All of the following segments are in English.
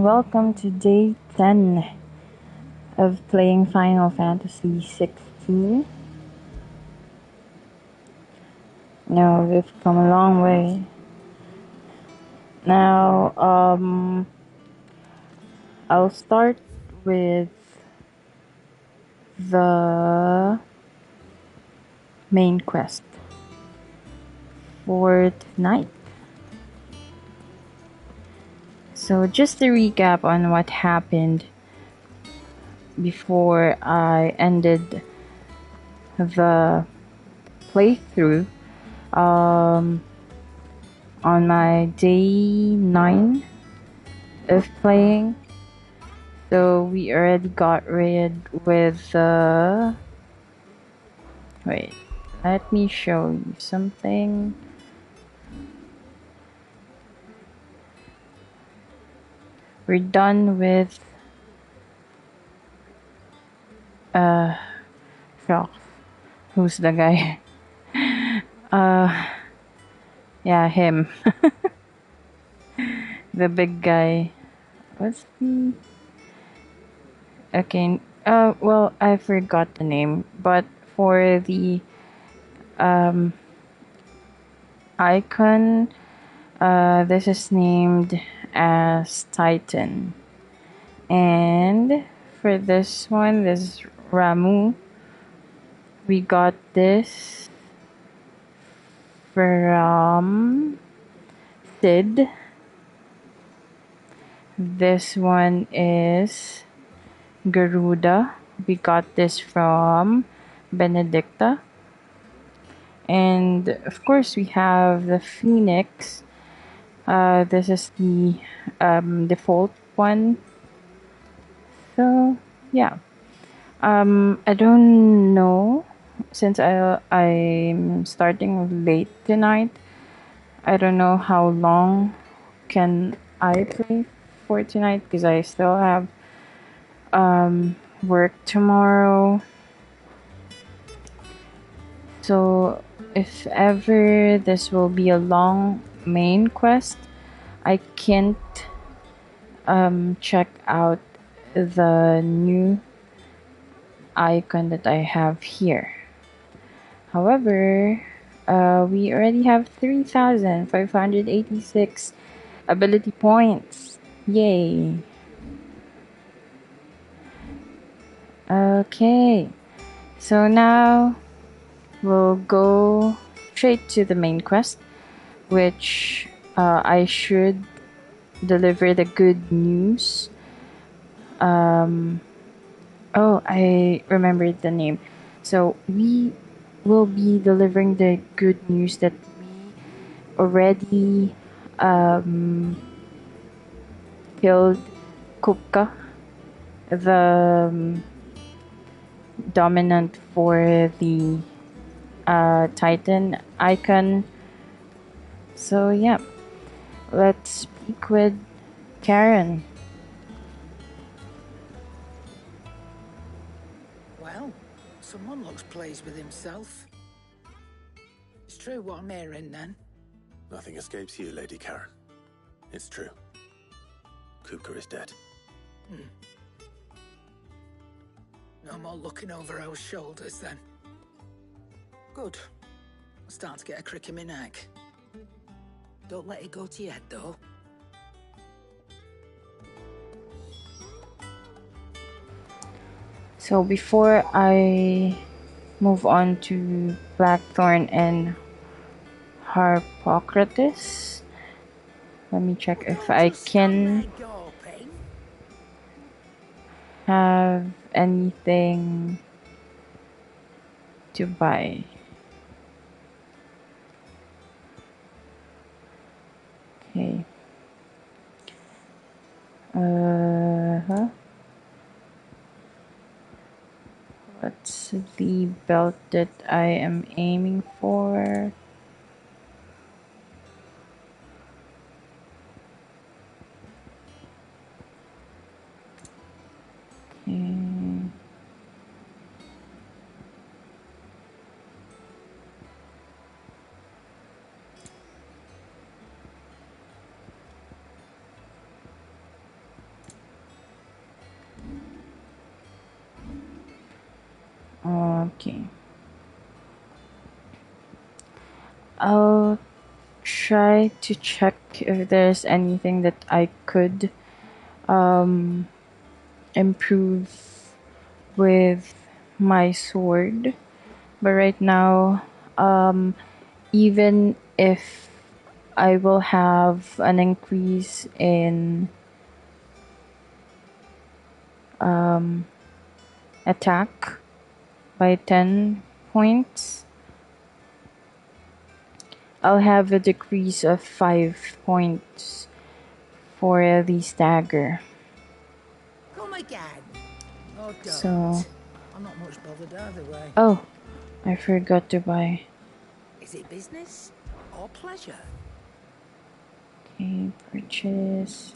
welcome to day 10 of playing Final Fantasy XVI. Now, we've come a long way. Now, I'll start with the main quest for tonight. So just to recap on what happened before I ended the playthrough, on my day 9 of playing. So we already got rid with wait, let me show you something. We're done with Shock. Who's the guy? Yeah, him. The big guy. What's the... Okay, well, I forgot the name, but for the icon, this is named as Titan. And for this one, this Ramu, we got this from Sid. This one is Garuda. We got this from Benedicta. And of course we have the Phoenix. This is the default one. So yeah. I don't know, since I'm starting late tonight. I don't know how long can I play for tonight, because I still have work tomorrow. So if ever this will be a long main quest, I can't check out the new icon that I have here. However, we already have 3,586 ability points. Yay! Okay, so now we'll go straight to the main quest, which I should deliver the good news. Oh, I remembered the name. So we will be delivering the good news that we already killed Kupka, the dominant for the Titan icon. So yeah, let's speak with Karen. Well, someone looks pleased with himself. It's true what I'm hearing, then. Nothing escapes you, Lady Karen. It's true. Kupka is dead. No more looking over our shoulders, then. Good. I'm starting to get a crick in my neck. Don't let it go to your head, though. So before I move on to Blackthorn and Harpocrates, let me check if I can have anything to buy. Okay. What's the belt that I am aiming for? Okay. Okay. I'll try to check if there's anything that I could improve with my sword. But right now, even if I will have an increase in attack by 10 points, I'll have a decrease of 5 points for the stagger. Come again. Oh, don't. So, I'm not much bothered either way. oh, I forgot to buy. Is it business or pleasure? Okay, purchase.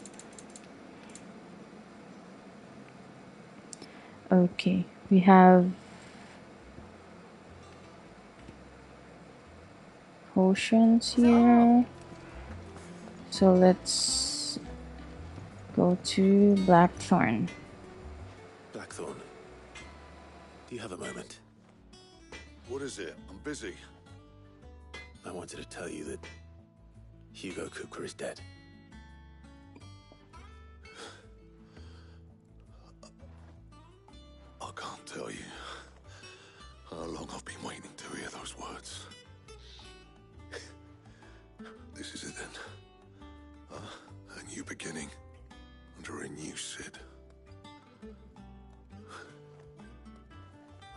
Okay, we have potions here. So let's go to Blackthorn. Blackthorn, do you have a moment? What is it? I'm busy. I wanted to tell you that Hugo Kupka is dead. I can't tell you how long I've been waiting to hear those words. This is it then. A new beginning under a new Sid.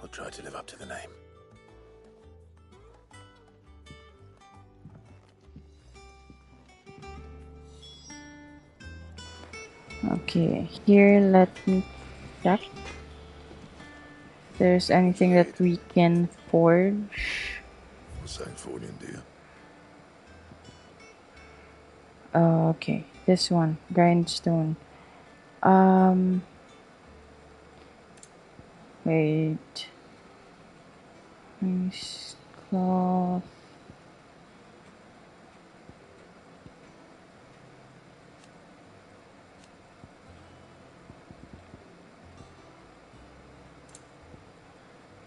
I'll try to live up to the name. Okay, here let me check if there's anything that we can forge. What's that for, dear? Okay, this one, grindstone. Wait. Nice cloth.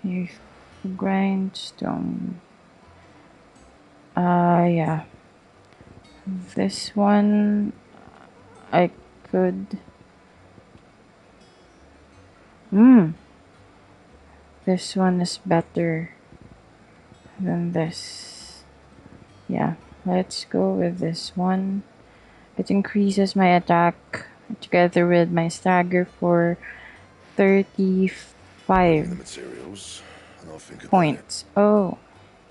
Here's grindstone. Yeah. This one I could. This one is better than this. Yeah, let's go with this one. It increases my attack together with my stagger for 35 The materials, and I'll think about points. Oh,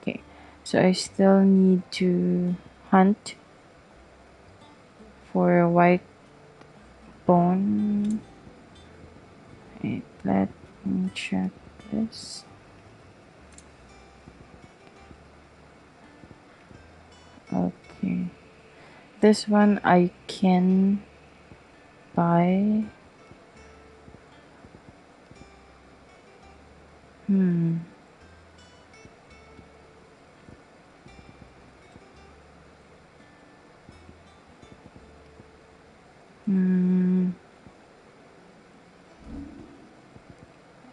okay. So I still need to hunt for a white bone. Wait, let me check this. Okay. This one I can buy.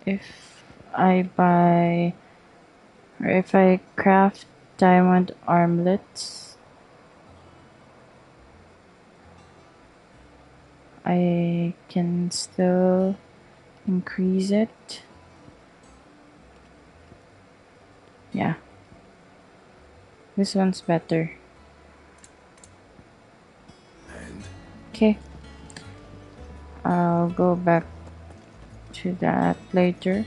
If I buy, or if I craft diamond armlets, I can still increase it. Yeah. This one's better. And Okay. I'll go back to that later.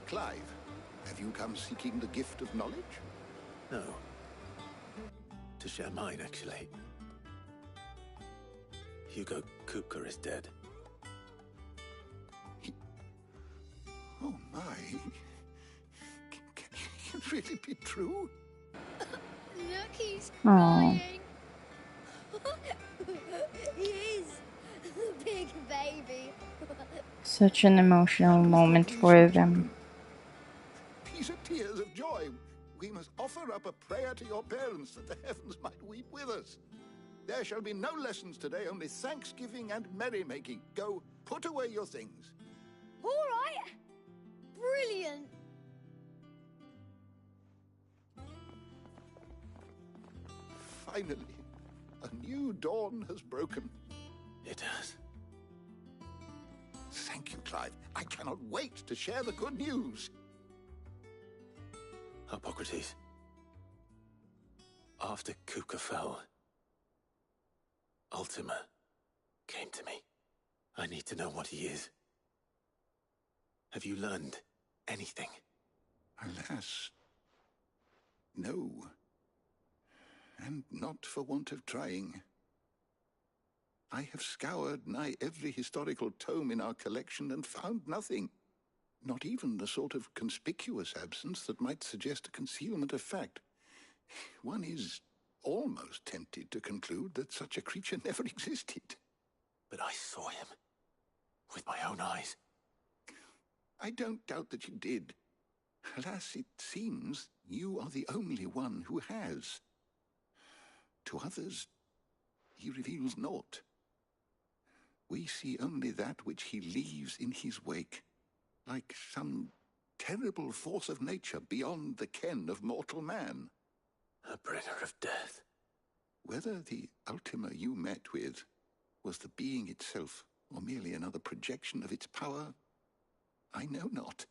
Clive, have you come seeking the gift of knowledge? No. To share mine, actually. Hugo Kupka is dead. Oh my. Can it really be true? Look, he's Oh. crying. He is. The big baby. Such an emotional moment for them. He's a tears of joy. We must offer up a prayer to your parents that the heavens might weep with us. There shall be no lessons today, only thanksgiving and merrymaking. Go, put away your things. All right. Brilliant. Finally, a new dawn has broken. It has. Thank you, Clive. I cannot wait to share the good news. Hippocrates. After Kuka fell, Ultima came to me. I need to know what he is. Have you learned anything? Alas, no. And not for want of trying. I have scoured nigh every historical tome in our collection and found nothing. Not even the sort of conspicuous absence that might suggest a concealment of fact. One is almost tempted to conclude that such a creature never existed. But I saw him. With my own eyes. I don't doubt that you did. Alas, it seems you are the only one who has. To others, he reveals naught. We see only that which he leaves in his wake, like some terrible force of nature beyond the ken of mortal man. A bringer of death. Whether the Ultima you met with was the being itself, or merely another projection of its power, I know not.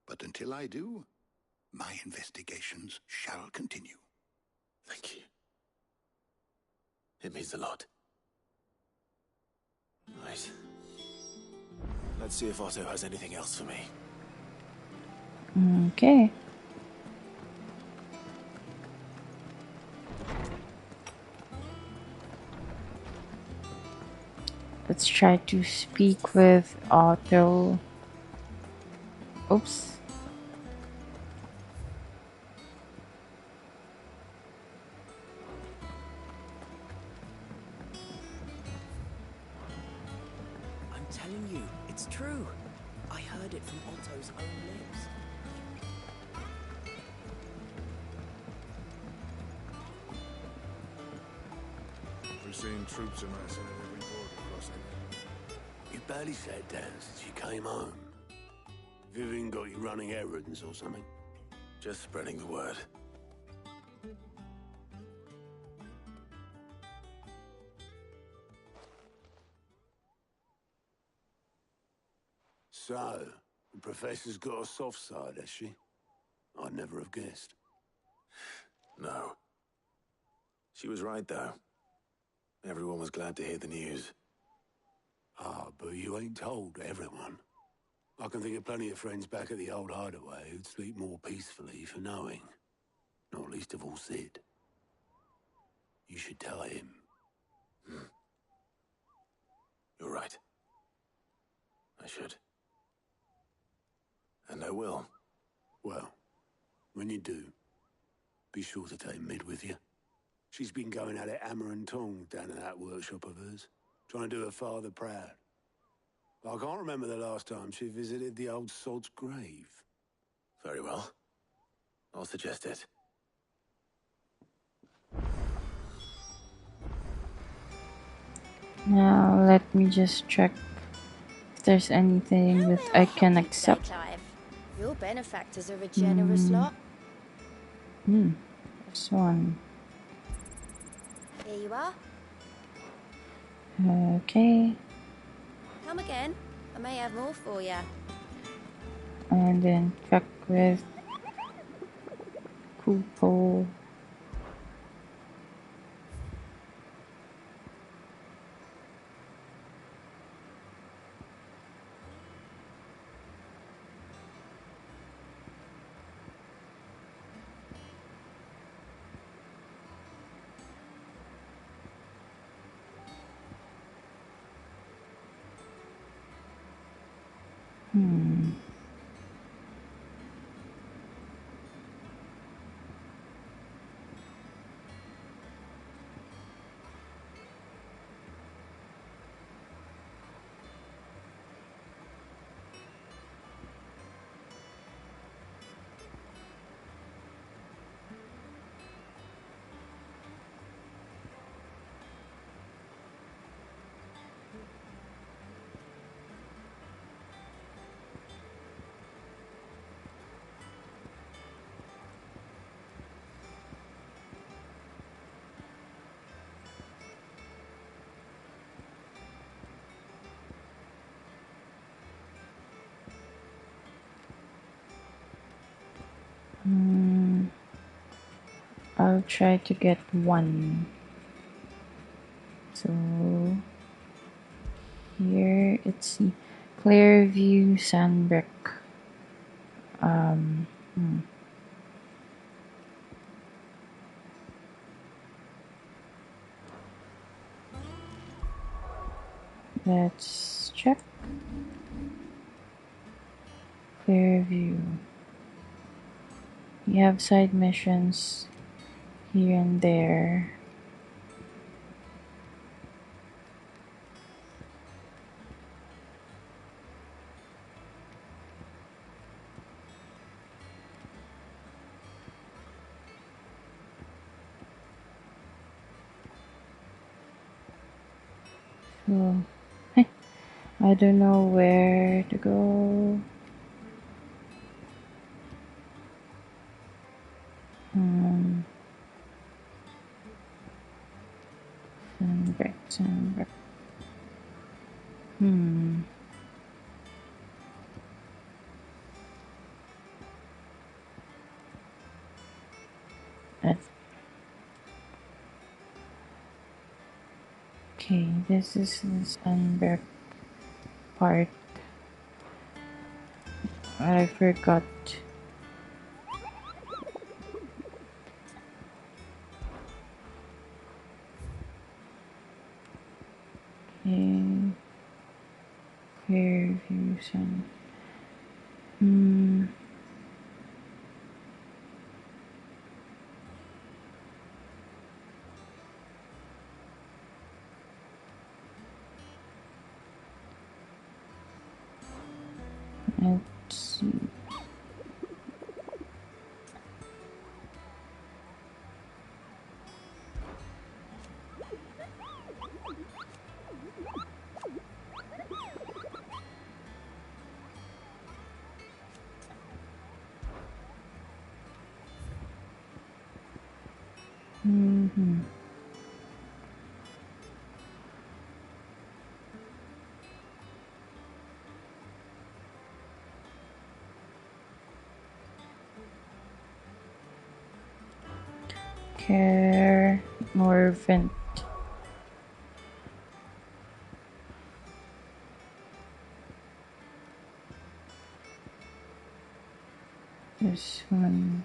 But until I do, my investigations shall continue. Thank you. It means a lot. Right. Let's see if Otto has anything else for me. Okay. Let's try to speak with Otto. Oops. I'm telling you, it's true. I heard it from Otto's own lips. We're seeing troops amassing at every border crossing. You barely sat down since you came home. Vivian got you running errands or something? Just spreading the word. So, the professor's got a soft side, has she? I'd never have guessed. No. She was right, though. Everyone was glad to hear the news. Ah, but you ain't told everyone. I can think of plenty of friends back at the old hideaway who'd sleep more peacefully for knowing. Not least of all Sid. You should tell him. You're right. I should. And I will. Well, when you do, be sure to take Mid with you. She's been going at it hammer and tongs down in that workshop of hers, trying to do her father proud. I can't remember the last time she visited the old sod's grave. Very well. I'll suggest it. Now let me just check if there's anything that I can accept. Your benefactors are a generous lot. This one. Here you are. Okay. Come again. I may have more for you. And then check with Kupo. I'll try to get one. So here it's the Clearview Sandbrick. Let's check. Clearview. You have side missions here and there. So, I don't know where to go. Sandbrick. That's okay. This is the Sandbrick part. I forgot. Okay. Clearview Sand. Let's see. Care or vent. This one.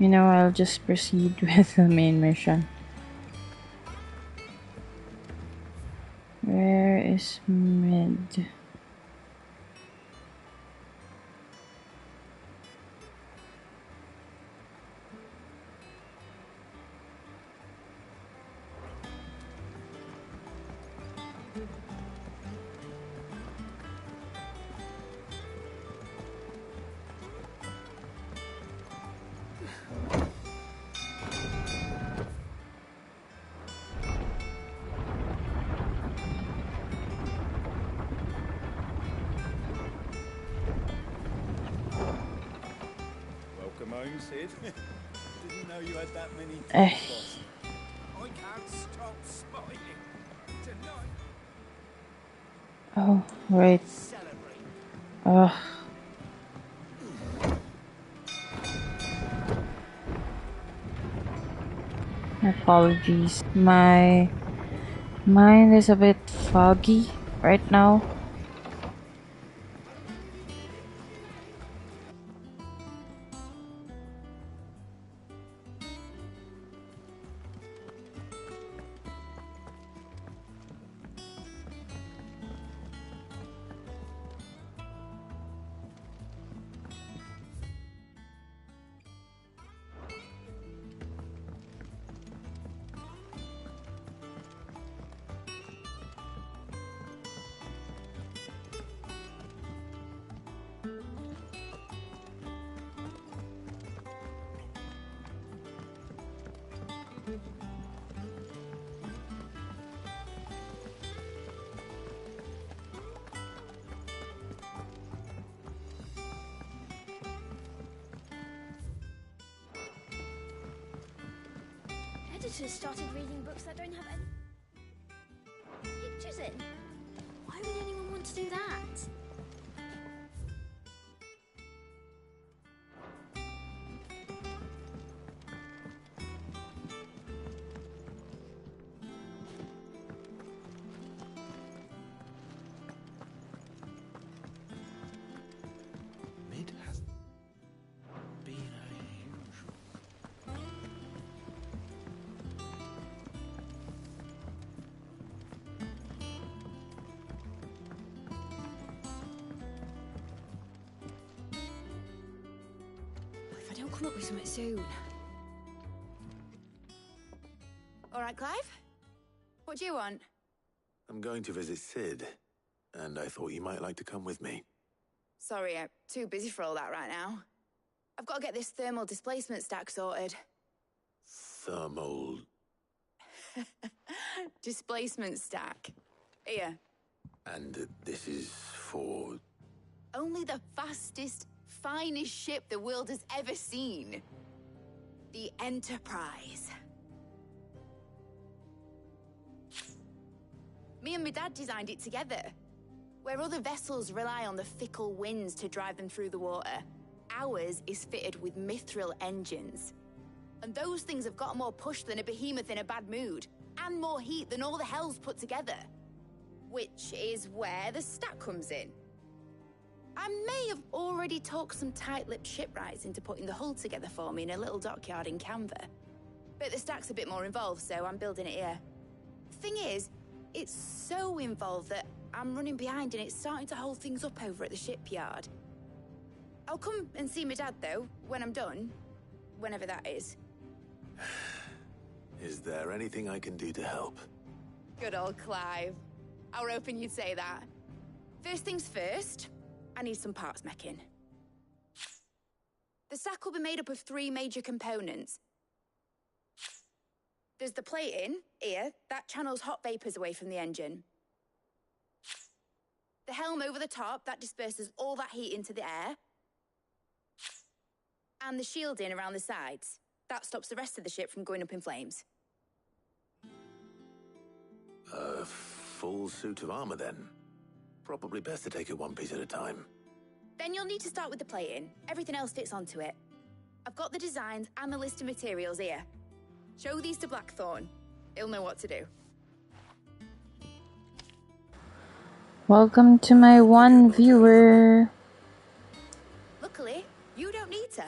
You know, I'll just proceed with the main mission. Where is mid? Welcome home, Sid. Didn't know you had that many Eh. boss. I can't stop smiling. Tonight, Oh, right. celebrate. Ugh. Apologies. My mind is a bit foggy right now. Editors started reading books that don't have any pictures in. Why would anyone want to do that? Mid has been unusual. If I don't come up with something soon. All right, Clive? What do you want? I'm going to visit Sid, and I thought you might like to come with me. Sorry, I'm too busy for all that right now. I've got to get this thermal displacement stack sorted. Thermal... Displacement stack. Here. And this is for... Only the fastest, finest ship the world has ever seen. The Enterprise. Me and my dad designed it together. Where other vessels rely on the fickle winds to drive them through the water, ours is fitted with mithril engines. And those things have got more push than a behemoth in a bad mood, and more heat than all the hells put together. Which is where the stack comes in. I may have already talked some tight-lipped shipwrights into putting the hull together for me in a little dockyard in Canva. But the stack's a bit more involved, so I'm building it here. Thing is, it's so involved that I'm running behind and it's starting to hold things up over at the shipyard. I'll come and see my dad, though, when I'm done. Whenever that is. Is there anything I can do to help? Good old Clive. I were hoping you'd say that. First things first, I need some parts meching. The stack will be made up of 3 major components. There's the plating, here, that channels hot vapors away from the engine. The helm over the top, that disperses all that heat into the air. And the shielding around the sides. That stops the rest of the ship from going up in flames. A full suit of armor, then? Probably best to take it one piece at a time. Then you'll need to start with the plating. Everything else fits onto it. I've got the designs and the list of materials here. Show these to Blackthorn. He'll know what to do. Welcome to my one viewer. Luckily, you don't need to.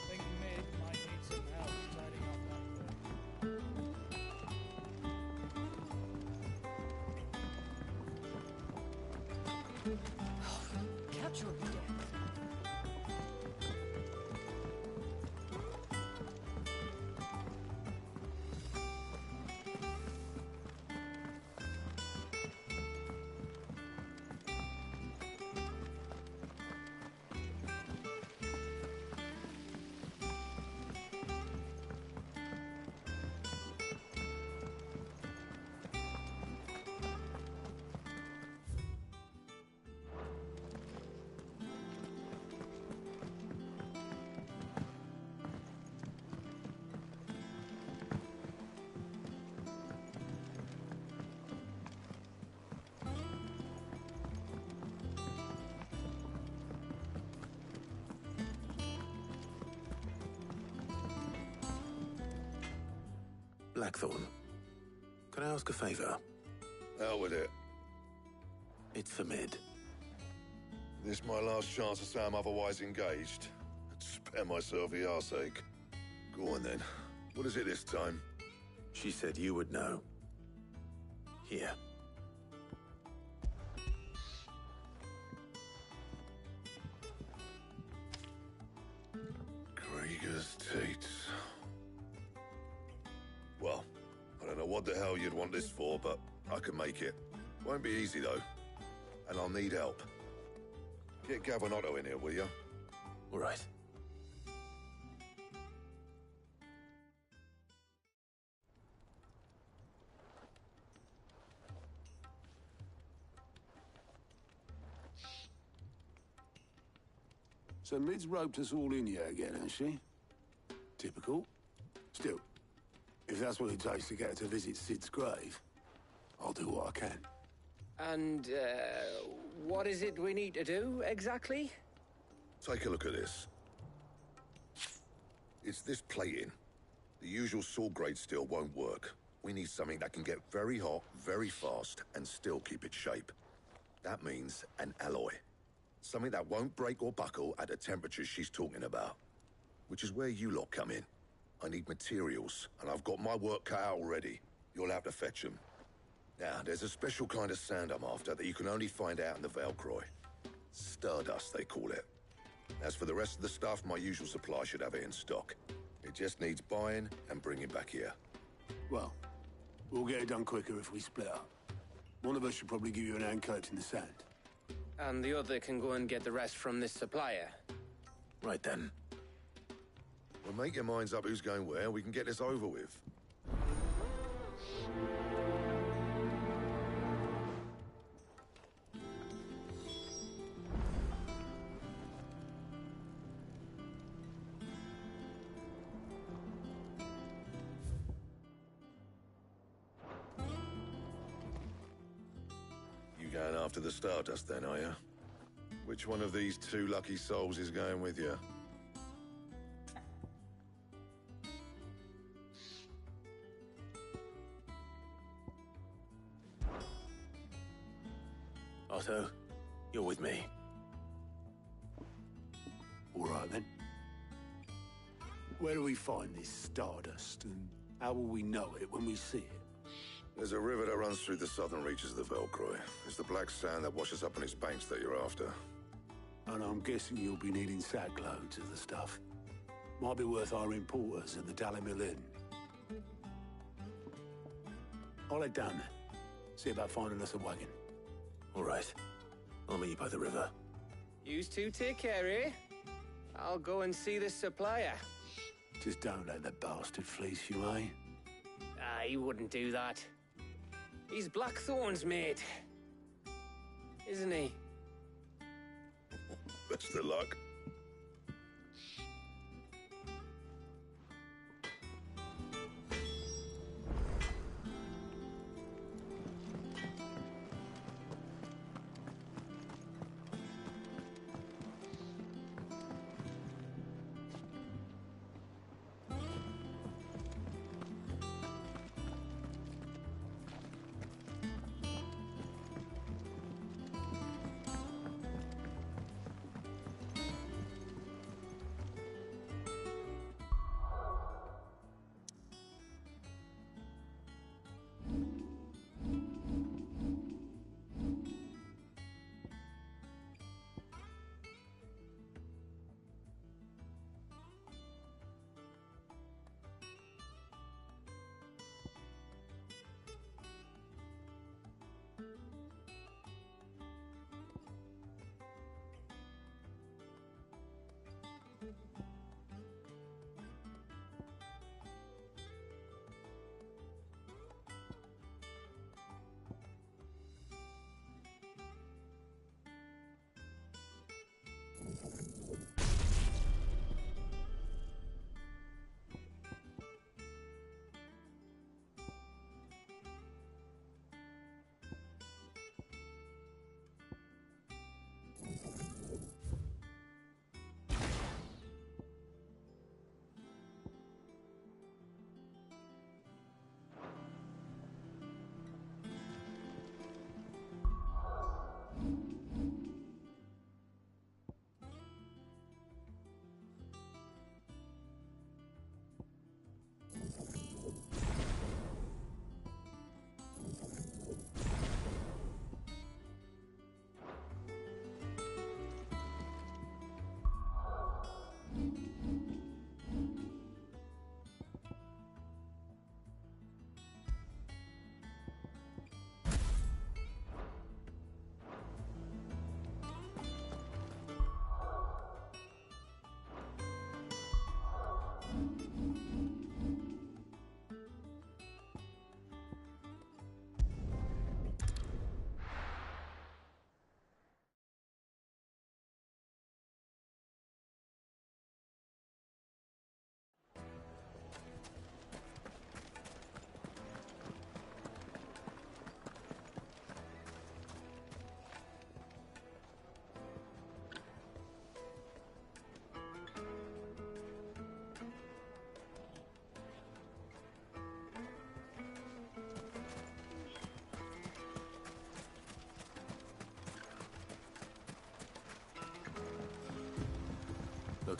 Think Mid might need some help tidying up that Capture him again. Blackthorn, can I ask a favor? Out with it. It's for Mid. This my last chance to say I'm otherwise engaged. Spare myself the arseache. Go on then. What is it this time? She said you would know. Here. what the hell you'd want this for, but I can make it. Won't be easy, though. And I'll need help. Get Gavin-Otto in here, will ya? All right. So Mid's roped us all in here again, has she? Typical. Still, if that's what it takes to get her to visit Sid's grave, I'll do what I can. And, what is it we need to do, exactly? Take a look at this. It's this plating. The usual sword grade steel won't work. We need something that can get very hot, very fast, and still keep its shape. That means an alloy. Something that won't break or buckle at the temperatures she's talking about. Which is where you lot come in. I need materials, and I've got my work cut out already. You'll have to fetch them. Now, there's a special kind of sand I'm after that you can only find out in the Valcroy. Stardust, they call it. As for the rest of the stuff, my usual supply should have it in stock. It just needs buying and bringing back here. Well, we'll get it done quicker if we split up. One of us should probably give you an hand coat in the sand. And the other can go and get the rest from this supplier. Right then. Well, make your minds up who's going where, we can get this over with. You going after the Stardust then, are you? Which one of these two lucky souls is going with you? Otto, you're with me. All right, then. Where do we find this Stardust, and how will we know it when we see it? There's a river that runs through the southern reaches of the Valcroy. It's the black sand that washes up on its banks that you're after. And I'm guessing you'll be needing sackloads of the stuff. Might be worth hiring porters at the Dalimil Inn. I'll head down there. See about finding us a wagon. All right. I'll meet you by the river. Yous two take care, eh? I'll go and see the supplier. Just don't let the bastard fleece you, eh? Ah, he wouldn't do that. He's Blackthorn's mate. Isn't he? Best of luck.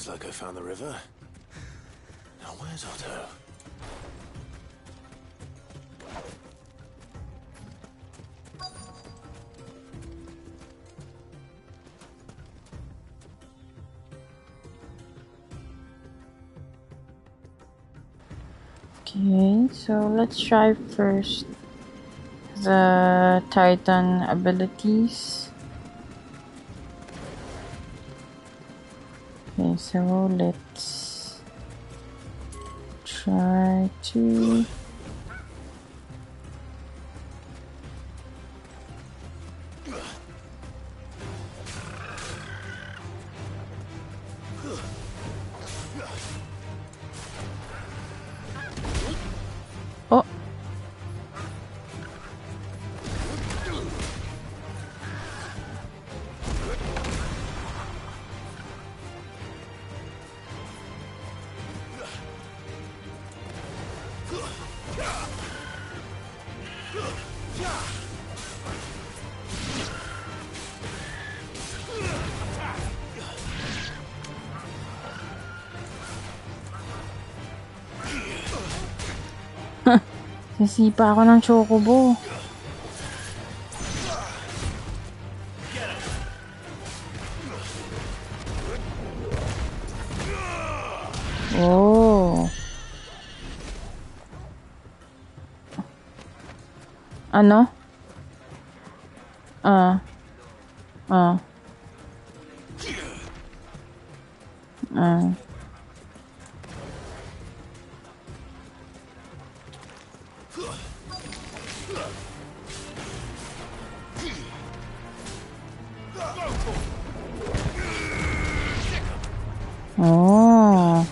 Looks like I found the river. Now where's Otto? Okay, so let's try first the Titan abilities. Okay, so let's try to oh. Sisipa ako ng chocobo. Oh. Ano? Ah. Ah. Ah. Oh.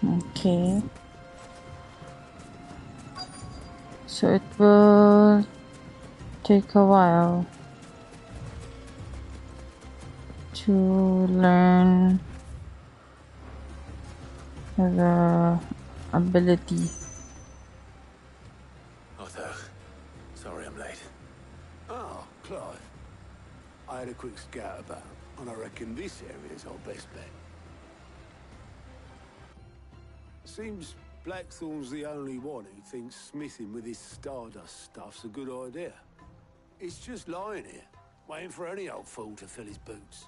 Okay. So it will take a while to learn the ability. Otto, sorry I'm late. Oh, Clive. I had a quick scout about, and I reckon this area's our best bet. Seems Blackthorn's the only one who thinks smithing with his Stardust stuff's a good idea. It's just lying here, waiting for any old fool to fill his boots.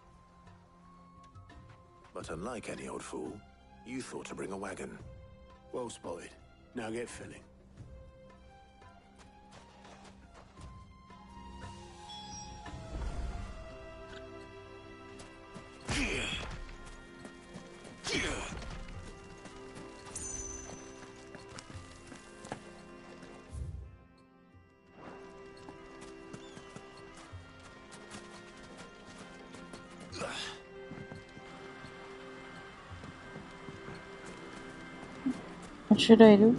But unlike any old fool, you thought to bring a wagon. Well spotted. Now get filling. What should I do?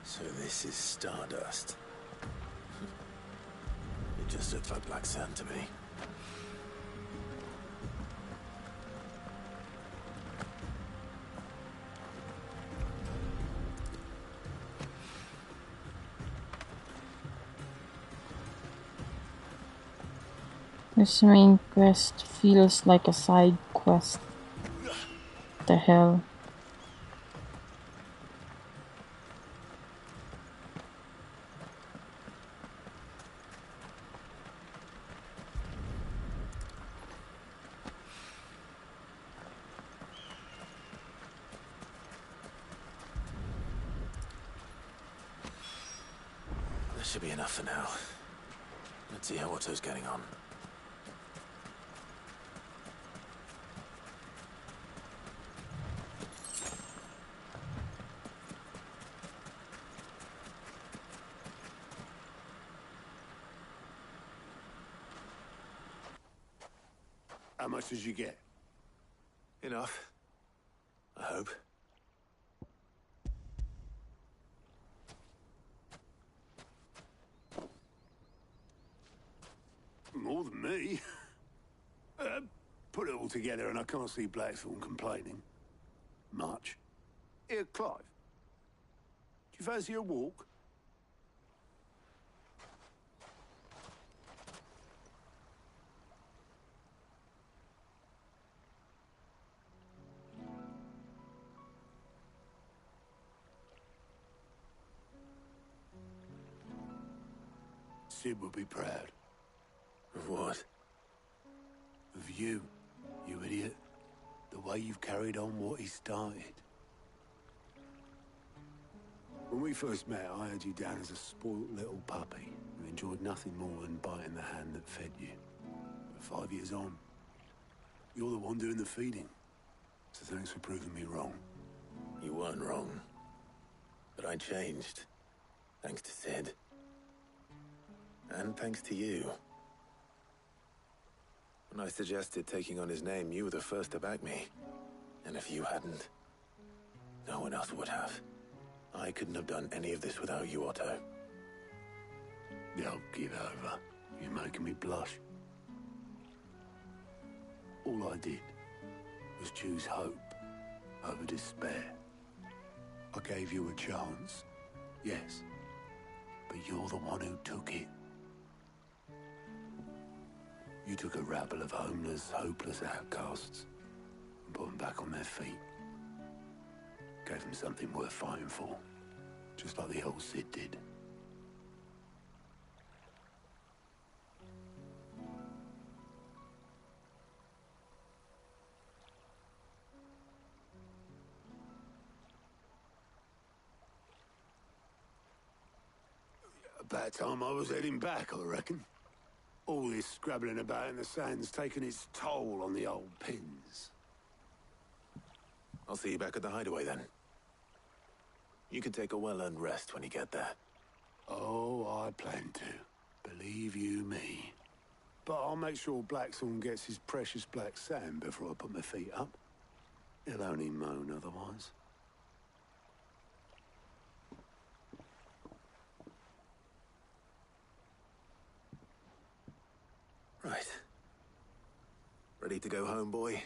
So this is Stardust. It just looks like black sand to me. This main quest feels like a side quest. What the hell? That should be enough for now. Let's see how Otto's getting on. How much did you get? Enough. I hope. More than me. Put it all together and I can't see Blackthorn complaining. Much. Here, Clive. Do you fancy a walk? Sid would be proud. Of what? Of you, you idiot. The way you've carried on what he started. When we first met, I had you down as a spoilt little puppy who enjoyed nothing more than biting the hand that fed you. But 5 years on, you're the one doing the feeding. So thanks for proving me wrong. You weren't wrong. But I changed. Thanks to Sid. And thanks to you. When I suggested taking on his name, you were the first to back me. And if you hadn't, no one else would have. I couldn't have done any of this without you, Otto. Don't give over. You're making me blush. All I did was choose hope over despair. I gave you a chance, yes, but you're the one who took it. You took a rabble of homeless, hopeless outcasts and put them back on their feet. Gave them something worth fighting for, just like the old Sid did. About time I was heading back, I reckon. All this scrabbling about in the sand's taken its toll on the old pins. I'll see you back at the hideaway then. You can take a well-earned rest when you get there. Oh, I plan to. Believe you me. But I'll make sure Blackthorn gets his precious black sand before I put my feet up. He'll only moan otherwise. Right. Ready to go home, boy?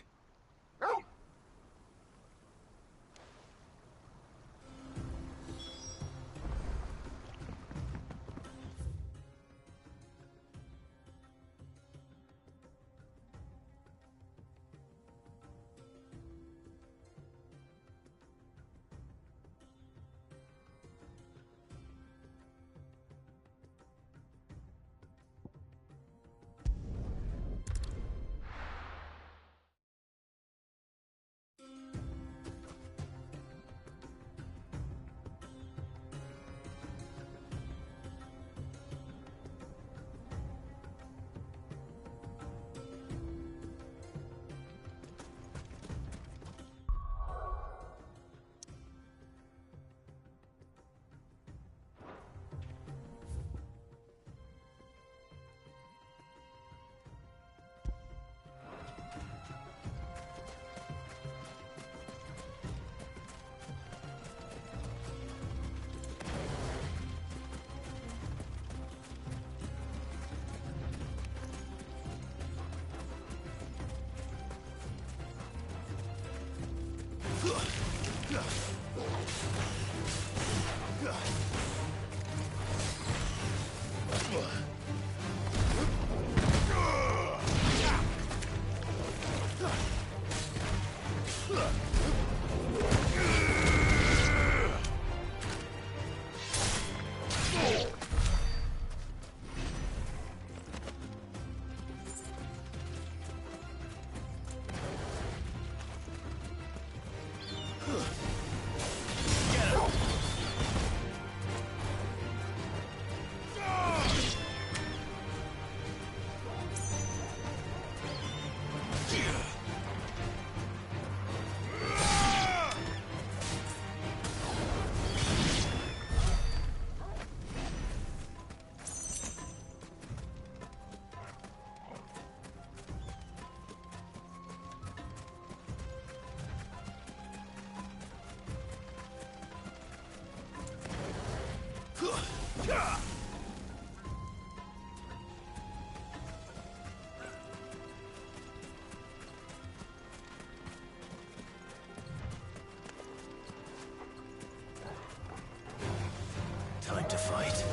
Time to fight.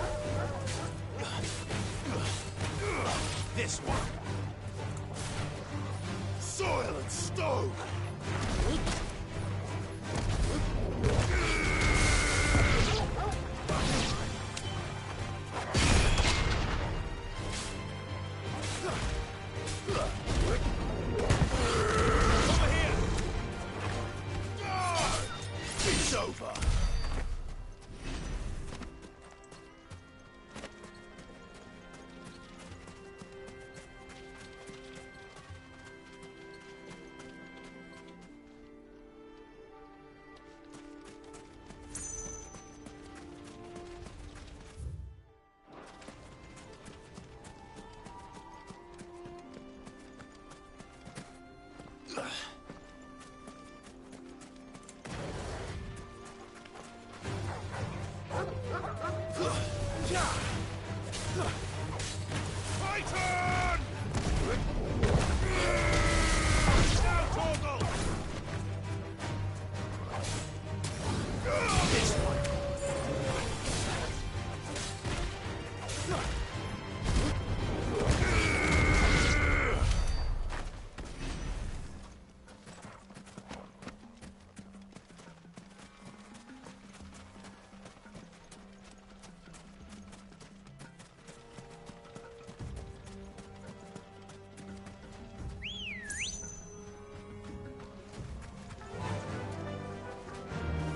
This one. Soil and stone. Over here. It's over.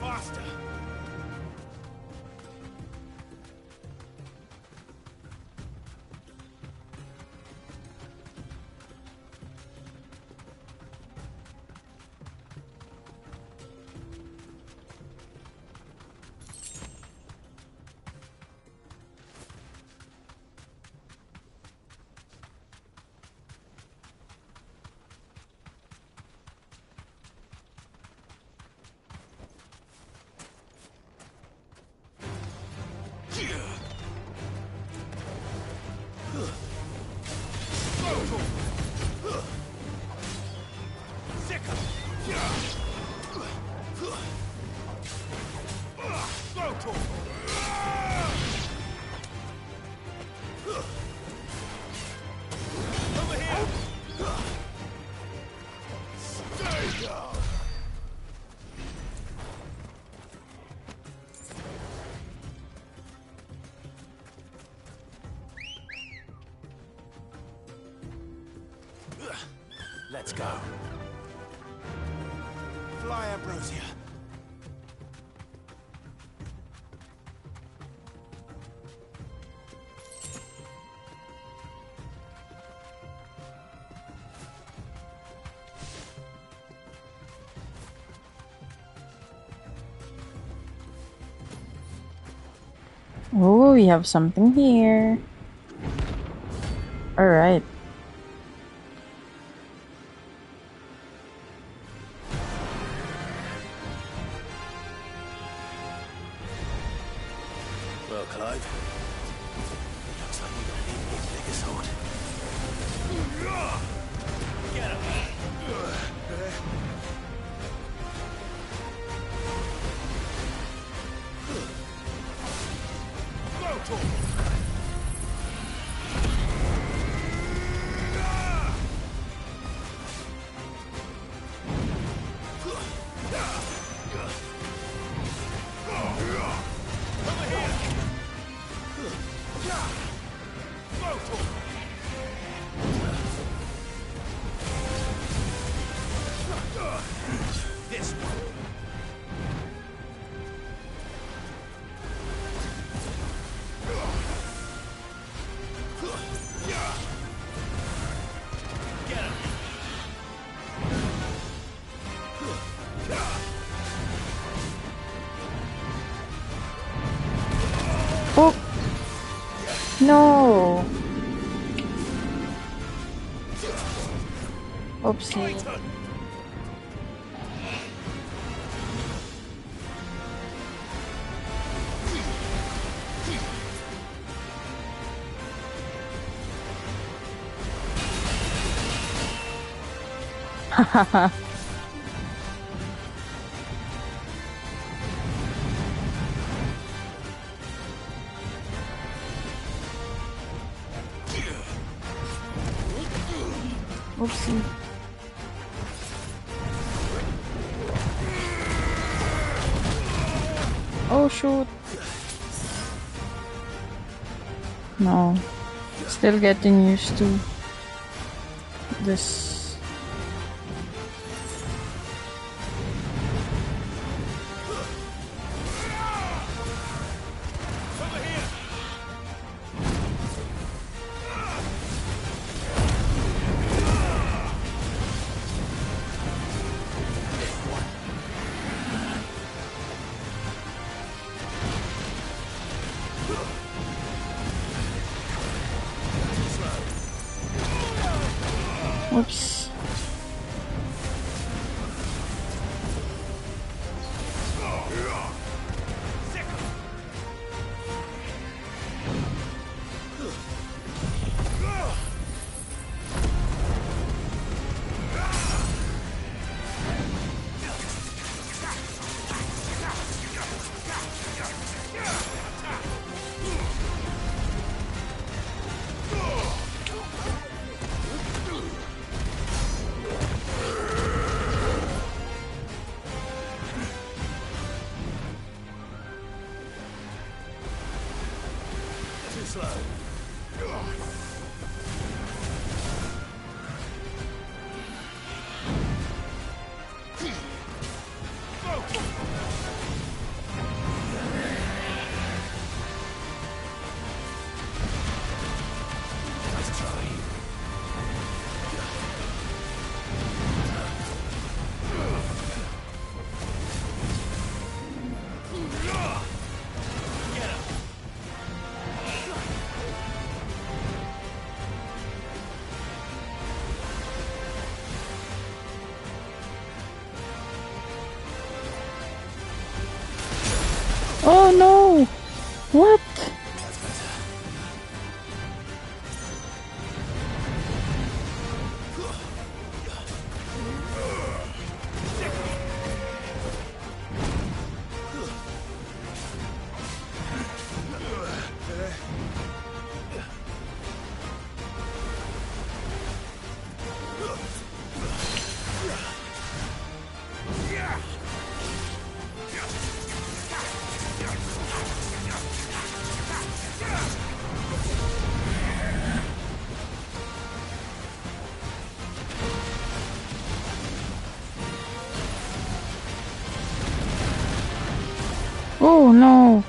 Faster! Let's go. Fly, Ambrosia. Oh, we have something here. All right. Well, Clive, looks like we're gonna need a bigger sword. Get him! This one. Get him. Oh no! Oopsie. Hahaha. Oopsie. Oh shoot. No. Still getting used to this. Oops. Oh no! What? Oh no!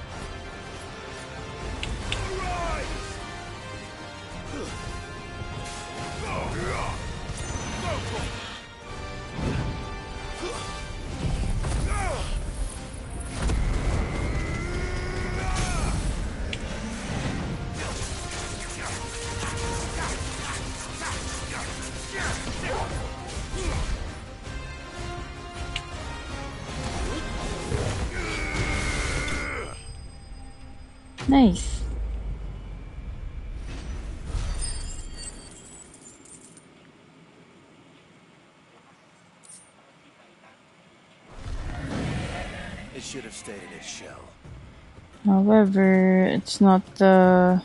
Nice. It should have stayed in its shell. However, it's not the...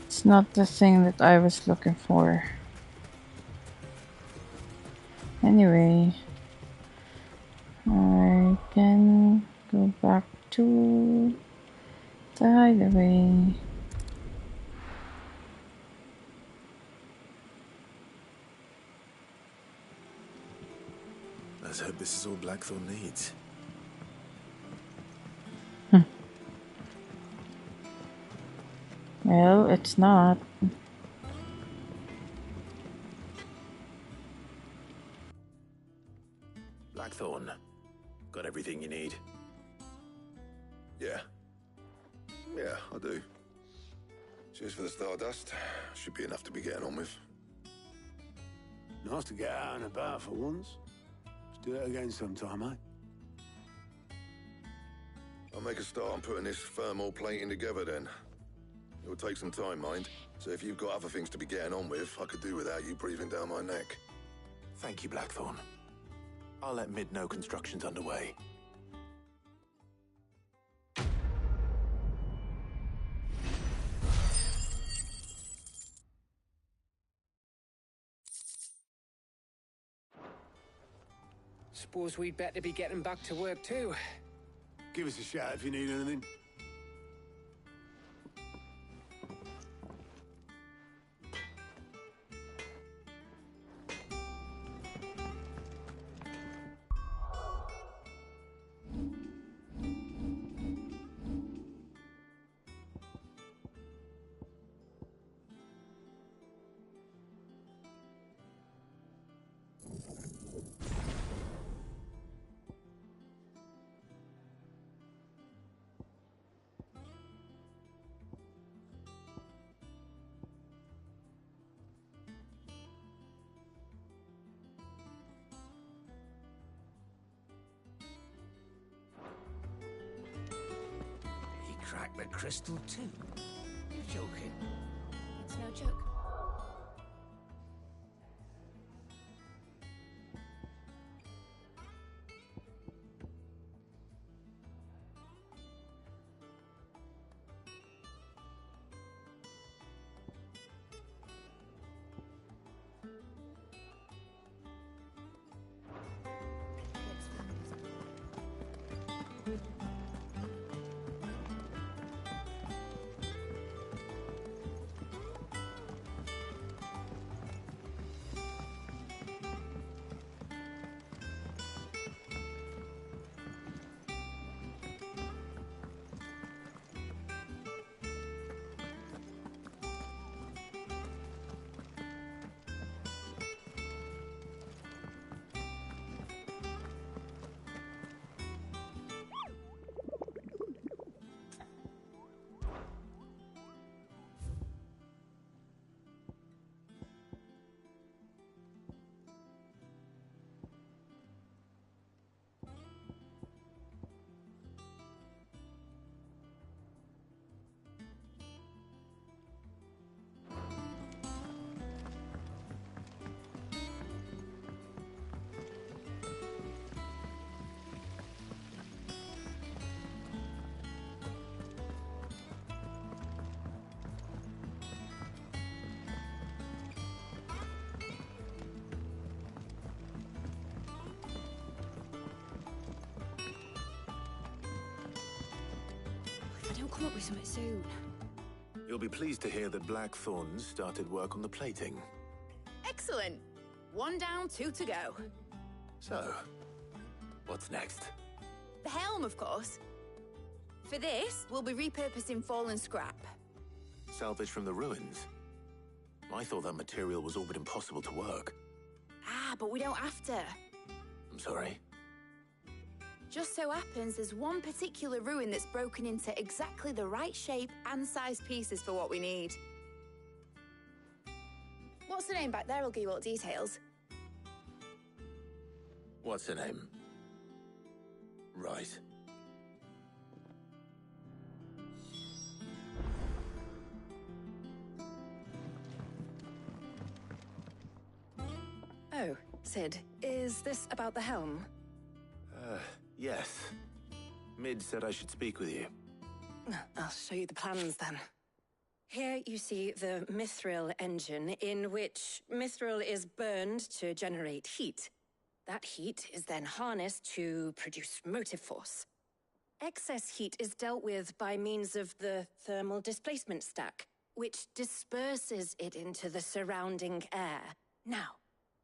It's not the thing that I was looking for. Anyway, I can go back to the hideaway. Let's hope this is all Blackthorn needs. Well, it's not. Blackthorn, got everything you need? Yeah. Yeah, I do. Cheers for the stardust. Should be enough to be getting on with. Nice to get out and about for once. Let's do it again sometime, eh? I'll make a start on putting this thermal plating together then. It'll take some time, mind. So if you've got other things to be getting on with, I could do without you breathing down my neck. Thank you, Blackthorn. I'll let Mid know construction's underway. Suppose we'd better be getting back to work too. Give us a shout if you need anything. Crack the crystal too? You're joking. It's no joke. If I don't come up with something soon. You'll be pleased to hear that Blackthorn started work on the plating. Excellent. 1 down, 2 to go. So, what's next? The helm, of course. For this, we'll be repurposing fallen scrap. Salvage from the ruins? I thought that material was all but impossible to work. Ah, but we don't have to. I'm sorry. Just so happens there's one particular ruin that's broken into exactly the right shape and size pieces for what we need. What's the name back there? I'll give you all the details. What's her name? Right. Oh, Sid, is this about the helm? Yes. Mid said I should speak with you. I'll show you the plans then. Here you see the mithril engine, in which mithril is burned to generate heat. That heat is then harnessed to produce motive force. Excess heat is dealt with by means of the thermal displacement stack, which disperses it into the surrounding air. Now,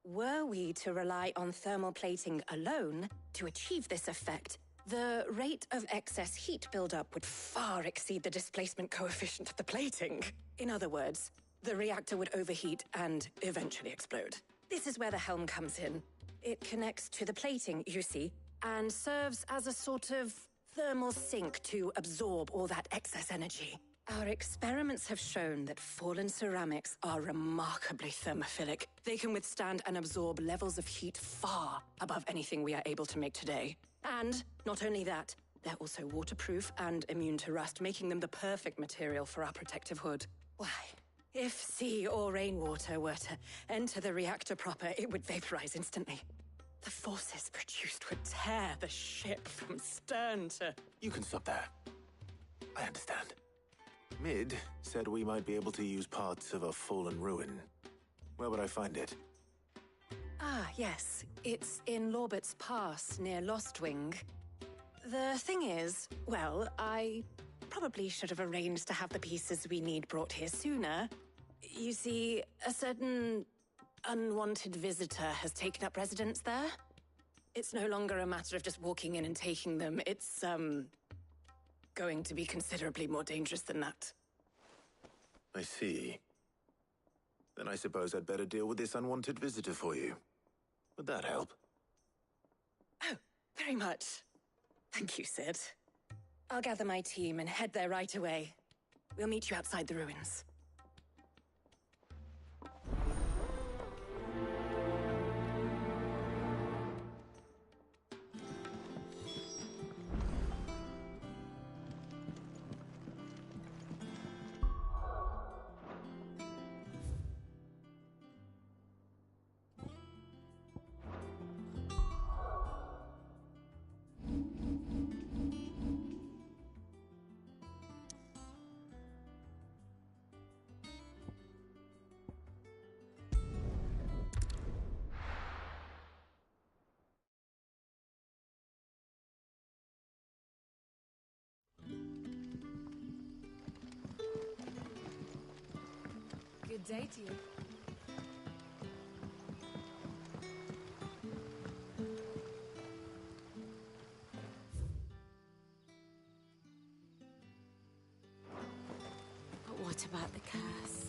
were we to rely on thermal plating alone to achieve this effect, the rate of excess heat buildup would far exceed the displacement coefficient of the plating. In other words, the reactor would overheat and eventually explode. This is where the helm comes in. It connects to the plating, you see, and serves as a sort of thermal sink to absorb all that excess energy. Our experiments have shown that fallen ceramics are remarkably thermophilic. They can withstand and absorb levels of heat far above anything we are able to make today. And not only that, They're also waterproof and immune to rust, making them the perfect material for our protective hood. Why, if sea or rainwater were to enter the reactor proper, it would vaporize instantly. The forces produced would tear the ship from stern to... You can stop there. I understand. Mid said we might be able to use parts of a fallen ruin. Where would I find it? Ah, yes. It's in Lorbert's Pass, near Lostwing. The thing is, well, I probably should have arranged to have the pieces we need brought here sooner. You see, a certain unwanted visitor has taken up residence there. It's no longer a matter of just walking in and taking them. It's, going to be considerably more dangerous than that. I see. Then I suppose I'd better deal with this unwanted visitor for you. Would that help? Oh, very much. Thank you, Sid. I'll gather my team and head there right away. We'll meet you outside the ruins. Good day to you. But what about the curse?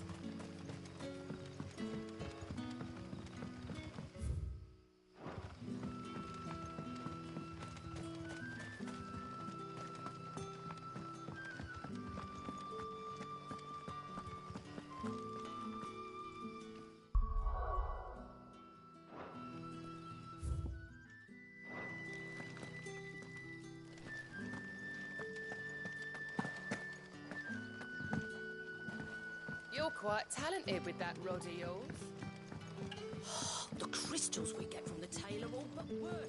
You're quite talented with that rod of yours. The crystals we get from the tail are all but worthless.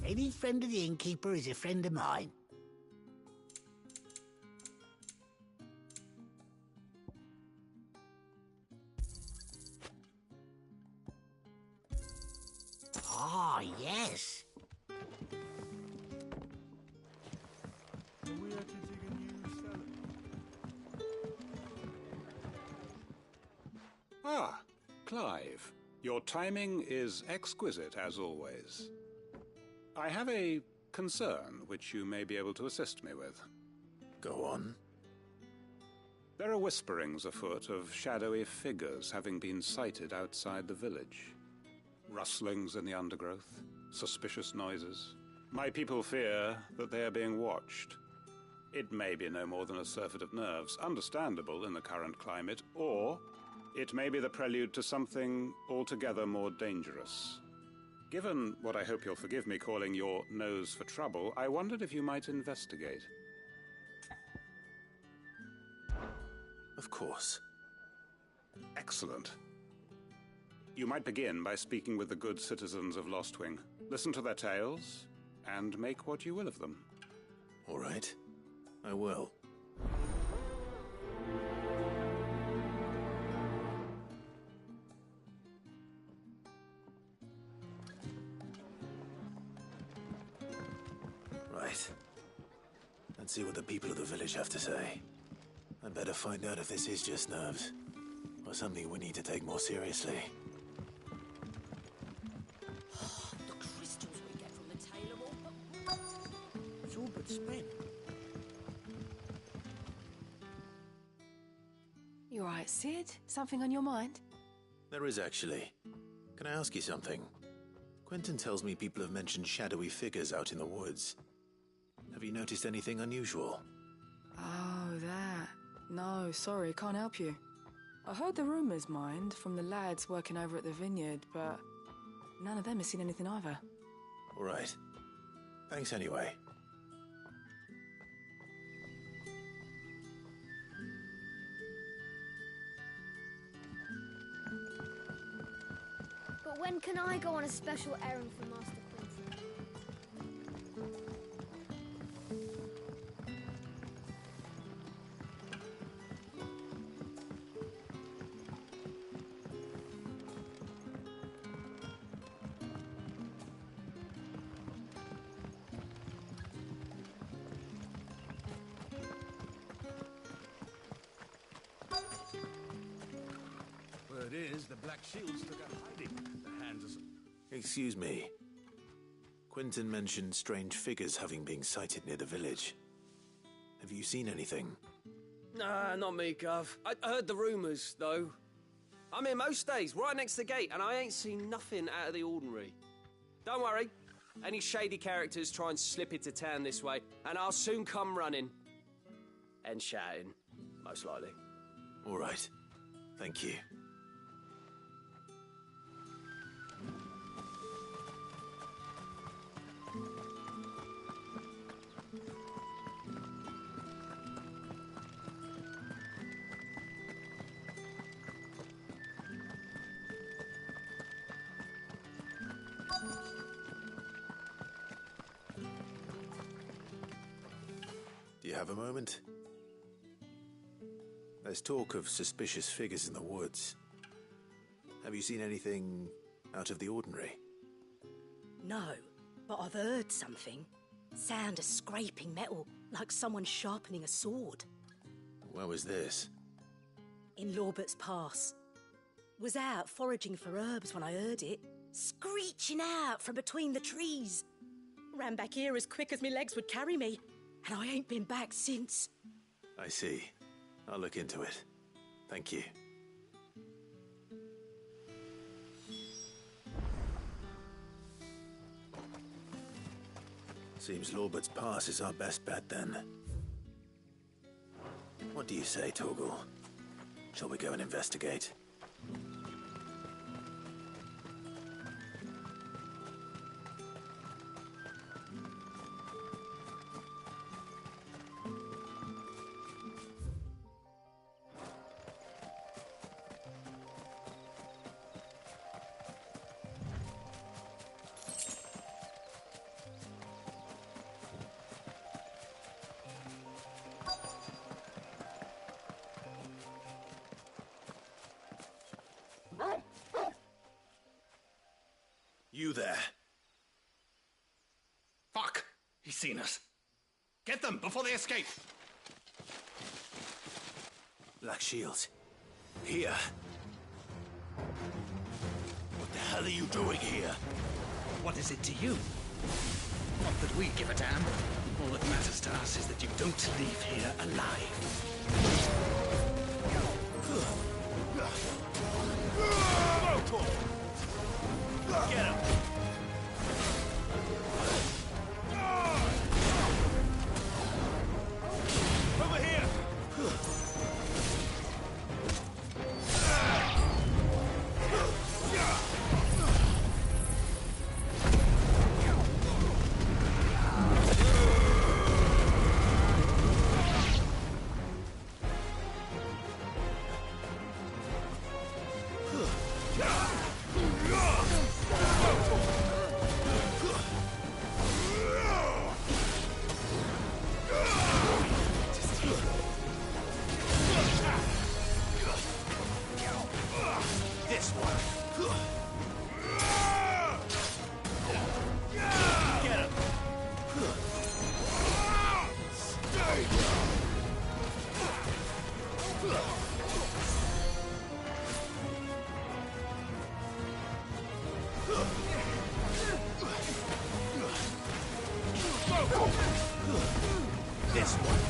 Any friend of the innkeeper is a friend of mine. Ah, yes. Ah, Clive. Your timing is exquisite, as always. I have a concern which you may be able to assist me with. Go on. There are whisperings afoot of shadowy figures having been sighted outside the village. Rustlings in the undergrowth, suspicious noises. My people fear that they are being watched. It may be no more than a surfeit of nerves, understandable in the current climate, or it may be the prelude to something altogether more dangerous. Given what I hope you'll forgive me calling your nose for trouble, I wondered if you might investigate. Of course. Excellent. You might begin by speaking with the good citizens of Lostwing. Listen to their tales, and make what you will of them. All right. I will. Right. Let's see what the people of the village have to say. I'd better find out if this is just nerves, or something we need to take more seriously. The crystals we get from the tail are all but... It's all but spent. You all right, Sid? Something on your mind? There is actually. Can I ask you something? Quentin tells me people have mentioned shadowy figures out in the woods. Have you noticed anything unusual? Oh, that. No, sorry, can't help you. I heard the rumours, mind, from the lads working over at the vineyard, but none of them has seen anything either. All right. Thanks anyway. But when can I go on a special errand for Master Quincy? Word is, the Black Shields took a hiding at the hands of... Excuse me. Quentin mentioned strange figures having been sighted near the village. Have you seen anything? Nah, not me, Gov. I heard the rumours, though. I'm here most days, right next to the gate, and I ain't seen nothing out of the ordinary. Don't worry. Any shady characters try and slip into town this way, and I'll soon come running. And shouting, most likely. All right. Thank you. Do you have a moment? There's talk of suspicious figures in the woods. Have you seen anything out of the ordinary? No, but I've heard something. Sound of scraping metal, like someone sharpening a sword. Where was this? In Lorbert's Pass. Was out foraging for herbs when I heard it, screeching out from between the trees. Ran back here as quick as my legs would carry me, and I ain't been back since. I see. I'll look into it. Thank you. Seems Lorbert's Pass is our best bet then. What do you say, Torgal? Shall we go and investigate? You there. Fuck! He's seen us. Get them before they escape! Black Shields. Here. What the hell are you doing here? What is it to you? Not that we give a damn. All that matters to us is that you don't leave here alive. Get him! Over here! This one. Get him. Stay. This one.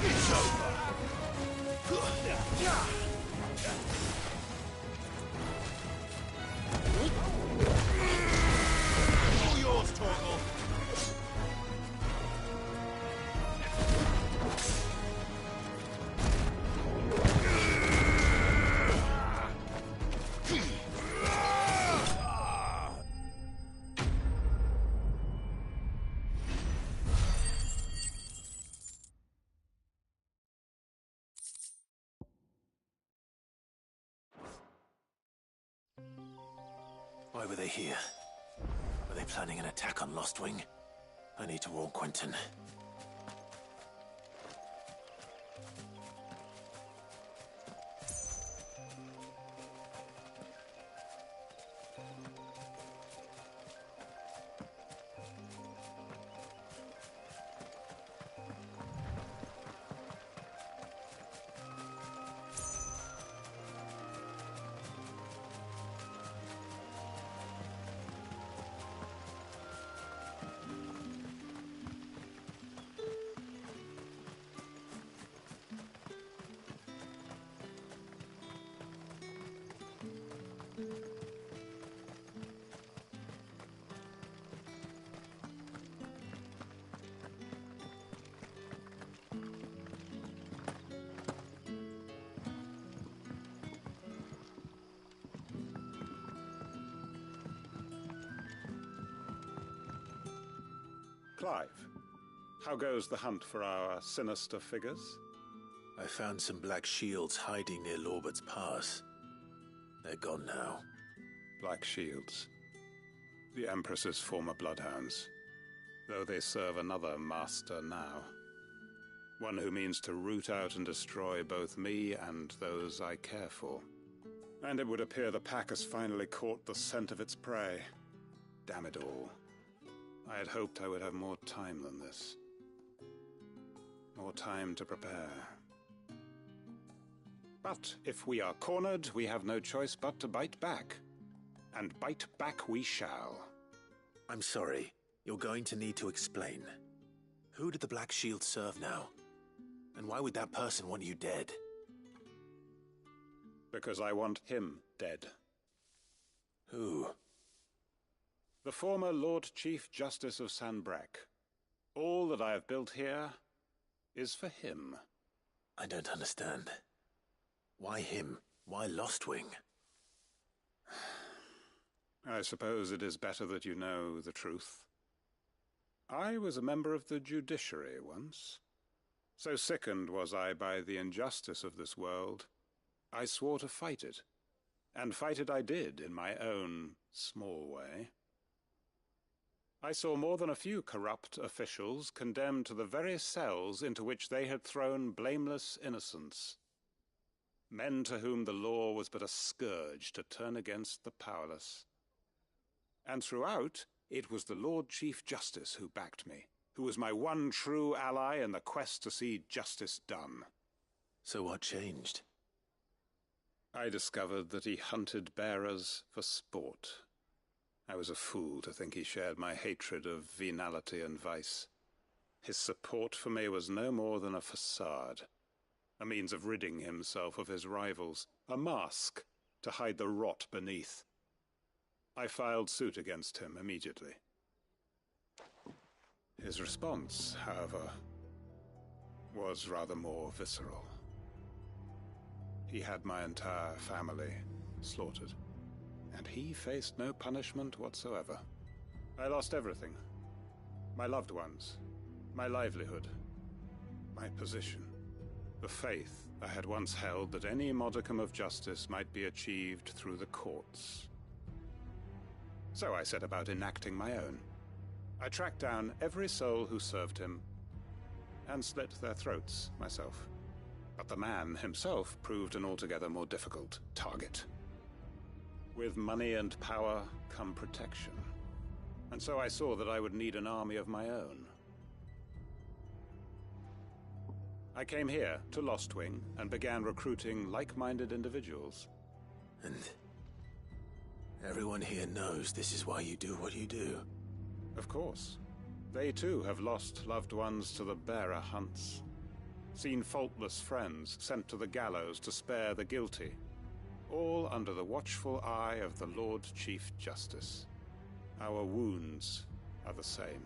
It's over. All yours, Torgal. they here? Are they planning an attack on Lostwing? I need to warn Quentin. Clive, how goes the hunt for our sinister figures? I found some black shields hiding near Lorbert's Pass. They're gone now. Black shields. The Empress's former bloodhounds. Though they serve another master now. One who means to root out and destroy both me and those I care for. And it would appear the pack has finally caught the scent of its prey. Damn it all. I had hoped I would have more time than this. More time to prepare. But if we are cornered, we have no choice but to bite back. And bite back we shall. I'm sorry. You're going to need to explain. Who did the Black Shield serve now? And why would that person want you dead? Because I want him dead. Who? The former Lord Chief Justice of Sanbreque. All that I have built here is for him. I don't understand. Why him? Why Lostwing? I suppose it is better that you know the truth. I was a member of the judiciary once. So sickened was I by the injustice of this world, I swore to fight it. And fight it I did in my own small way. I saw more than a few corrupt officials condemned to the very cells into which they had thrown blameless innocents. Men to whom the law was but a scourge to turn against the powerless. And throughout, it was the Lord Chief Justice who backed me, who was my one true ally in the quest to see justice done. So what changed? I discovered that he hunted bearers for sport. I was a fool to think he shared my hatred of venality and vice. His support for me was no more than a facade, a means of ridding himself of his rivals, a mask to hide the rot beneath. I filed suit against him immediately. His response, however, was rather more visceral. He had my entire family slaughtered, and he faced no punishment whatsoever. I lost everything. My loved ones, my livelihood, my position, the faith I had once held that any modicum of justice might be achieved through the courts. So I set about enacting my own. I tracked down every soul who served him, and slit their throats myself. But the man himself proved an altogether more difficult target. With money and power come protection, and so I saw that I would need an army of my own. I came here to Lostwing and began recruiting like-minded individuals. And everyone here knows this is why you do what you do. Of course. They too have lost loved ones to the bearer hunts. Seen faultless friends sent to the gallows to spare the guilty. All under the watchful eye of the Lord Chief Justice. Our wounds are the same.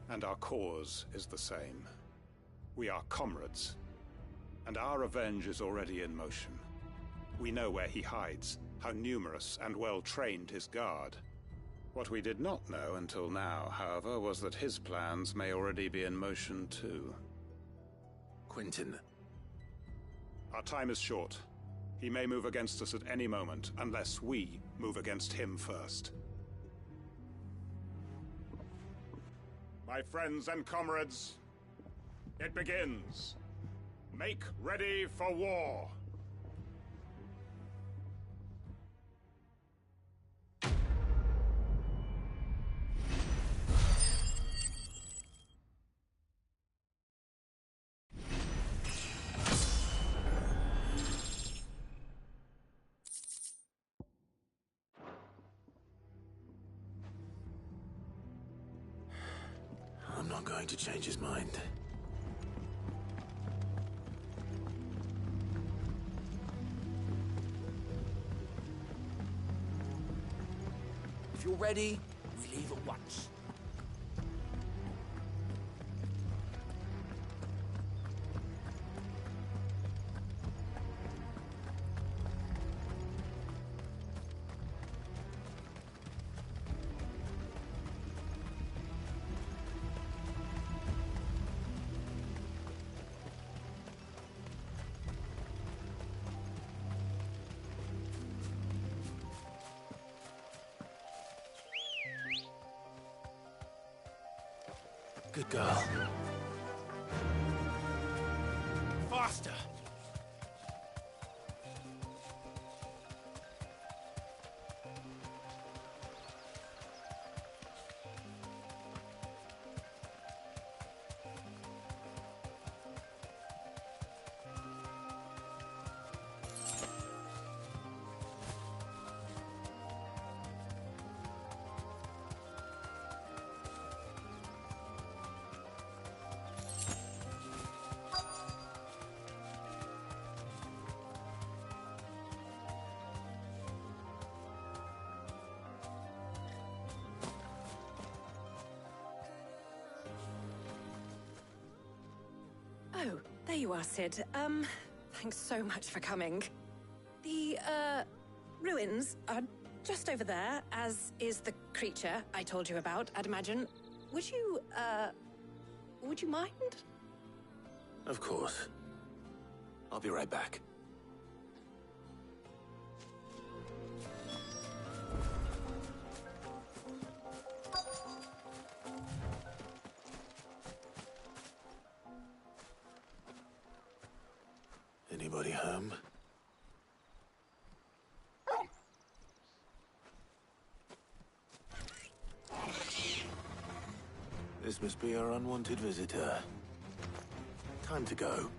And our cause is the same. We are comrades. And our revenge is already in motion. We know where he hides, how numerous and well-trained his guard. What we did not know until now, however, was that his plans may already be in motion too. Quentin. Our time is short. He may move against us at any moment, unless we move against him first. My friends and comrades, it begins. Make ready for war. I'm not going to change his mind. If you're ready, we leave at once. Good girl. Faster! Oh, there you are, Sid. Thanks so much for coming. The, ruins are just over there, as is the creature I told you about, I'd imagine. Would you mind? Of course. I'll be right back. Anybody home? This must be our unwanted visitor. Time to go.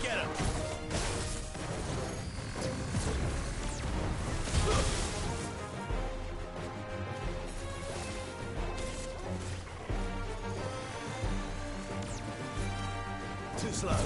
Get him! Too slow.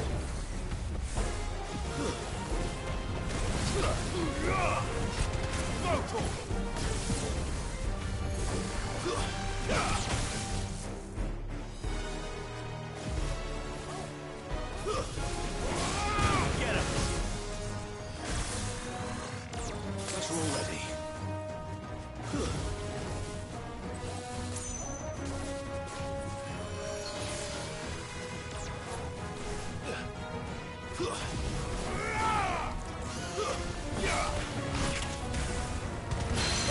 Get him! Guess we're all ready.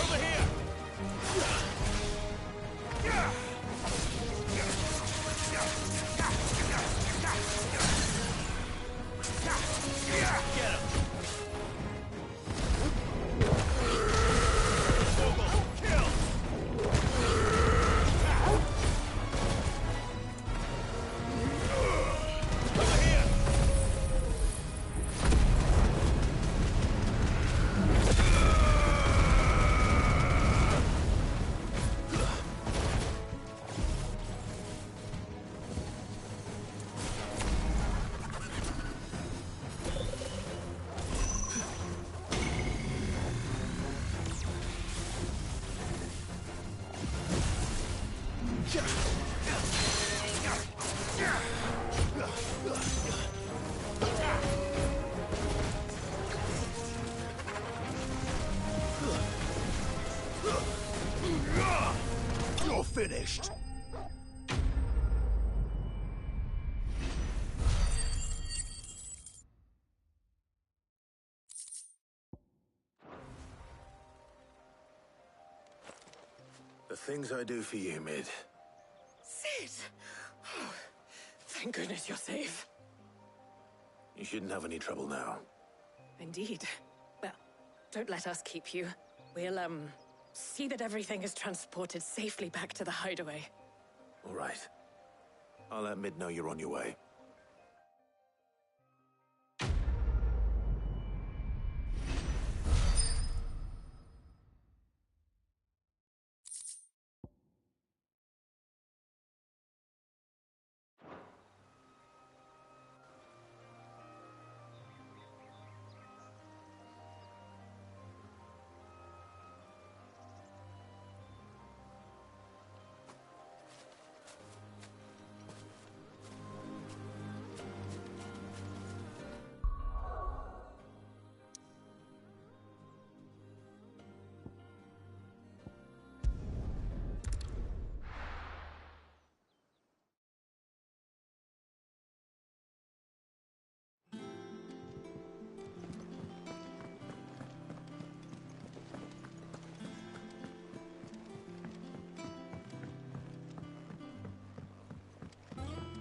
Over here! Get him! Kill! Over here! finished. The things I do for you, Mid. Sid! Oh, thank goodness you're safe. You shouldn't have any trouble now. Indeed. Well, don't let us keep you. We'll, see that everything is transported safely back to the hideaway. All right. I'll let Mid know you're on your way.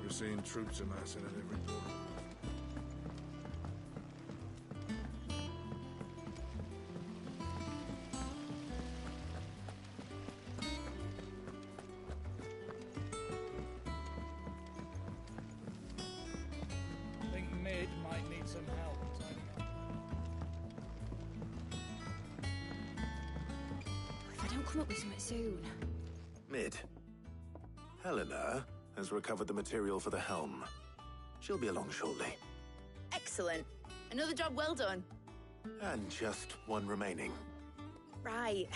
We're seeing troops amassing at every port. I think Mid might need some help tidying up. If I don't come up with something soon. Mid. Helena has recovered the material for the helm. She'll be along shortly. Excellent. Another job well done. And just one remaining. Right.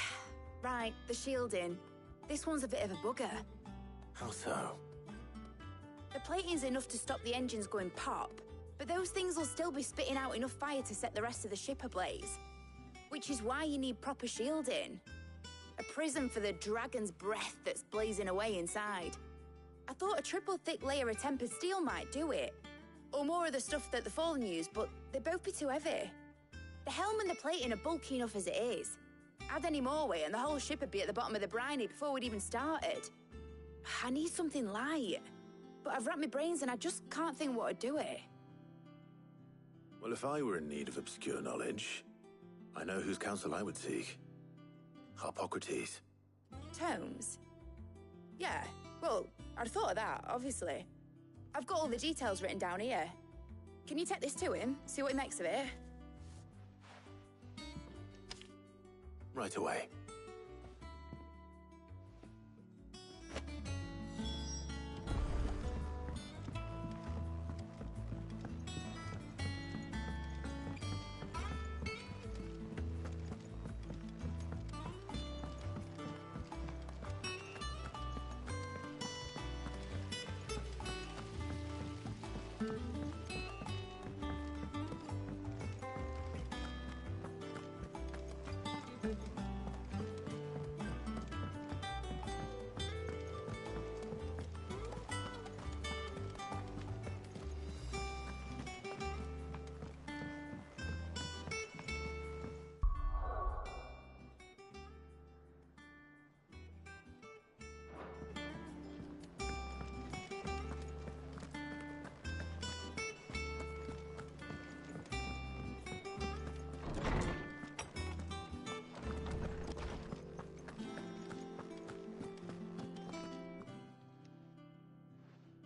Right, the shielding. This one's a bit of a bugger. How so? The plating's enough to stop the engines going pop, but those things will still be spitting out enough fire to set the rest of the ship ablaze. Which is why you need proper shielding. A prism for the dragon's breath that's blazing away inside. I thought a triple thick layer of tempered steel might do it. Or more of the stuff that the Fallen use, but they'd both be too heavy. The helm and the plating are bulky enough as it is. Add any more weight and the whole ship would be at the bottom of the briny before we'd even started. I need something light. But I've racked my brains and I just can't think what would do it. Well, if I were in need of obscure knowledge, I know whose counsel I would seek. Harpocrates. Tomes? Yeah, well, I'd thought of that, obviously. I've got all the details written down here. Can you take this to him, see what he makes of it? Right away.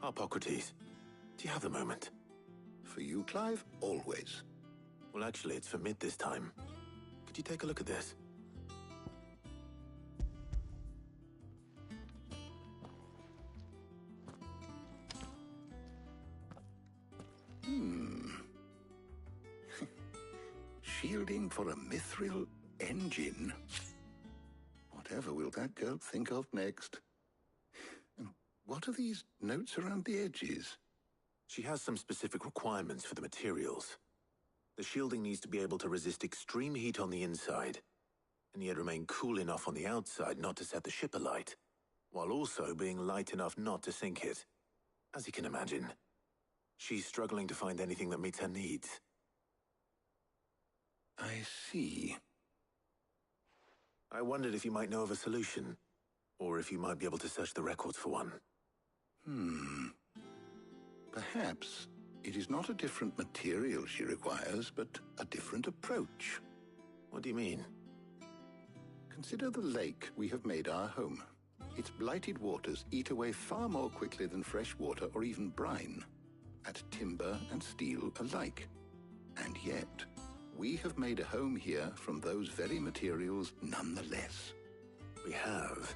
Harpocrates, do you have a moment? For you, Clive, always. Well, actually, it's for Mid this time. Could you take a look at this? Shielding for a mithril engine? Whatever will that girl think of next? And what are these notes around the edges? She has some specific requirements for the materials. The shielding needs to be able to resist extreme heat on the inside, and yet remain cool enough on the outside not to set the ship alight. while also being light enough not to sink it. As you can imagine, she's struggling to find anything that meets her needs. I see. I wondered if you might know of a solution, or if you might be able to search the records for one. Perhaps it is not a different material she requires, but a different approach. What do you mean? Consider the lake we have made our home. Its blighted waters eat away far more quickly than fresh water or even brine, at timber and steel alike. And yet, we have made a home here from those very materials nonetheless. We have.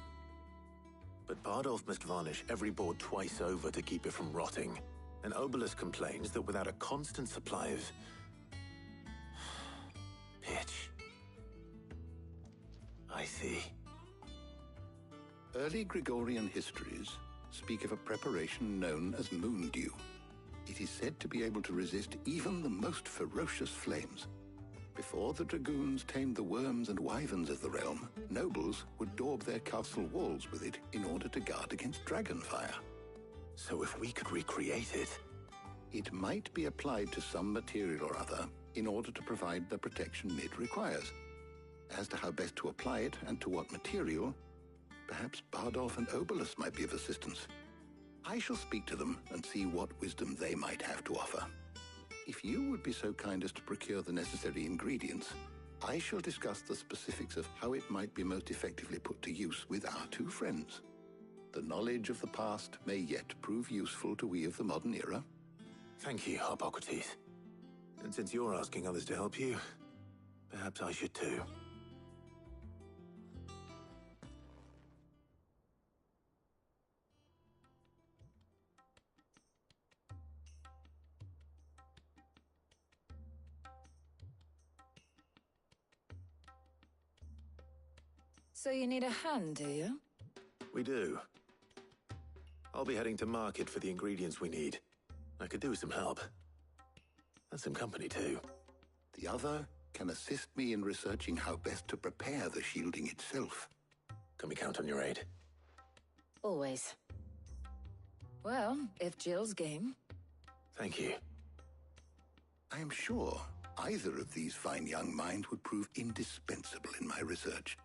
But Bardolph must varnish every board twice over to keep it from rotting. And Obelisk complains that without a constant supply of pitch. I see. Early Gregorian histories speak of a preparation known as moon dew. It is said to be able to resist even the most ferocious flames. Before the dragoons tamed the worms and wyverns of the realm, nobles would daub their castle walls with it in order to guard against dragon fire. So if we could recreate it... It might be applied to some material or other in order to provide the protection it requires. As to how best to apply it and to what material, perhaps Bardolph and Obelisk might be of assistance. I shall speak to them and see what wisdom they might have to offer. If you would be so kind as to procure the necessary ingredients, I shall discuss the specifics of how it might be most effectively put to use with our two friends. The knowledge of the past may yet prove useful to we of the modern era. Thank you, Hippocrates. And since you're asking others to help you, perhaps I should too. So you need a hand, do you? We do. I'll be heading to market for the ingredients we need. I could do with some help. And some company, too. The other can assist me in researching how best to prepare the shielding itself. Can we count on your aid? Always. Well, if Jill's game. Thank you. I am sure either of these fine young minds would prove indispensable in my research.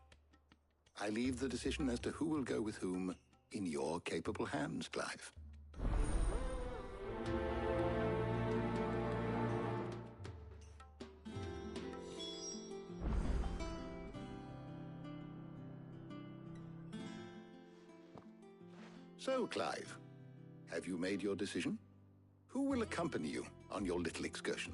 I leave the decision as to who will go with whom in your capable hands, Clive. So, Clive, have you made your decision? Who will accompany you on your little excursion?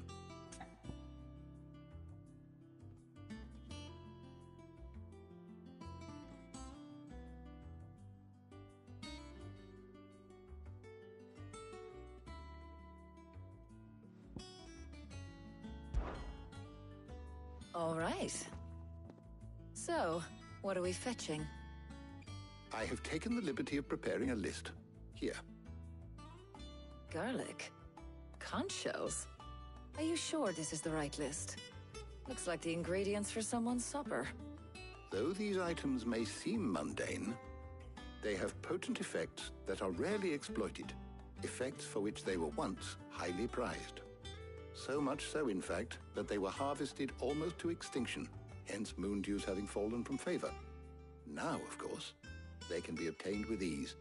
All right. So, what are we fetching? I have taken the liberty of preparing a list. Here. Garlic? Conch shells? Are you sure this is the right list? Looks like the ingredients for someone's supper. Though these items may seem mundane, they have potent effects that are rarely exploited, effects for which they were once highly prized. So much so, in fact, that they were harvested almost to extinction, hence moon dews having fallen from favor. Now, of course, they can be obtained with ease.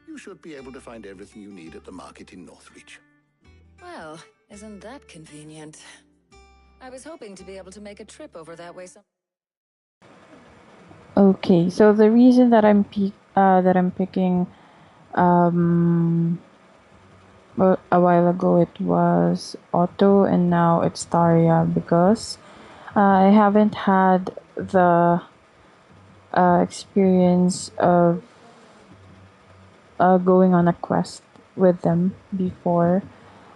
You should be able to find everything you need at the market in Northreach. Well, isn't that convenient? I was hoping to be able to make a trip over that way some... Okay, so the reason that I'm picking well, a while ago it was Otto and now it's Taria because I haven't had the experience of going on a quest with them before.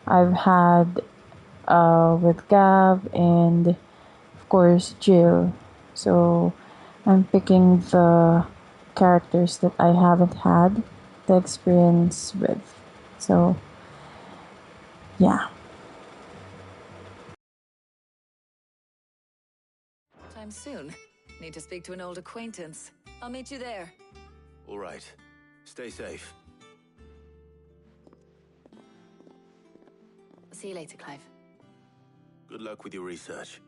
I've had with Gav and of course Jill, so I'm picking the characters that I haven't had the experience with. So yeah. Time soon. Need to speak to an old acquaintance. I'll meet you there. All right. Stay safe. See you later, Clive. Good luck with your research.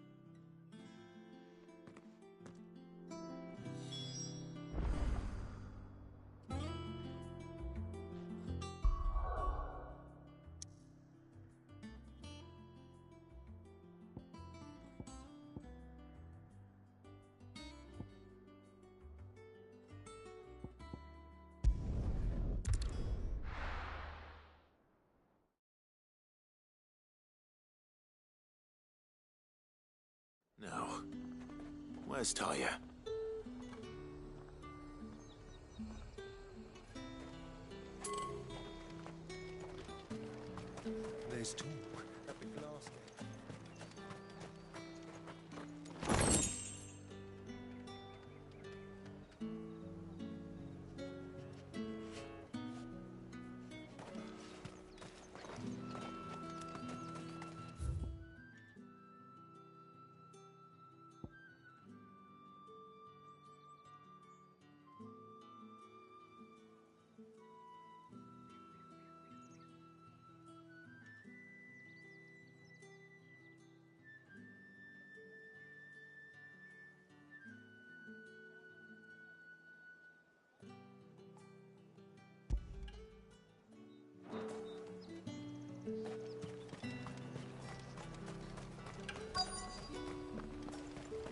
Now, where's Talia? There's talk that we've lasted.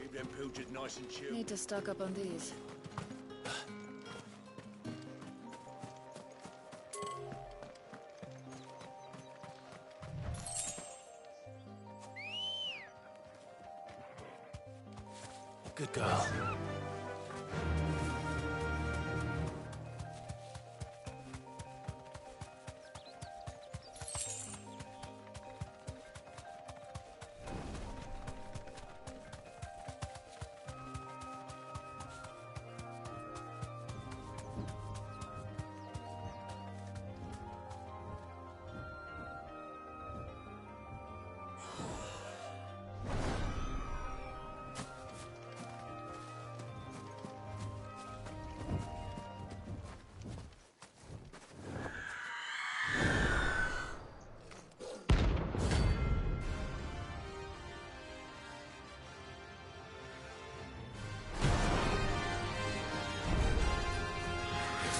Keep them pilchers nice and chilled. Need to stock up on these. Good girl.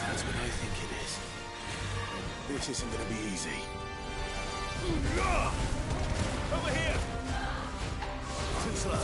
That's what I think it is. This isn't gonna be easy. Over here! Too slow.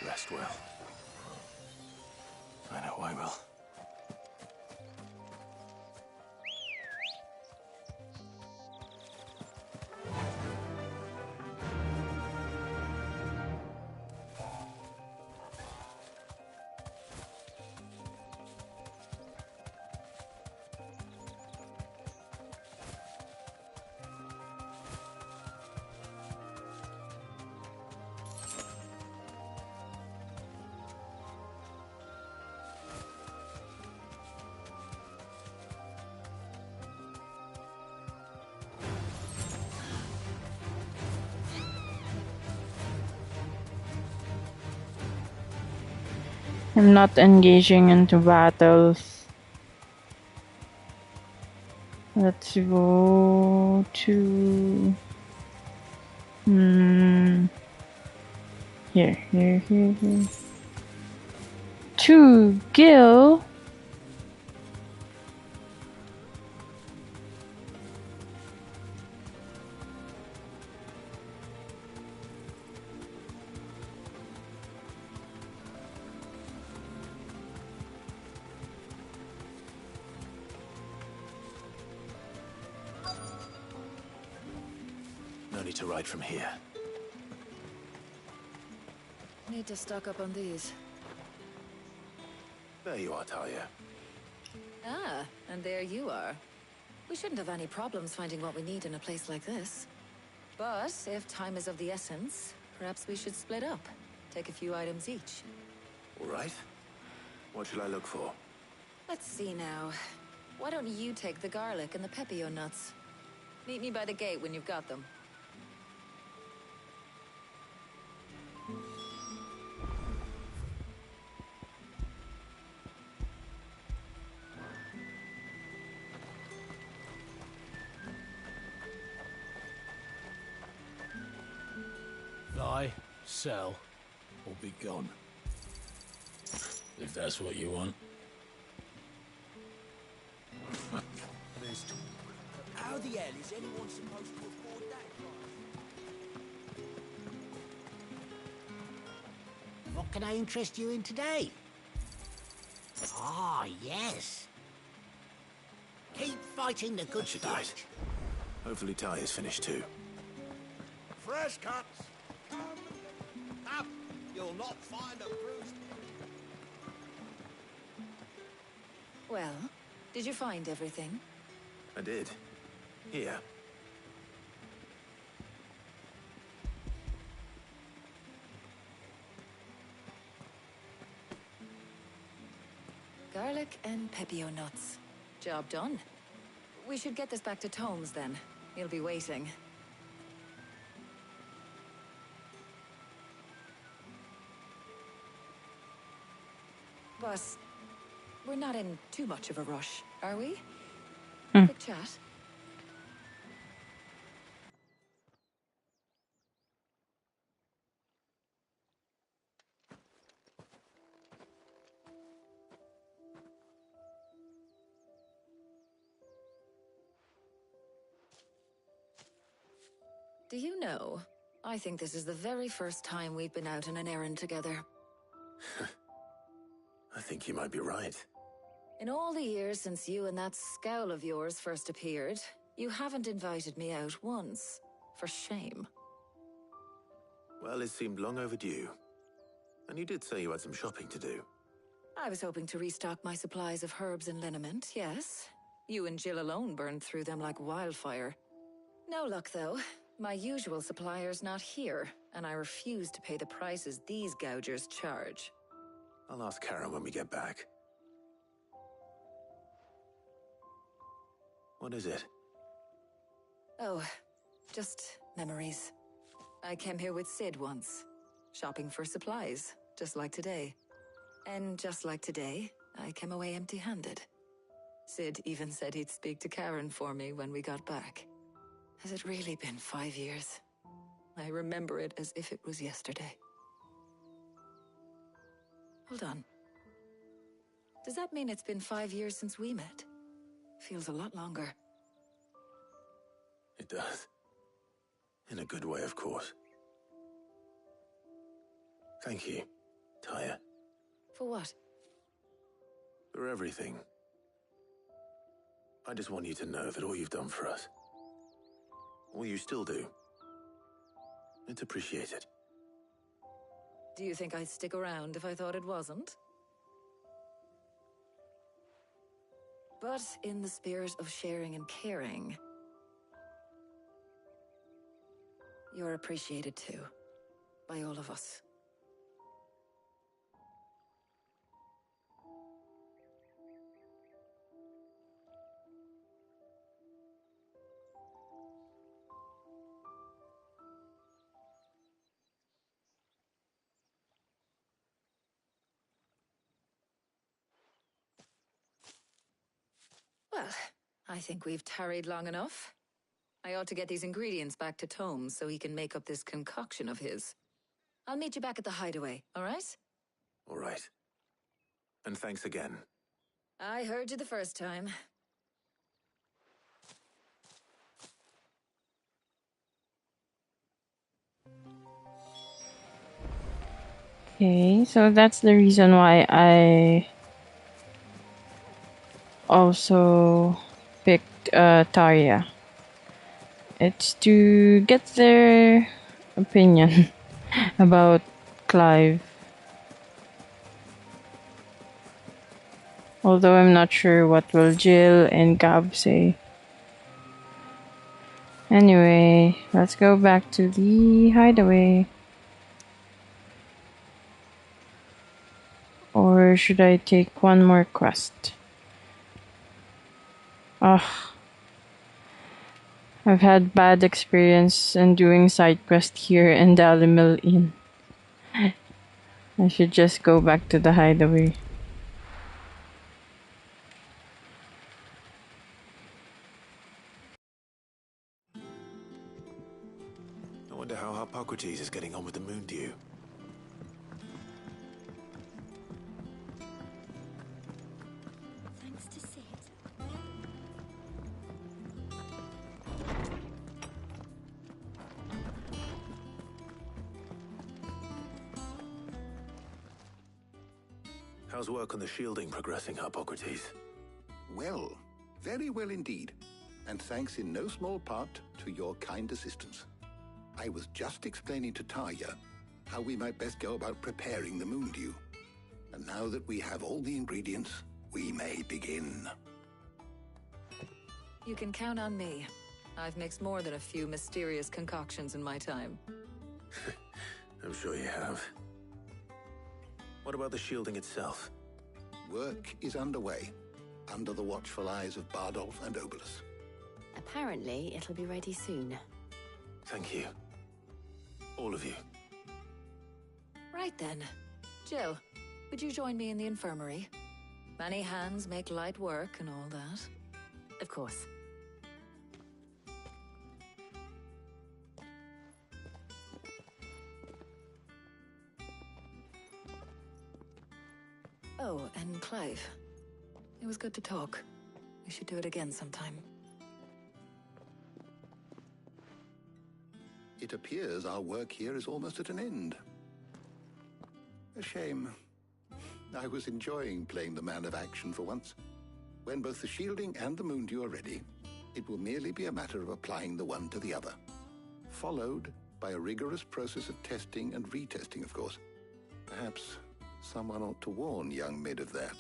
Rest well. I know I will. I'm not engaging into battles. Let's go to... Here. To Gil. No need to ride from here. Need to stock up on these. There you are, Talia. Ah, and there you are. We shouldn't have any problems finding what we need in a place like this. But if time is of the essence, perhaps we should split up. Take a few items each. All right. What should I look for? Let's see now. Why don't you take the garlic and the pepio nuts? Meet me by the gate when you've got them. Buy, sell, or be gone. If that's what you want. There's two. How the hell is anyone supposed to afford that price? What can I interest you in today? Ah, yes. Keep fighting the good fight. Hopefully Talia's finished too. Fresh cuts! Up! You'll not find a bruised... Well, did you find everything? I did. Here. Garlic and pepio nuts. Job done. We should get this back to Tomes then. He'll be waiting. But we're not in too much of a rush, are we? Quick chat. Do you know, I think this is the very first time we've been out on an errand together. I think you might be right. In all the years since you and that scowl of yours first appeared, you haven't invited me out once. For shame. Well, it seemed long overdue. And you did say you had some shopping to do. I was hoping to restock my supplies of herbs and liniment, yes. You and Jill alone burned through them like wildfire. No luck, though. My usual supplier's not here, and I refuse to pay the prices these gougers charge. I'll ask Karen when we get back. What is it? Oh, just memories. I came here with Sid once, shopping for supplies, just like today. And just like today, I came away empty-handed. Sid even said he'd speak to Karen for me when we got back. Has it really been 5 years? I remember it as if it was yesterday. Hold on. Does that mean it's been 5 years since we met? Feels a lot longer. It does. In a good way, of course. Thank you, Taya. For what? For everything. I just want you to know that all you've done for us, all you still do, it's appreciated. Do you think I'd stick around if I thought it wasn't? But in the spirit of sharing and caring, you're appreciated too, by all of us. I think we've tarried long enough. I ought to get these ingredients back to Tomes so he can make up this concoction of his. I'll meet you back at the hideaway, all right? All right. And thanks again. I heard you the first time. Okay, so that's the reason why I also picked Tarya. It's to get their opinion about Clive. Although I'm not sure what will Jill and Gab say. Anyway, let's go back to the hideaway. Or should I take one more quest? Ugh. I've had bad experience in doing side quest here in Dalimil Inn. I should just go back to the hideaway. I wonder how Hippocrates is getting on with the moon dew. Thanks to Sid. How's work on the shielding progressing, Hippocrates? Well, very well indeed. And thanks in no small part to your kind assistance. I was just explaining to Tarya how we might best go about preparing the moon dew. And now that we have all the ingredients, we may begin. You can count on me. I've mixed more than a few mysterious concoctions in my time. I'm sure you have. What about the shielding itself? Work is underway, under the watchful eyes of Bardolph and Obolus. Apparently, it'll be ready soon. Thank you. All of you. Right then. Jill, would you join me in the infirmary? Many hands make light work and all that. Of course. Oh, and Clive. It was good to talk. We should do it again sometime. It appears our work here is almost at an end. A shame. I was enjoying playing the man of action for once. When both the shielding and the moon dew are ready, it will merely be a matter of applying the one to the other. Followed by a rigorous process of testing and retesting, of course. Perhaps someone ought to warn young Mid of that.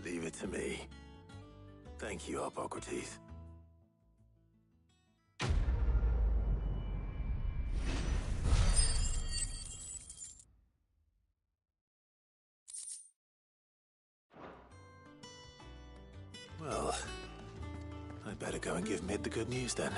Leave it to me. Thank you, Hippocrates. Well, I'd better go and give Mid the good news then.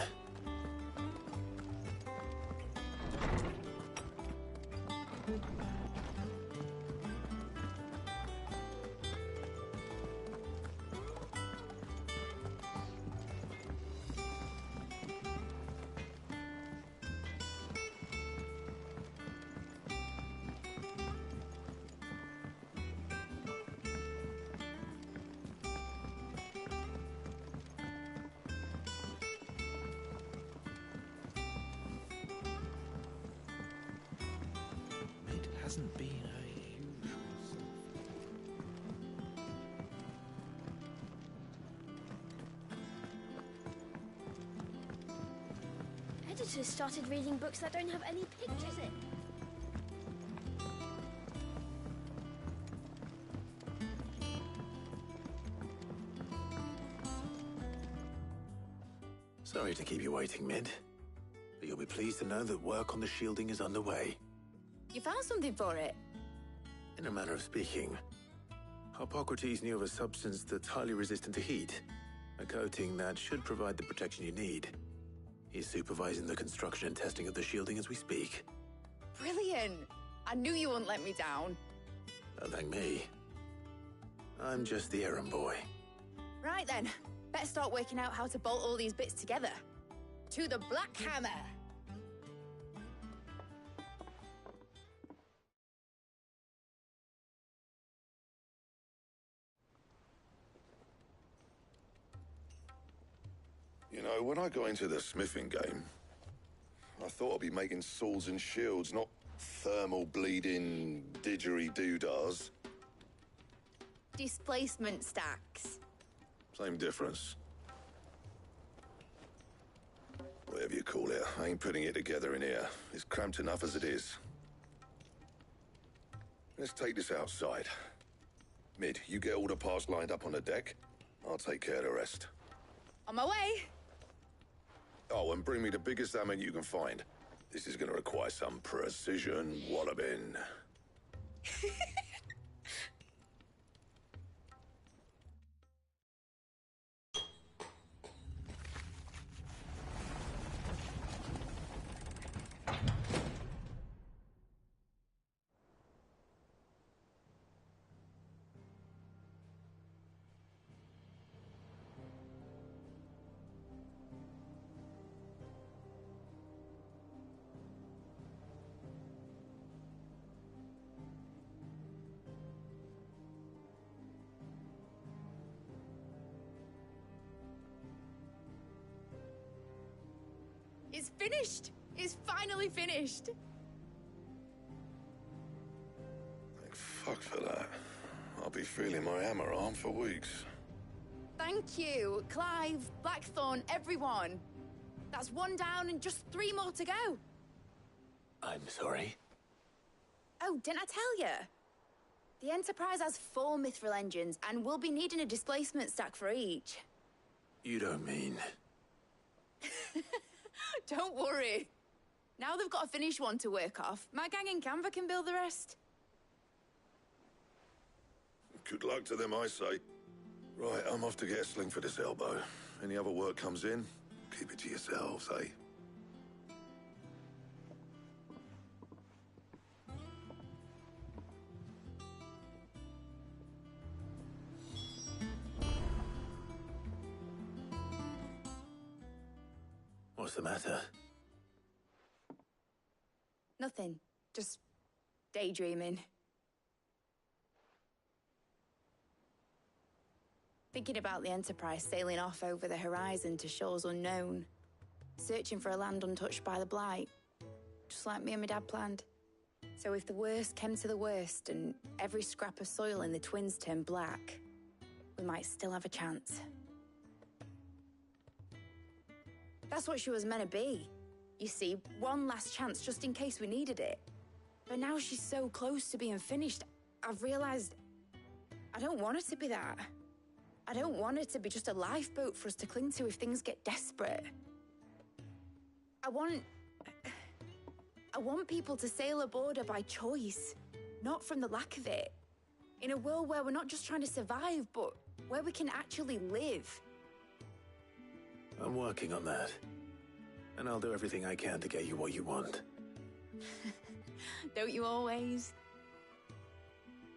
It hasn't been a usual Editors started reading books that don't have any pictures in. Sorry to keep you waiting, Mid. But you'll be pleased to know that work on the shielding is underway. You found something for it? In a manner of speaking, Hippocrates knew of a substance that's highly resistant to heat, a coating that should provide the protection you need. He's supervising the construction and testing of the shielding as we speak. Brilliant! I knew you wouldn't let me down. Don't thank me. I'm just the errand boy. Right then, Better start working out how to bolt all these bits together. To the Black Hammer! You know, when I got into the smithing game, I thought I'd be making swords and shields, not thermal bleeding didgeridoo-dahs. Displacement stacks. Same difference. Whatever you call it, I ain't putting it together in here. It's cramped enough as it is. Let's take this outside. Mid, you get all the parts lined up on the deck. I'll take care of the rest. On my way! Oh, and bring me the biggest hammer you can find. This is gonna require some precision walloping. It's finished! It's finally finished! Thank fuck for that. I'll be feeling my hammer arm for weeks. Thank you, Clive, Blackthorn, everyone. That's one down and just 3 more to go. I'm sorry. Oh, didn't I tell you? The Enterprise has 4 mithril engines, and we'll be needing a displacement stack for each. You don't mean... Don't worry. Now they've got a finished one to work off, my gang in Canva can build the rest. Good luck to them, I say. Right, I'm off to get a sling for this elbow. Any other work comes in, keep it to yourselves, eh? What's the matter? Nothing. Just daydreaming. Thinking about the Enterprise sailing off over the horizon to shores unknown. Searching for a land untouched by the Blight. Just like me and my dad planned. So if the worst came to the worst and every scrap of soil in the Twins turned black, we might still have a chance. That's what she was meant to be. You see, one last chance just in case we needed it. But now she's so close to being finished, I've realized I don't want her to be that. I don't want her to be just a lifeboat for us to cling to if things get desperate. I want people to sail aboard her by choice, not from the lack of it. In a world where we're not just trying to survive, but where we can actually live. I'm working on that. And I'll do everything I can to get you what you want. Don't you always?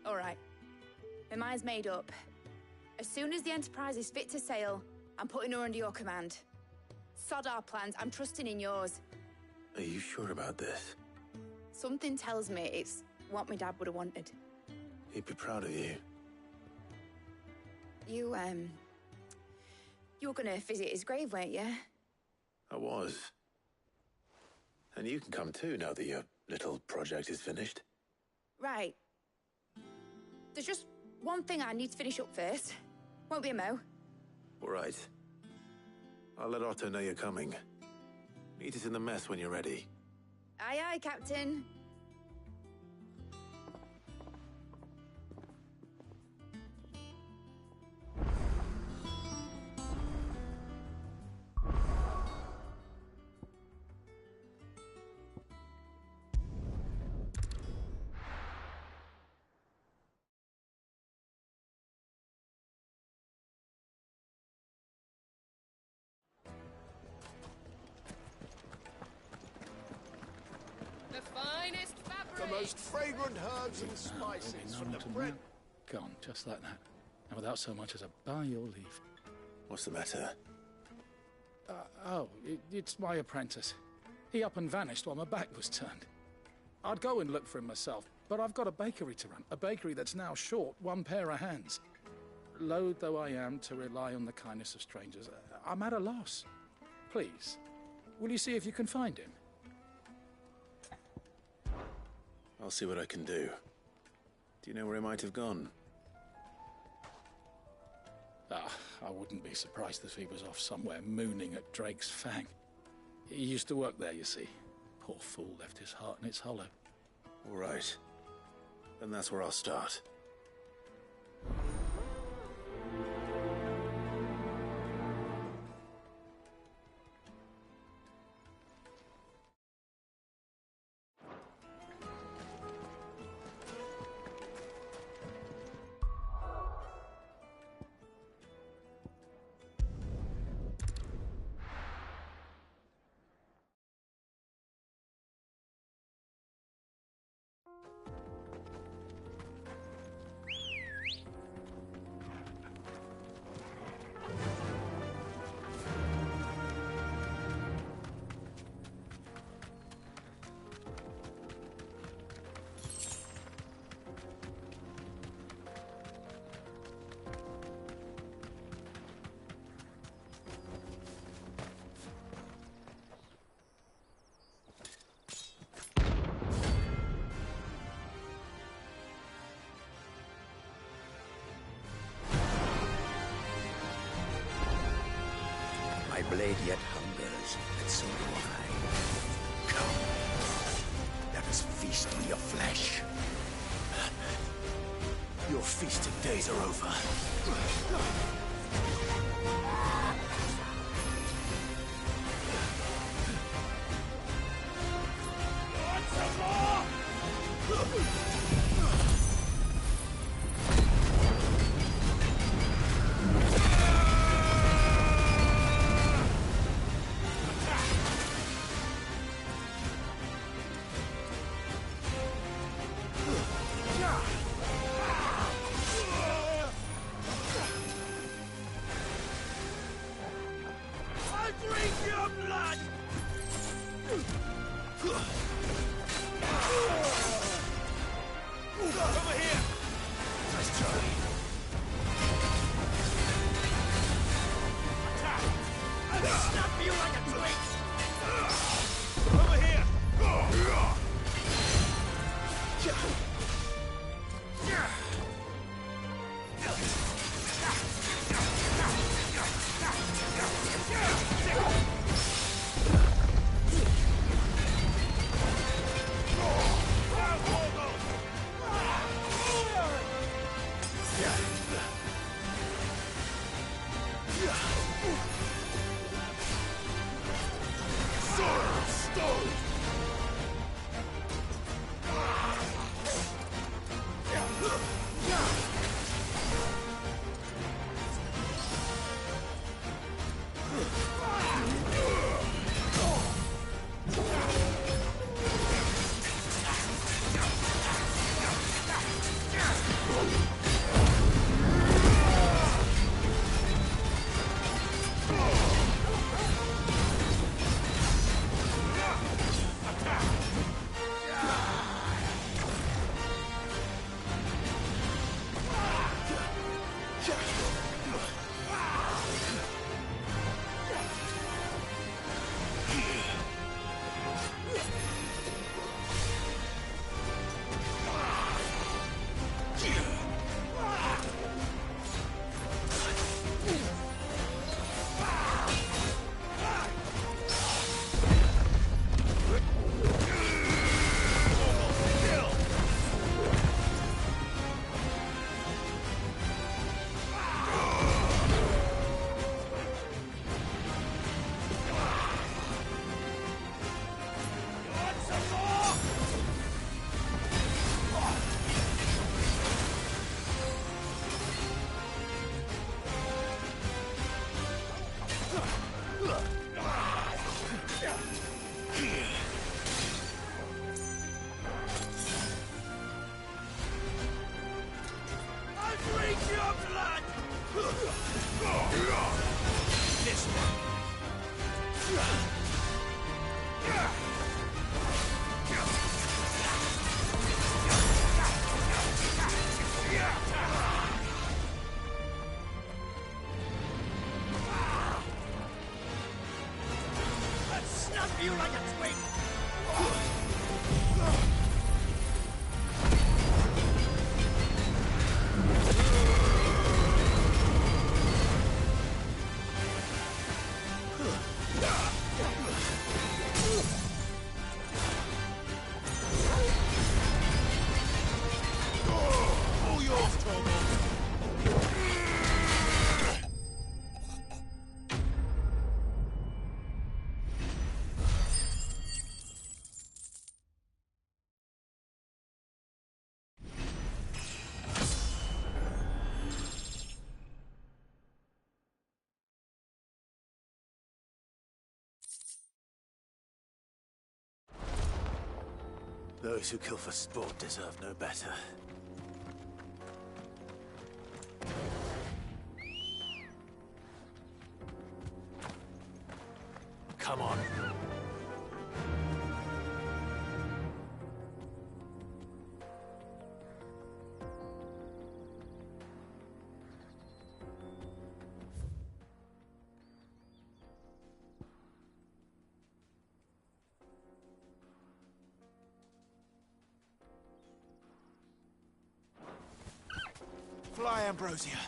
All right. My mind's made up. As soon as the Enterprise is fit to sail, I'm putting her under your command. Sod our plans, I'm trusting in yours. Are you sure about this? Something tells me it's what my dad would have wanted. He'd be proud of you. You were gonna visit his grave, weren't you? I was. And you can come too now that your little project is finished. Right. There's just one thing I need to finish up first. Won't be a mo. All right. I'll let Otto know you're coming. Meet us in the mess when you're ready. Aye, aye, Captain. The most fragrant herbs and spices from the bread. Gone, just like that. And without so much as a by your leave. What's the matter? It's my apprentice. He up and vanished while my back was turned. I'd go and look for him myself, but I've got a bakery to run. A bakery that's now short one pair of hands. Loath though I am to rely on the kindness of strangers, I'm at a loss. Please, will you see if you can find him? I'll see what I can do. Do you know where he might have gone? I wouldn't be surprised if he was off somewhere mooning at Drake's Fang. He used to work there, you see. Poor fool left his heart in its hollow. All right. Then that's where I'll start. My blade yet hungers, and so do I. Come, let us feast on your flesh. Your feasting days are over. feel like a twig! All yours, Tormund. Those who kill for sport deserve no better. Come on. Fly, Ambrosia.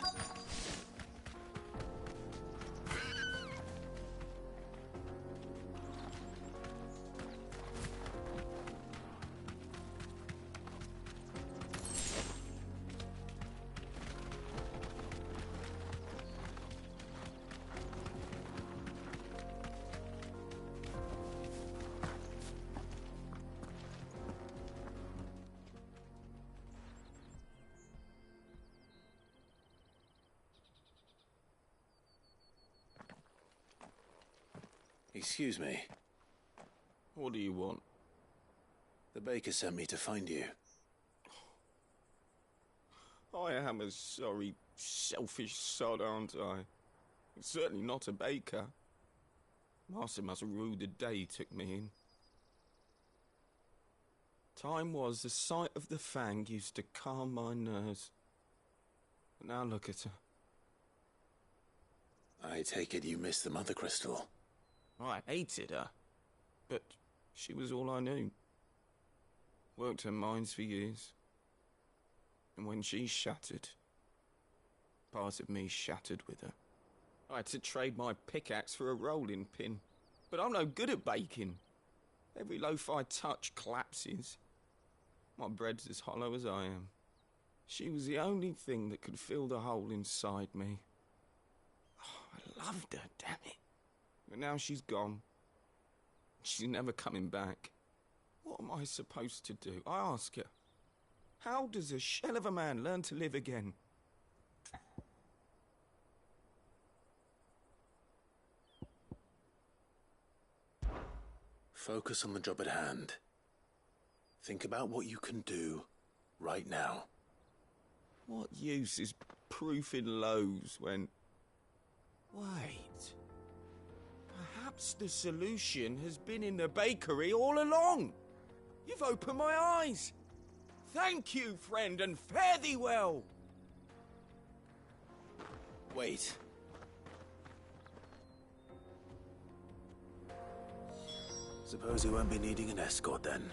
Excuse me. What do you want? The baker sent me to find you. I am a sorry, selfish sod, aren't I? Certainly not a baker. Master must have ruled the day he took me in. Time was the sight of the fang used to calm my nerves. But now look at her. I take it you missed the mother crystal. I hated her, but she was all I knew. Worked her mines for years. And when she shattered, part of me shattered with her. I had to trade my pickaxe for a rolling pin, but I'm no good at baking. Every loaf I touch collapses. My bread's as hollow as I am. She was the only thing that could fill the hole inside me. Oh, I loved her, damn it. But now she's gone. She's never coming back. What am I supposed to do? I ask her. How does a shell of a man learn to live again? Focus on the job at hand. Think about what you can do right now. What use is proofing loaves when... Wait. Perhaps the solution has been in the bakery all along. You've opened my eyes. Thank you, friend, and fare thee well. Wait. Suppose you won't be needing an escort then.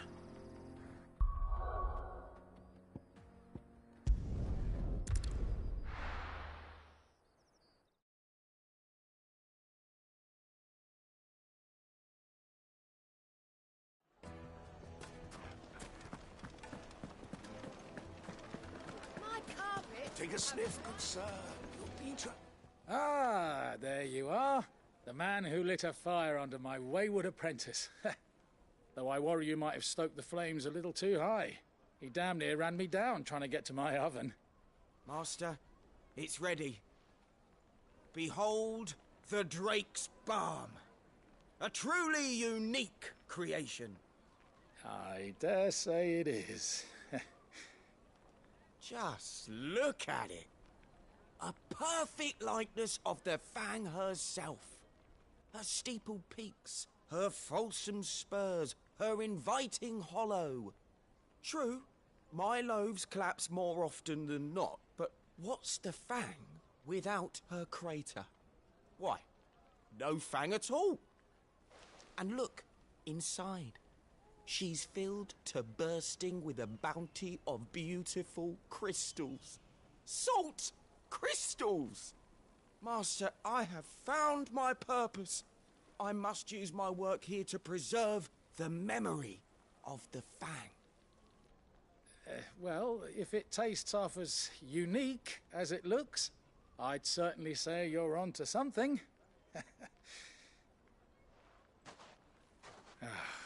Take a sniff, good sir. You'll be Ah, there you are. The man who lit a fire under my wayward apprentice. Though I worry you might have stoked the flames a little too high. He damn near ran me down trying to get to my oven. Master, it's ready. Behold the Drake's Balm. A truly unique creation. I dare say it is. Just look at it. A perfect likeness of the Fang herself. Her steepled peaks, her fulsome spurs, her inviting hollow. True, my loaves collapse more often than not, but what's the Fang without her crater? Why, no Fang at all. And look, inside. She's filled to bursting with a bounty of beautiful crystals. Salt crystals! Master, I have found my purpose. I must use my work here to preserve the memory of the Fang. Well, if it tastes half as unique as it looks, I'd certainly say you're onto something.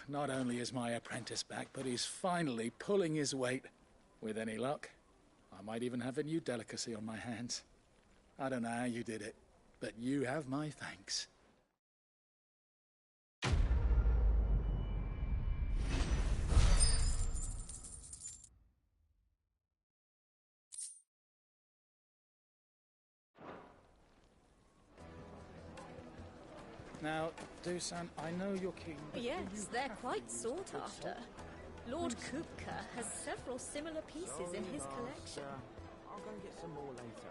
Not only is my apprentice back, but he's finally pulling his weight. With any luck, I might even have a new delicacy on my hands. I don't know how you did it, but you have my thanks. Now, Dusan, I know you're keen. Yes, they're quite sought after. Lord Kupka has several similar pieces in his collection. I'll go and get some more later.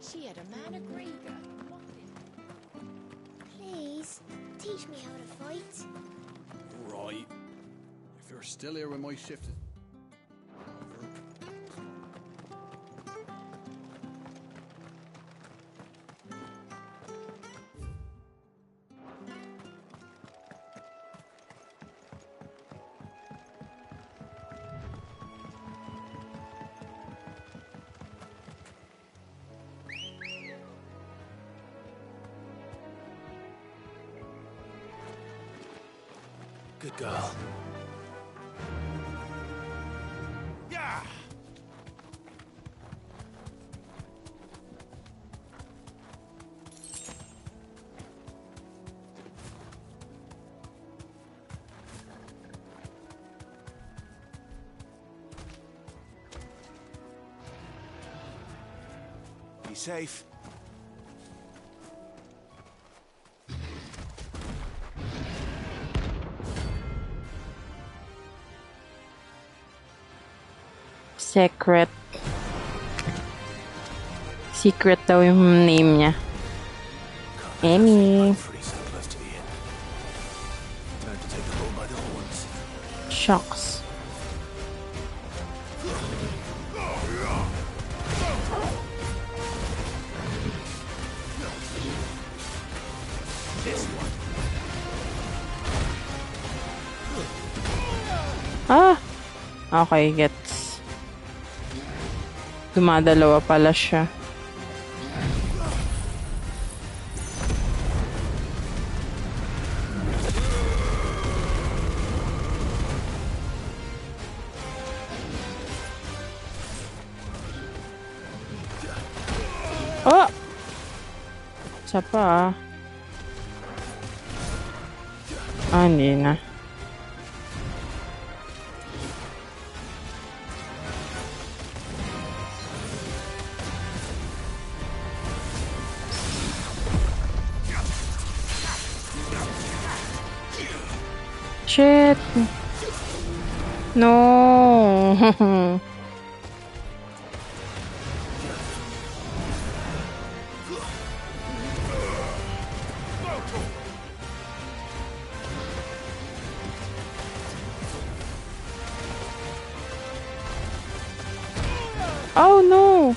She had a man a Grieger. Please, teach me how to fight. Right. If you're still here when my shift is... Good girl. Yeah! Be safe. Secret daw yung name niya. Emmy. Shucks. Ah! Okay, gets. Dumadalawa pala siya. Oh! Isa pa. Hindi na. Shit. No. Oh no.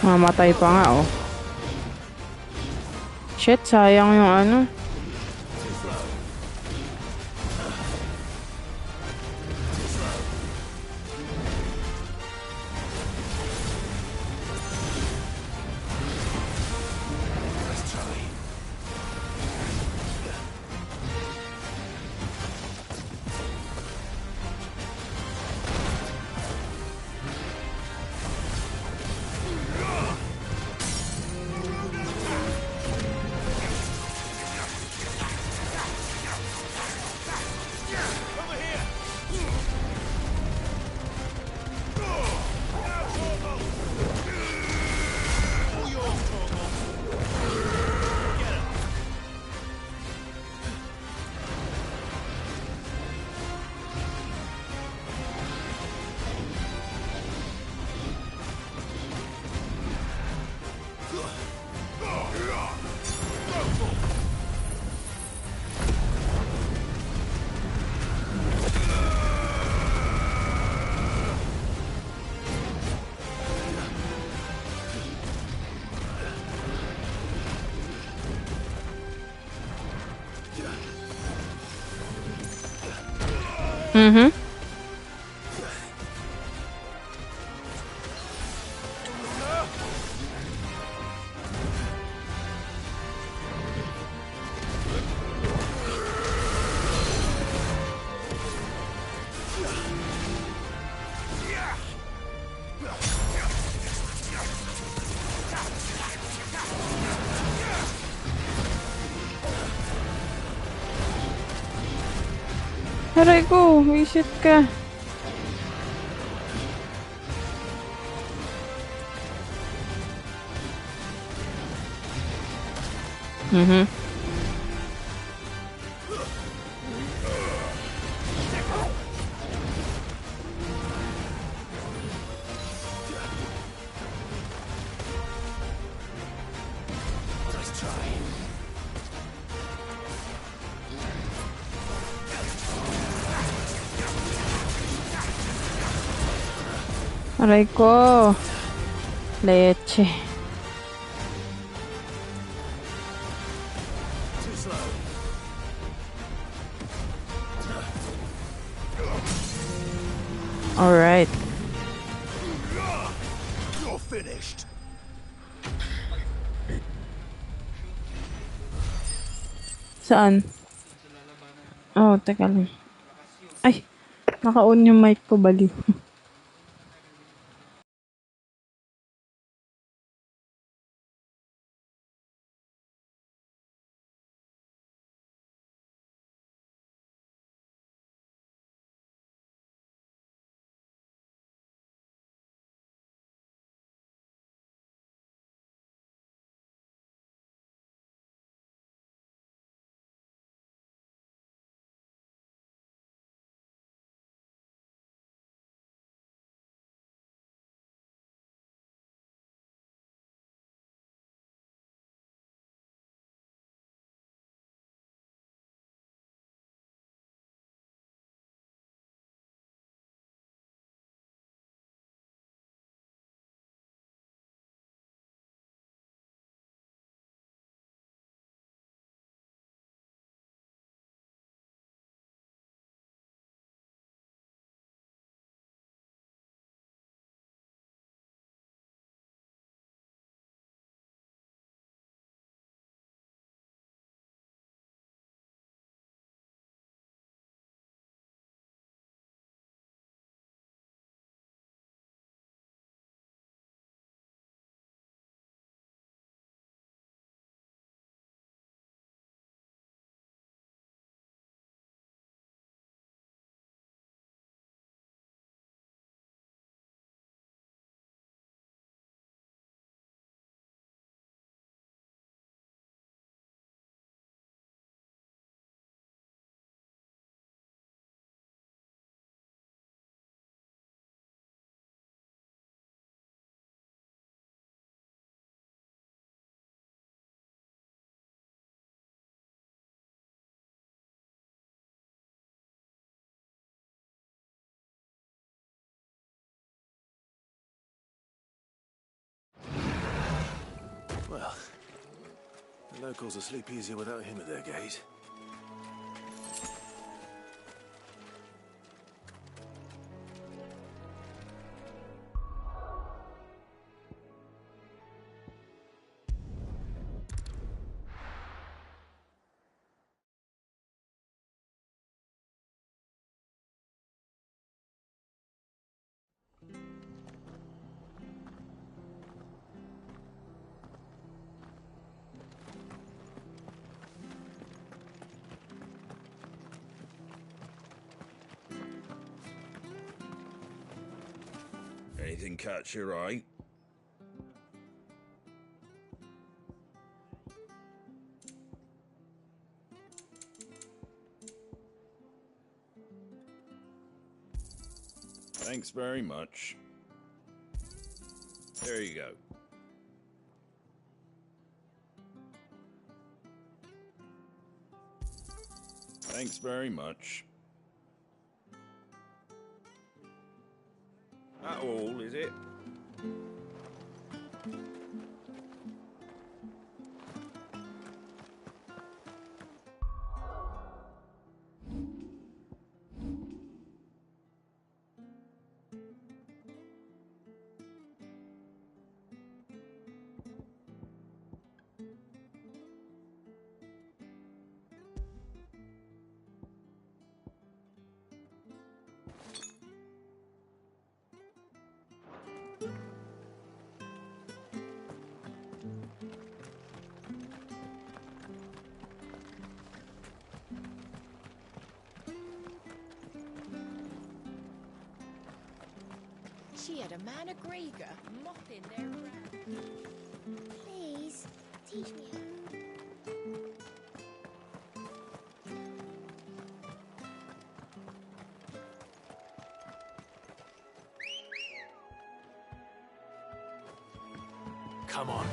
Mamatay pa nga, oh. Shit, sayang yung ano. Mm-hmm. Aray ko, visit ka. Mm-hmm. Aray ko. Leche. Alright. You're finished. Saan? Oh, teka lang. Ay, naka-on yung mic ko, baliw. Well, the locals will sleep easier without him at their gate. Anything catch your eye? Thanks very much. There you go. Thanks very much. That all, is it? She had a man of Grieger mopping their ground. Please, teach me how. Come on.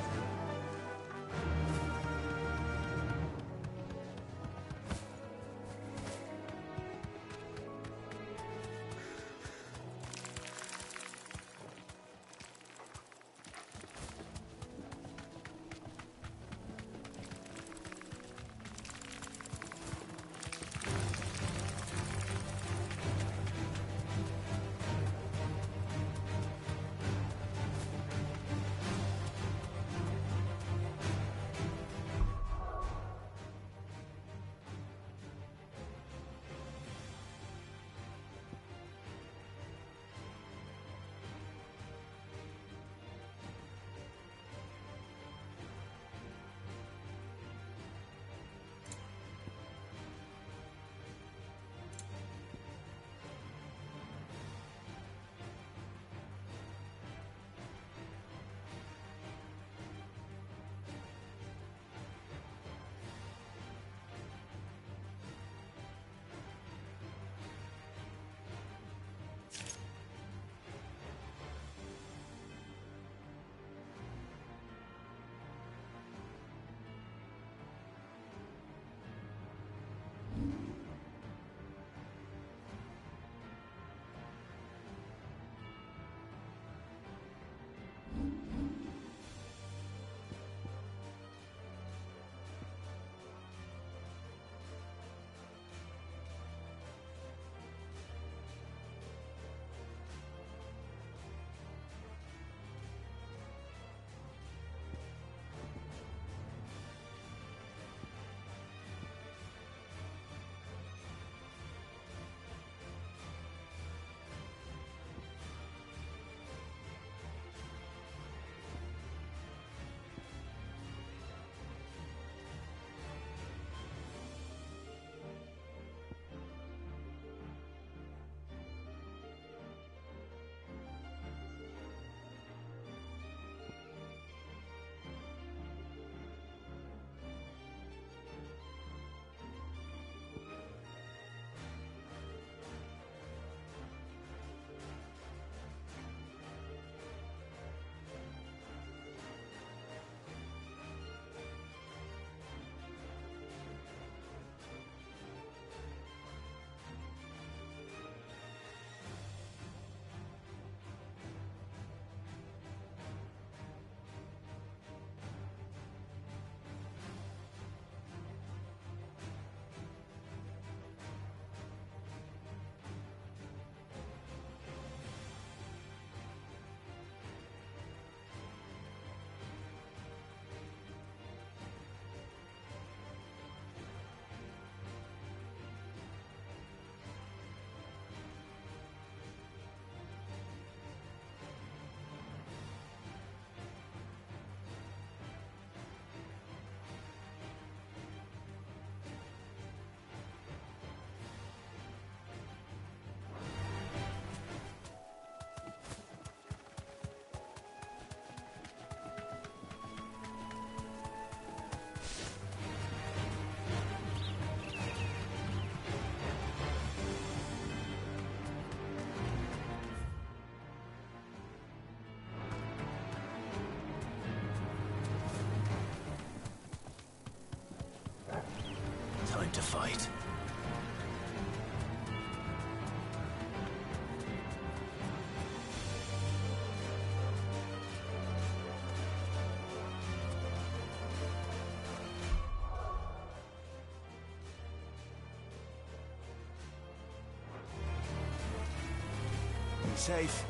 to fight. Be safe.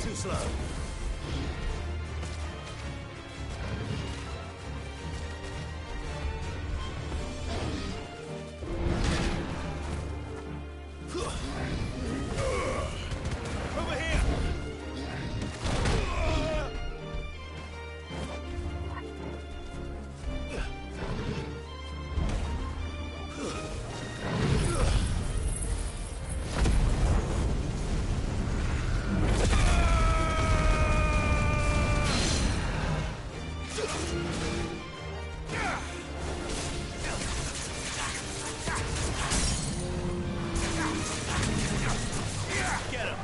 Too slow. Over here! Get him!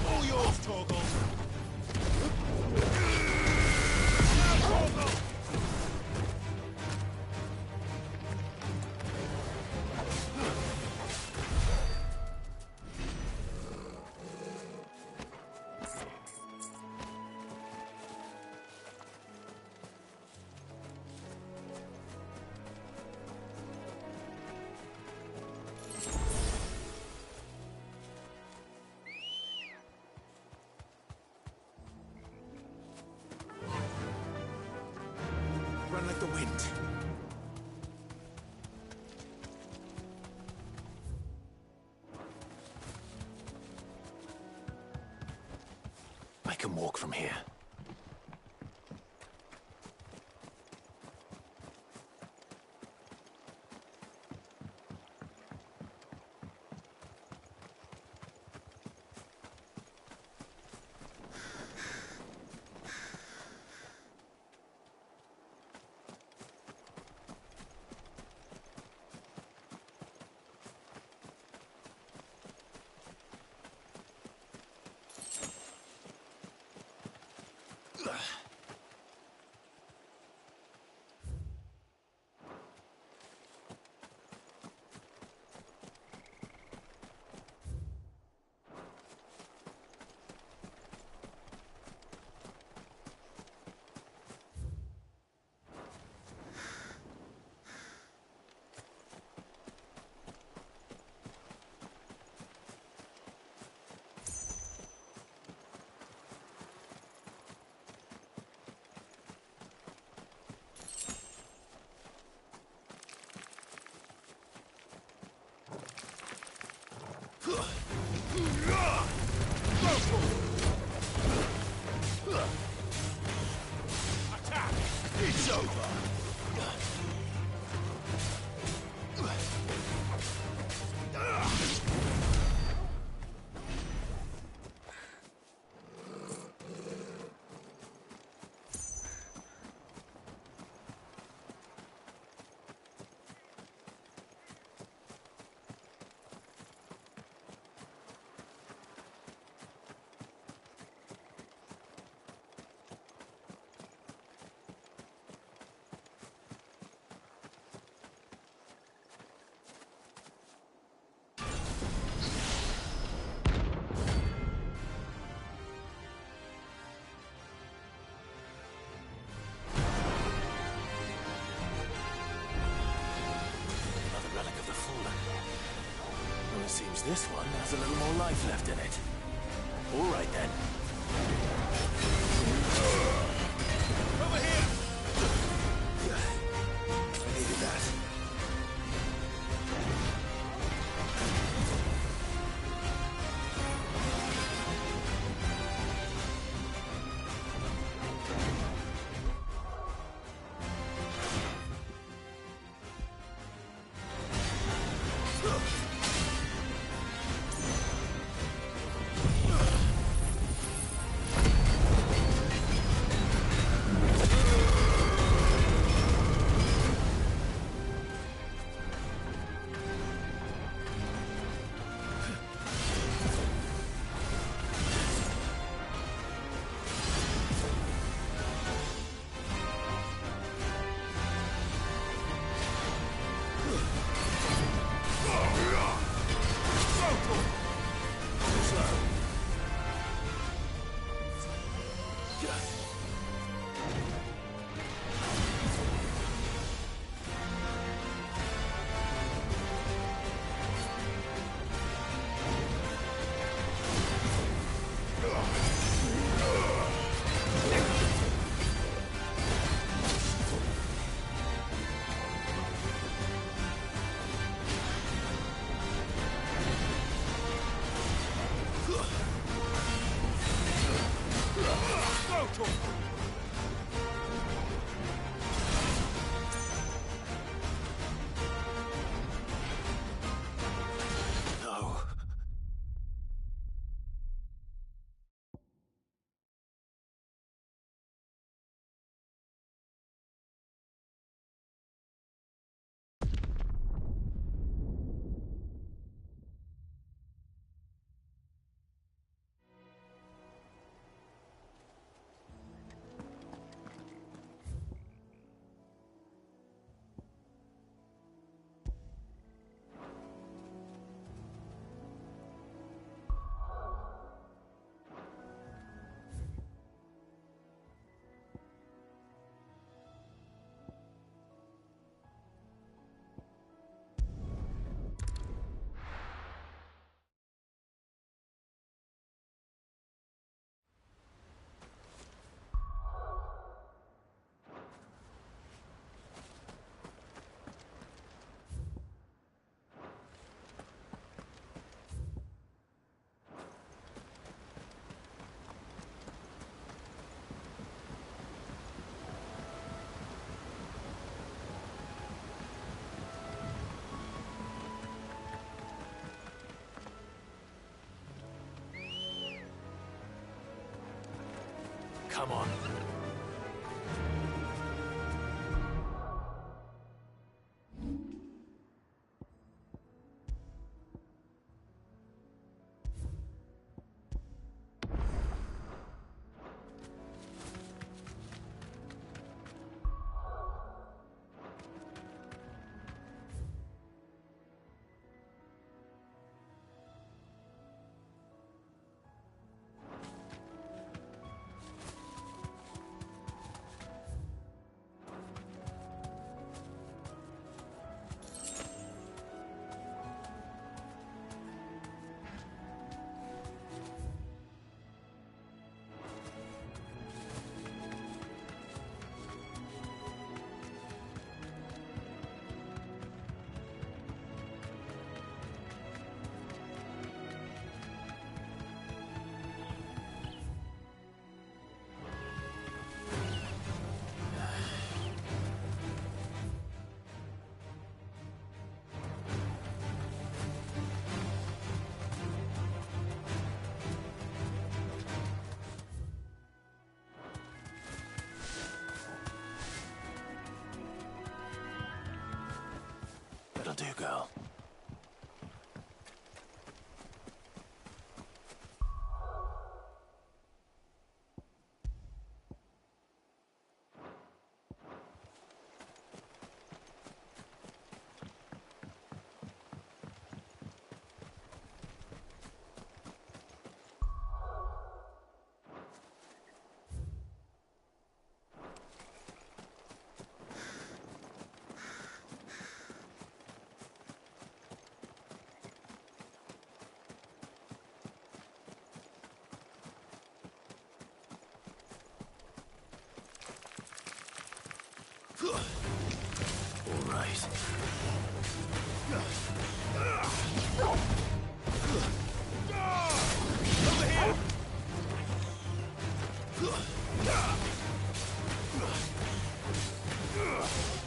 All yours, Torgal! Torgal! Run like the wind. I can walk from here. Attack! It's over! It seems this one has a little more life left in it. All right, then. Over here! I needed that. No. Come on. That'll do, girl. All right. Over here!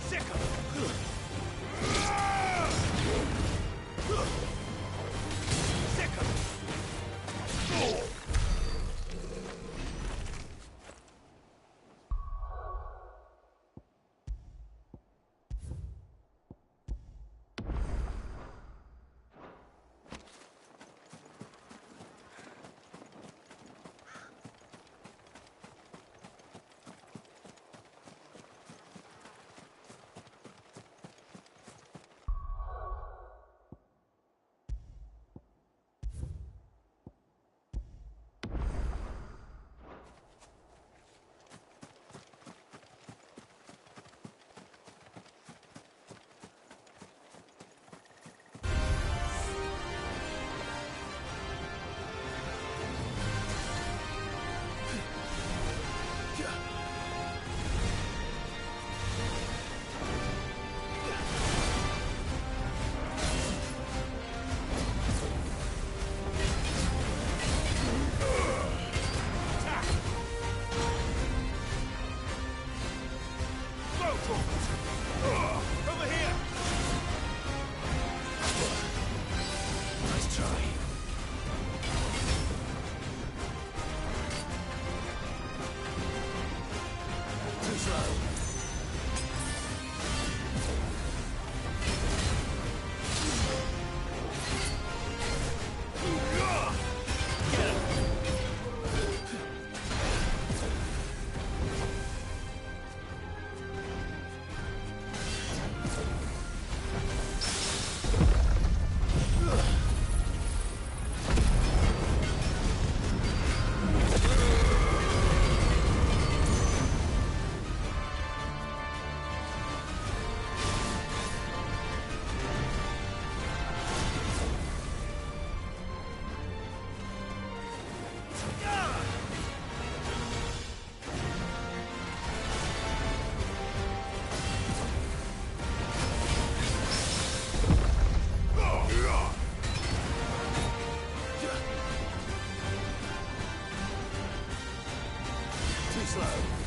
Sick of it! Sick of it! Too slow.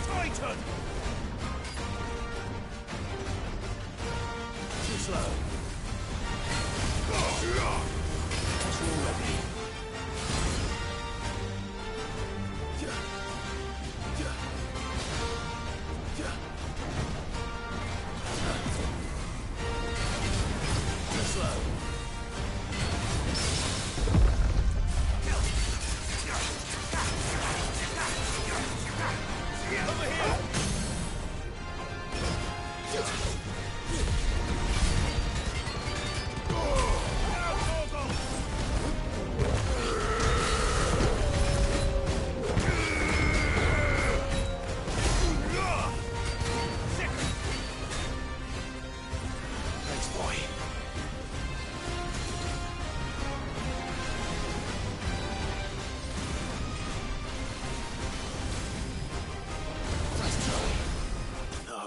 Titan! Too slow. As you're ready. Too slow. Over here! Thanks, boy. Let's try. No.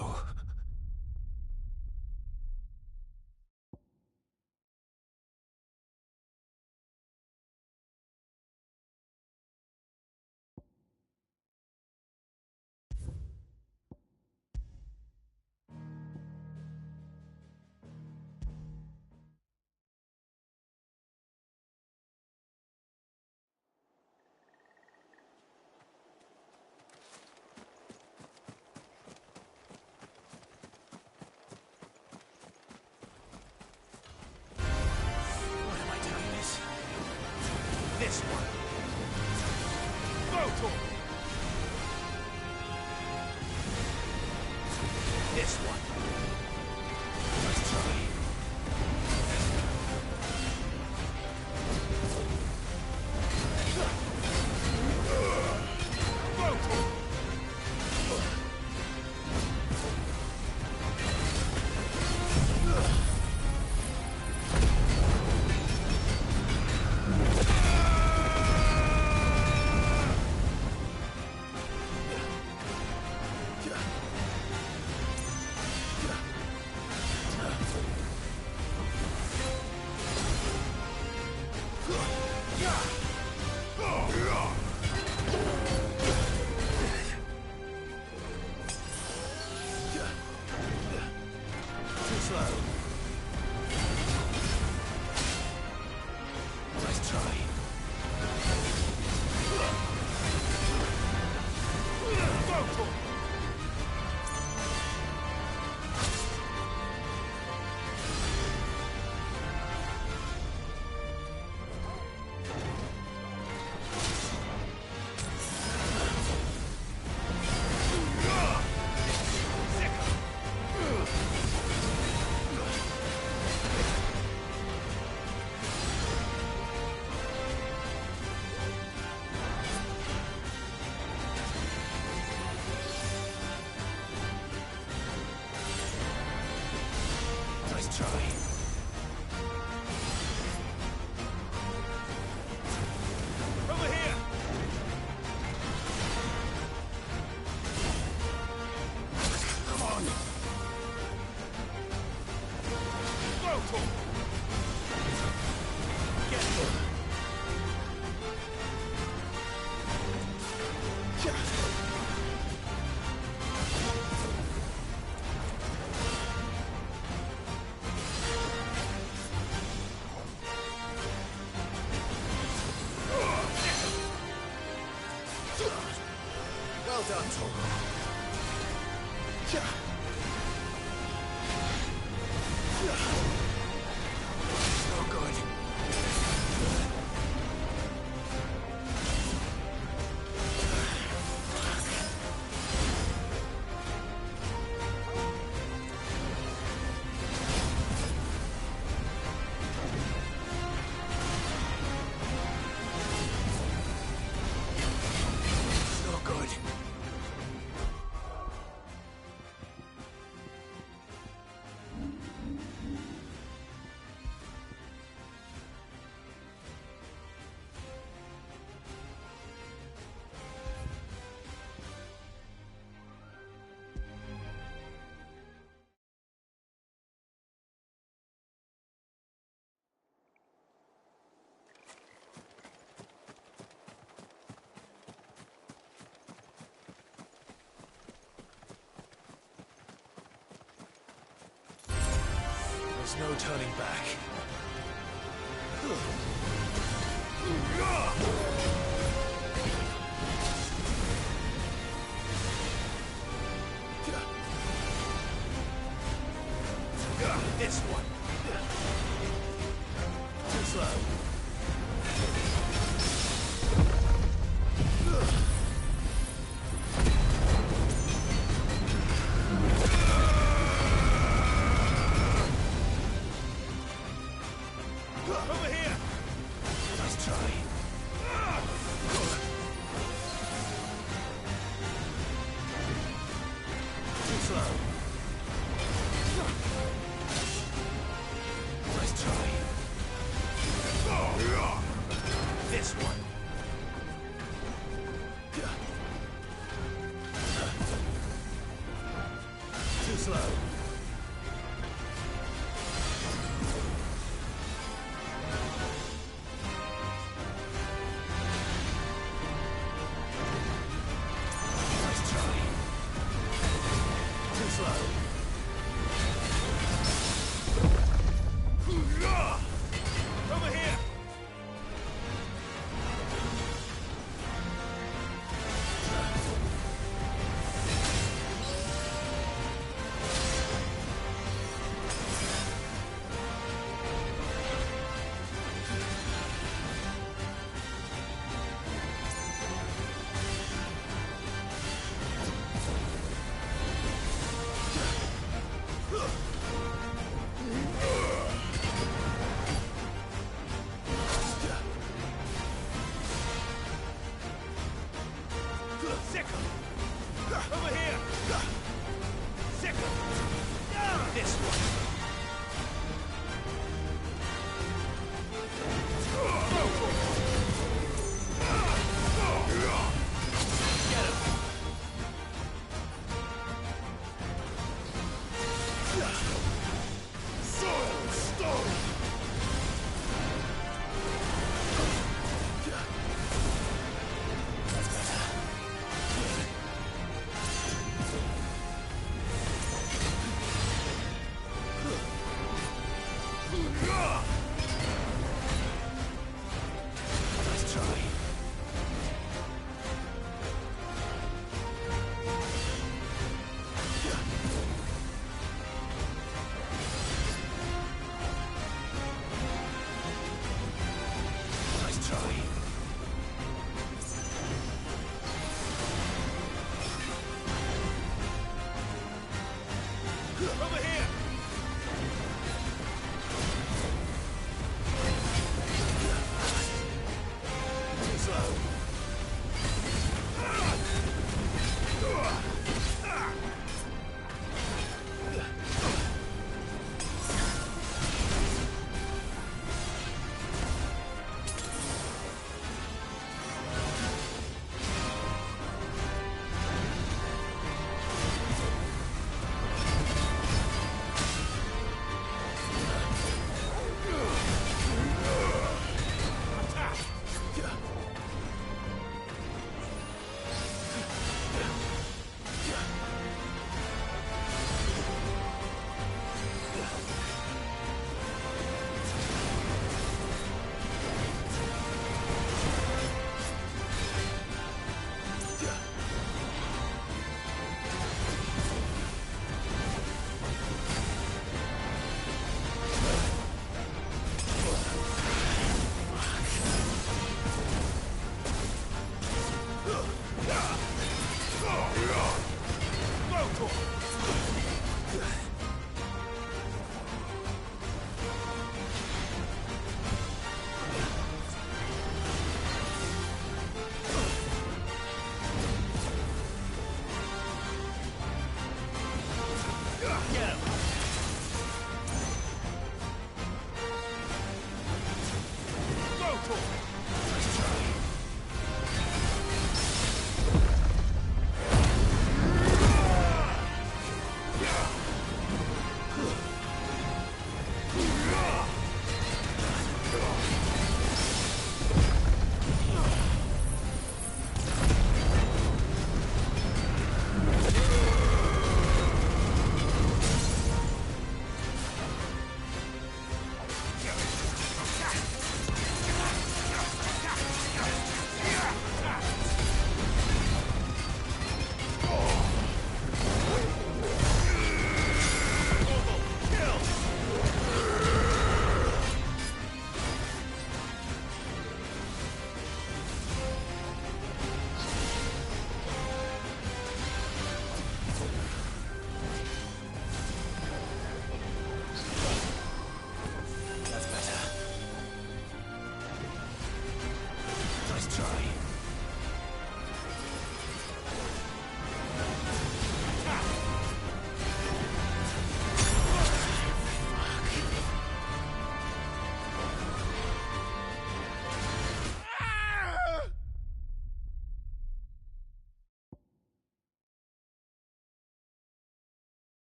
Why am I doing this? This one! Photon! This one. Let's try. Photon! Too slow. Let's try. Photon! Let's try. Over here! Come on. Photon! Get them! Well done, Tom. So good. So good. There's no turning back. This one. Too slow. Over here. Nice try. Too slow. Nice try. This one. Too slow. Nice try. Too slow. Over here! Sickle! Over here! Sickle! This one! Get him! Soil stone! That's better. Nice try. Nice try. Over here! Too slow.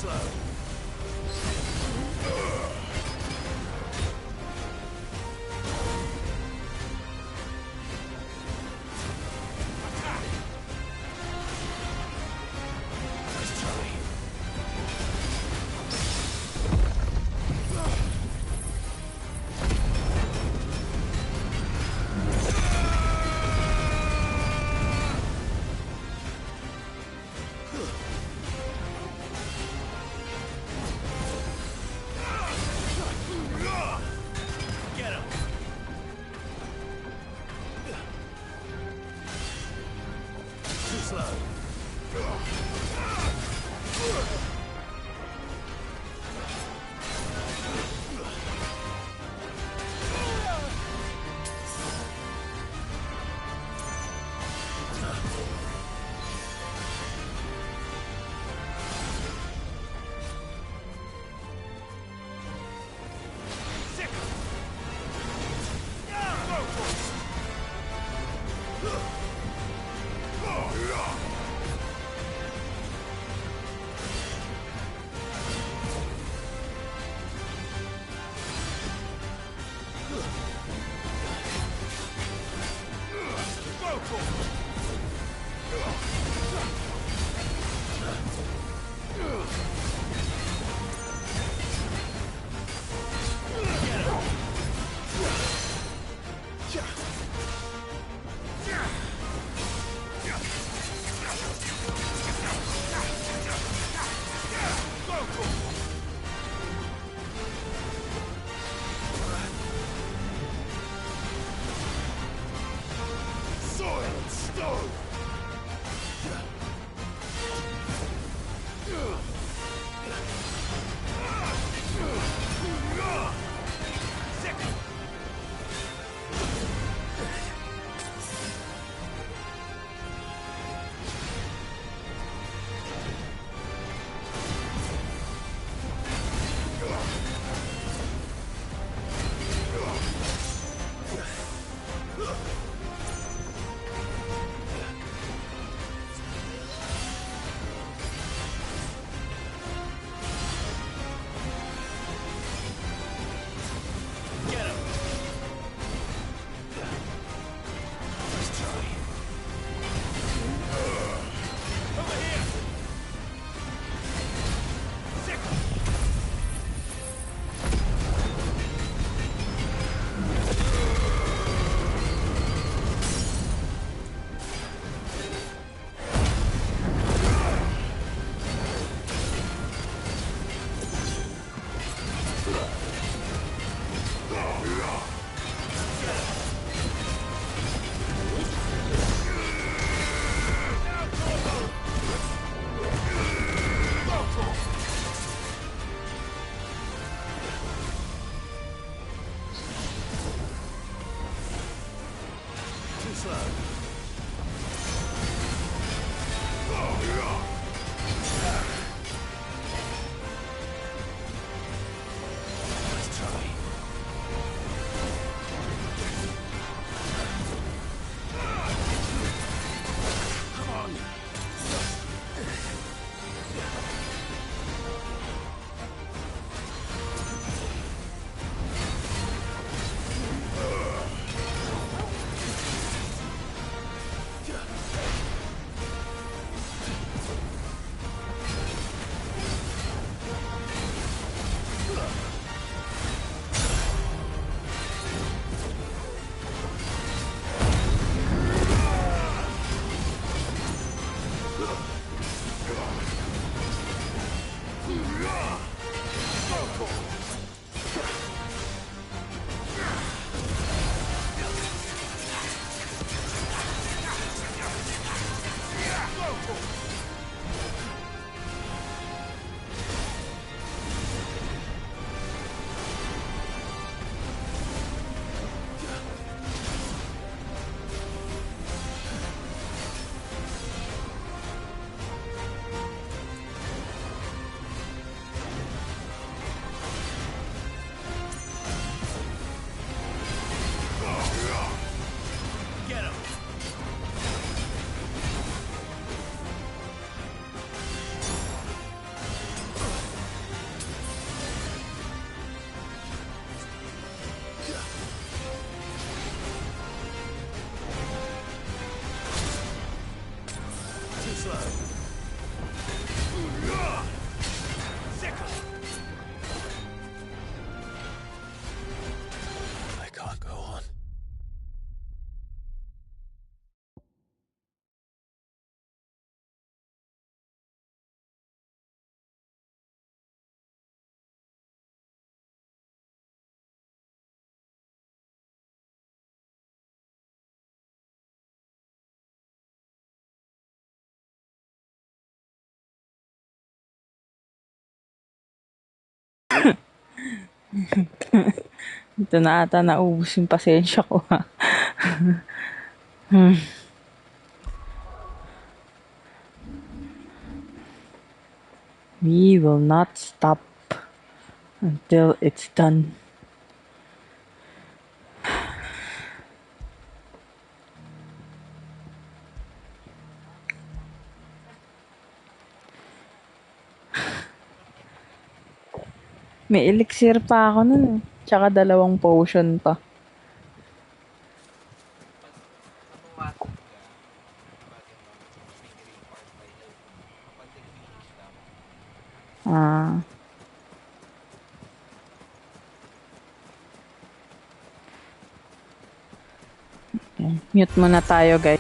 slow. Ito na ata naubos yung pasensya ko ha. Hmm. We will not stop until it's done. May elixir pa ako nun. Tsaka 2 potion pa. Ah. Okay. Mute muna tayo, guys.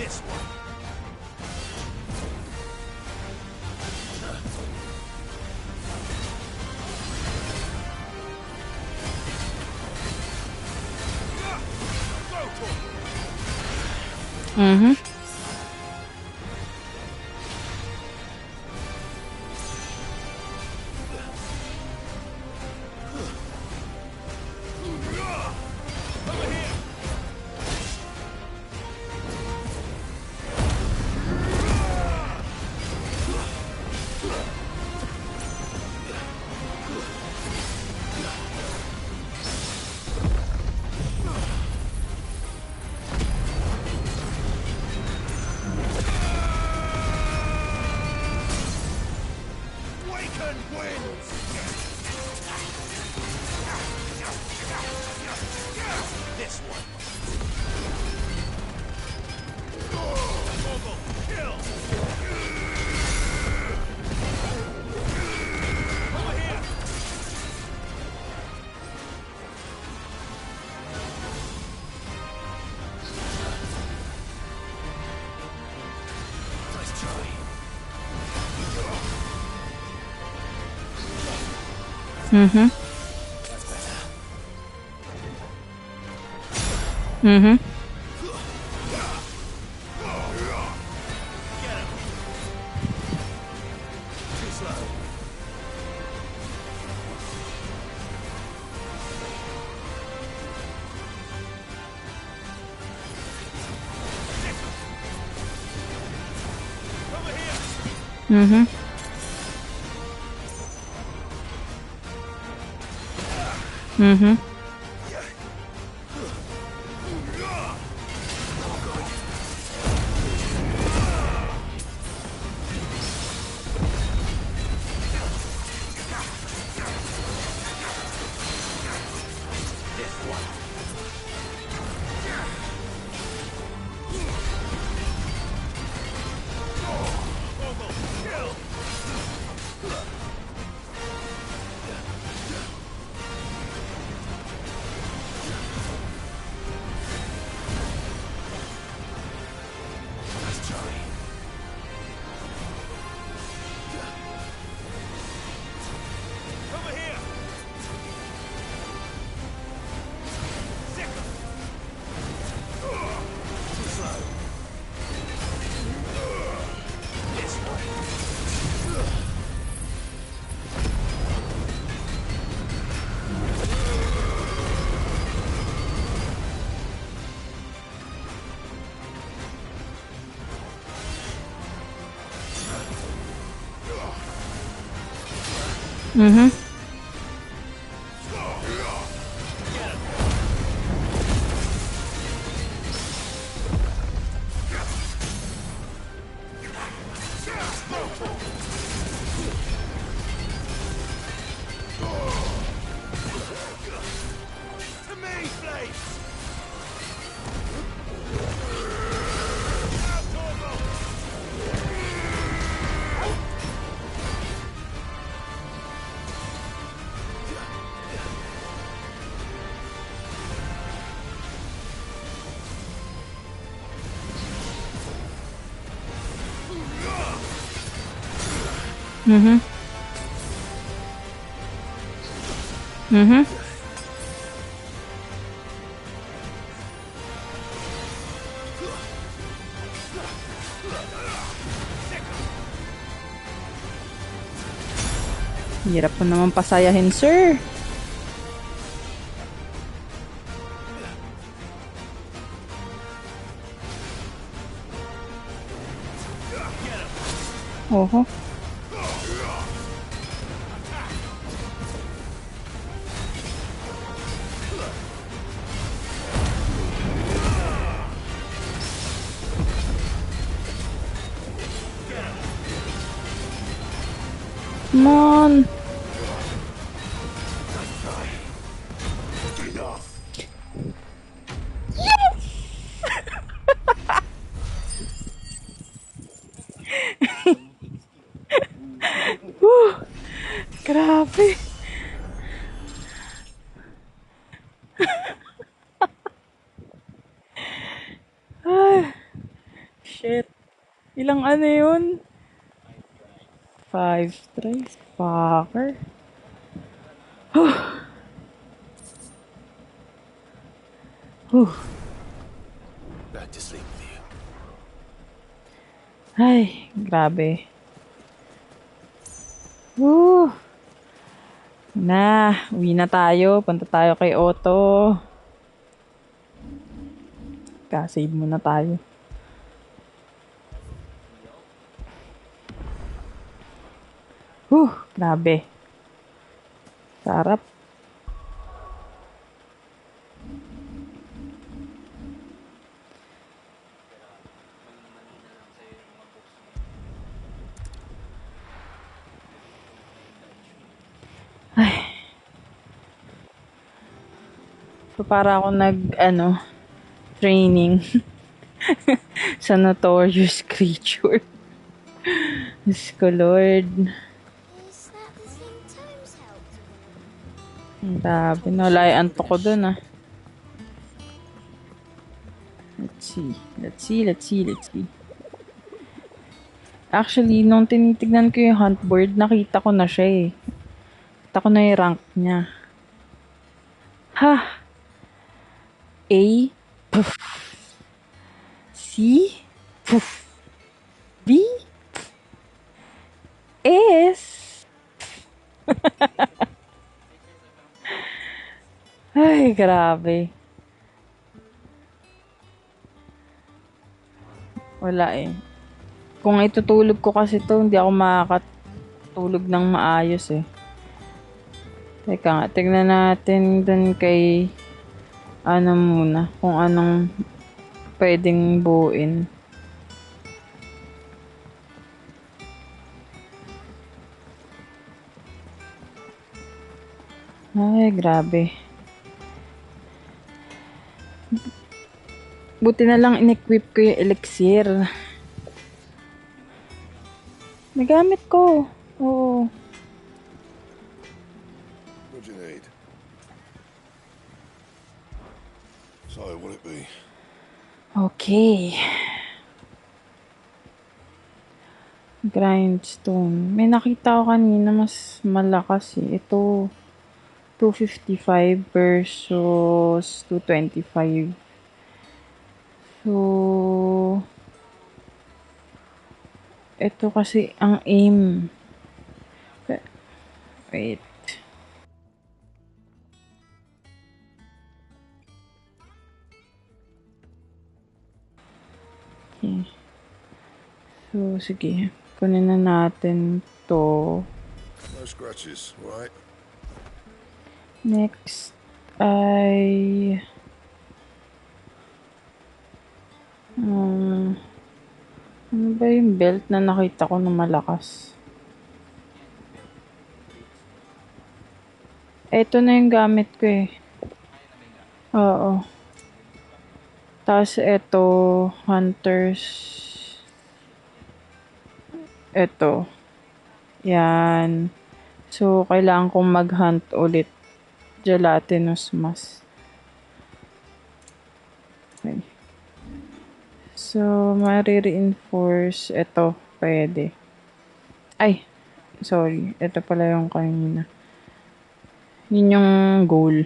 This one. Mm-hmm. Mm-hmm. Mm-hmm. Mm-hmm. Mm-hmm. Mm-hmm. Mm-hmm. Mm-hmm. Hirap po naman pasayahin, sir. Oho. Come on. Whew. Grabe. Ay, shit. Ilang ano yun? 5 tries. Fucker. Whew. Whew. Back to sleep with you. Ay, grabe. Woo. Uwi na tayo. Punta tayo kay Otto. Save muna tayo. Grabe. Sarap. Ay. So, para ako training sa notorious creature. Diyos ko, Lord. Ang grabe, antok ko dun, ah. Let's see. Actually, nung tinitignan ko yung hunt board, nakita ko na siya, eh. Nakita ko na yung rank niya. Ha! A. Puff. C. Puff. B. S. Ay, grabe. Wala eh. Kung itutulog ko kasi to, hindi ako makakatulog ng maayos eh. Teka nga, tignan natin dun kay muna, kung anong pwedeng buuin. Ay, grabe. Buti na lang in-equip ko yung elixir. Nagamit ko. Oo. What do you need? So, what'll it be? Okay. Grindstone. May nakita ko kanina mas malakas eh. Ito, 255 versus 225. So, ito kasi ang aim. Wait. Okay. So, sige. Kunin na natin to. No scratches, right? Next ay ano ba yung belt na nakita ko na malakas? Ito na yung gamit ko eh. Oo. Tapos ito, hunters. Ito. Yan. So, kailangan kong mag-hunt ulit. Gelatinous mass. Okay. So, mari-reinforce. Ito, pwede. Ay, sorry. Ito pala yung kanina. Yun yung goal.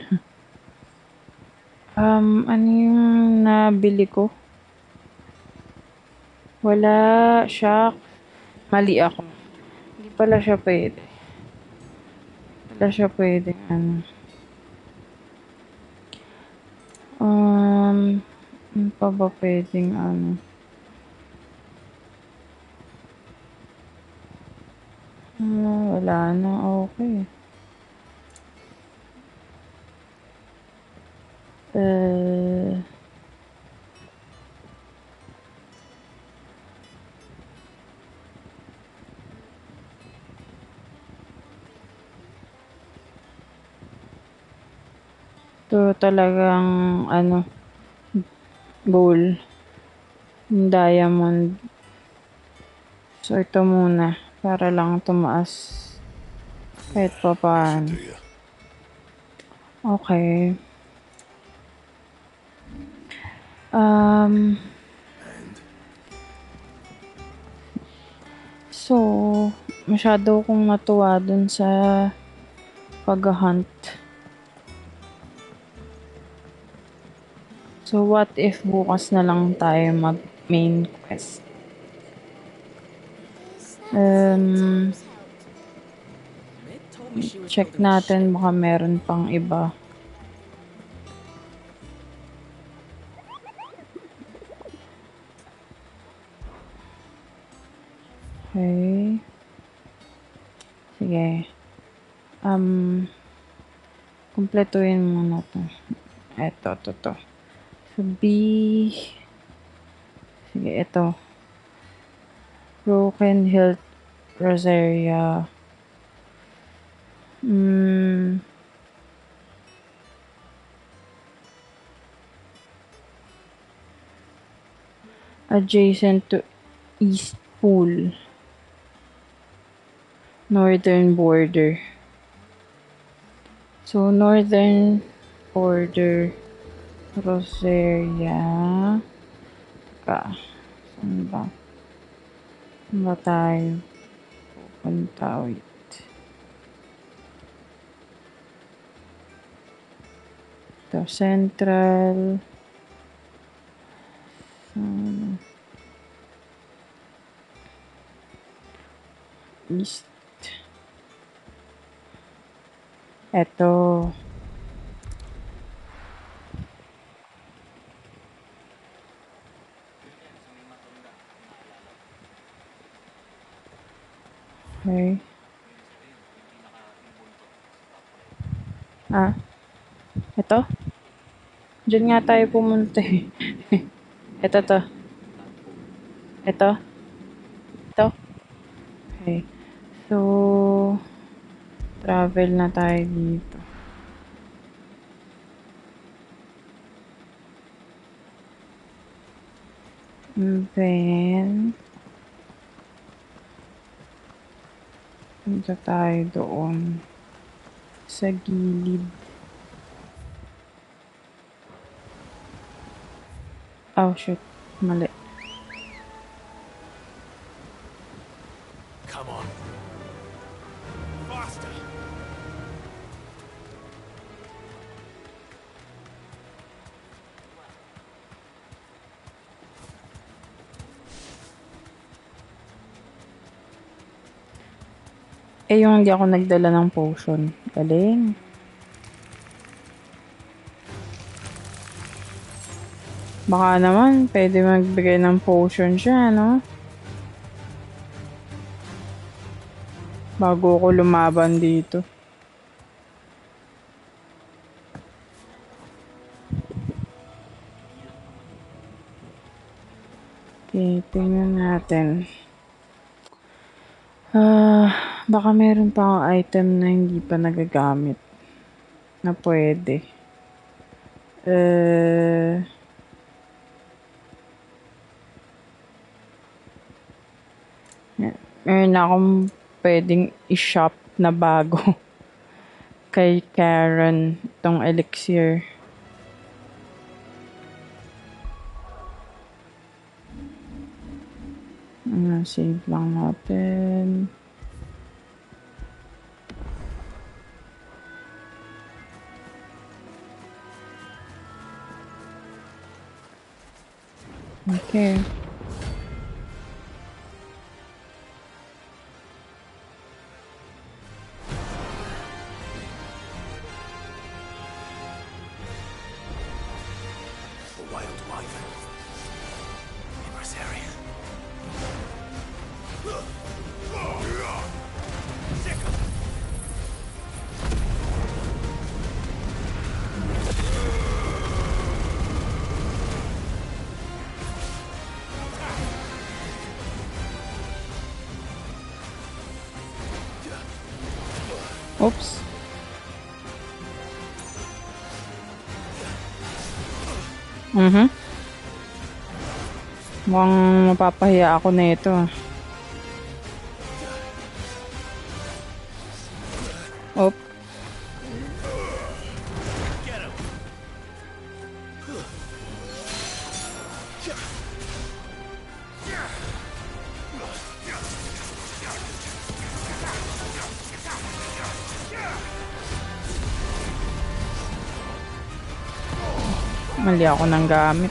Ano yung nabili ko? Wala. Shock. Mali ako. Hindi pala siya pwede. Wala siya pwede. Ano pa ba pwedeng ano? Wala na. Okay. Ito talagang ano, goal. Diamond. So, ito muna. Para lang tumaas. Kahit pa paano. Okay. So, masyado akong natuwa dun sa pag-hunt. So, what if bukas na lang tayo mag-main quest? Check natin baka meron pang iba. Okay. Sige. Kumpletuhin muna to. Ito. So, B. Sige, ito. Broken Hilt Rosaria. Adjacent to East Pool. Northern border. So, northern border Rosaria. Saan ba? Saan ba tayo pupunta? Wait. Ito, central. East. Ito. Okay. Ito? Diyan nga tayo pumunta eh. Ito to. Ito? Okay. So, travel na tayo dito. And then, punta tayo doon. Sa gilid. Oh, shit. Mali. Come on. Faster. Eh, yung hindi ako nagdala ng potion. Galing. Baka naman, pwede magbigay ng potion siya, no? Bago ko lumaban dito. Okay, tingnan natin. Baka meron pa akong item na hindi pa nagagamit. Na pwede. Meron akong pwedeng i-shop na bago. Kay Karen, itong elixir. Save lang natin. Okay. A wild wyvern. Impresario. Oops. Mukhang mapapahiya ako na ito. Oop. Mali ako ng gamit.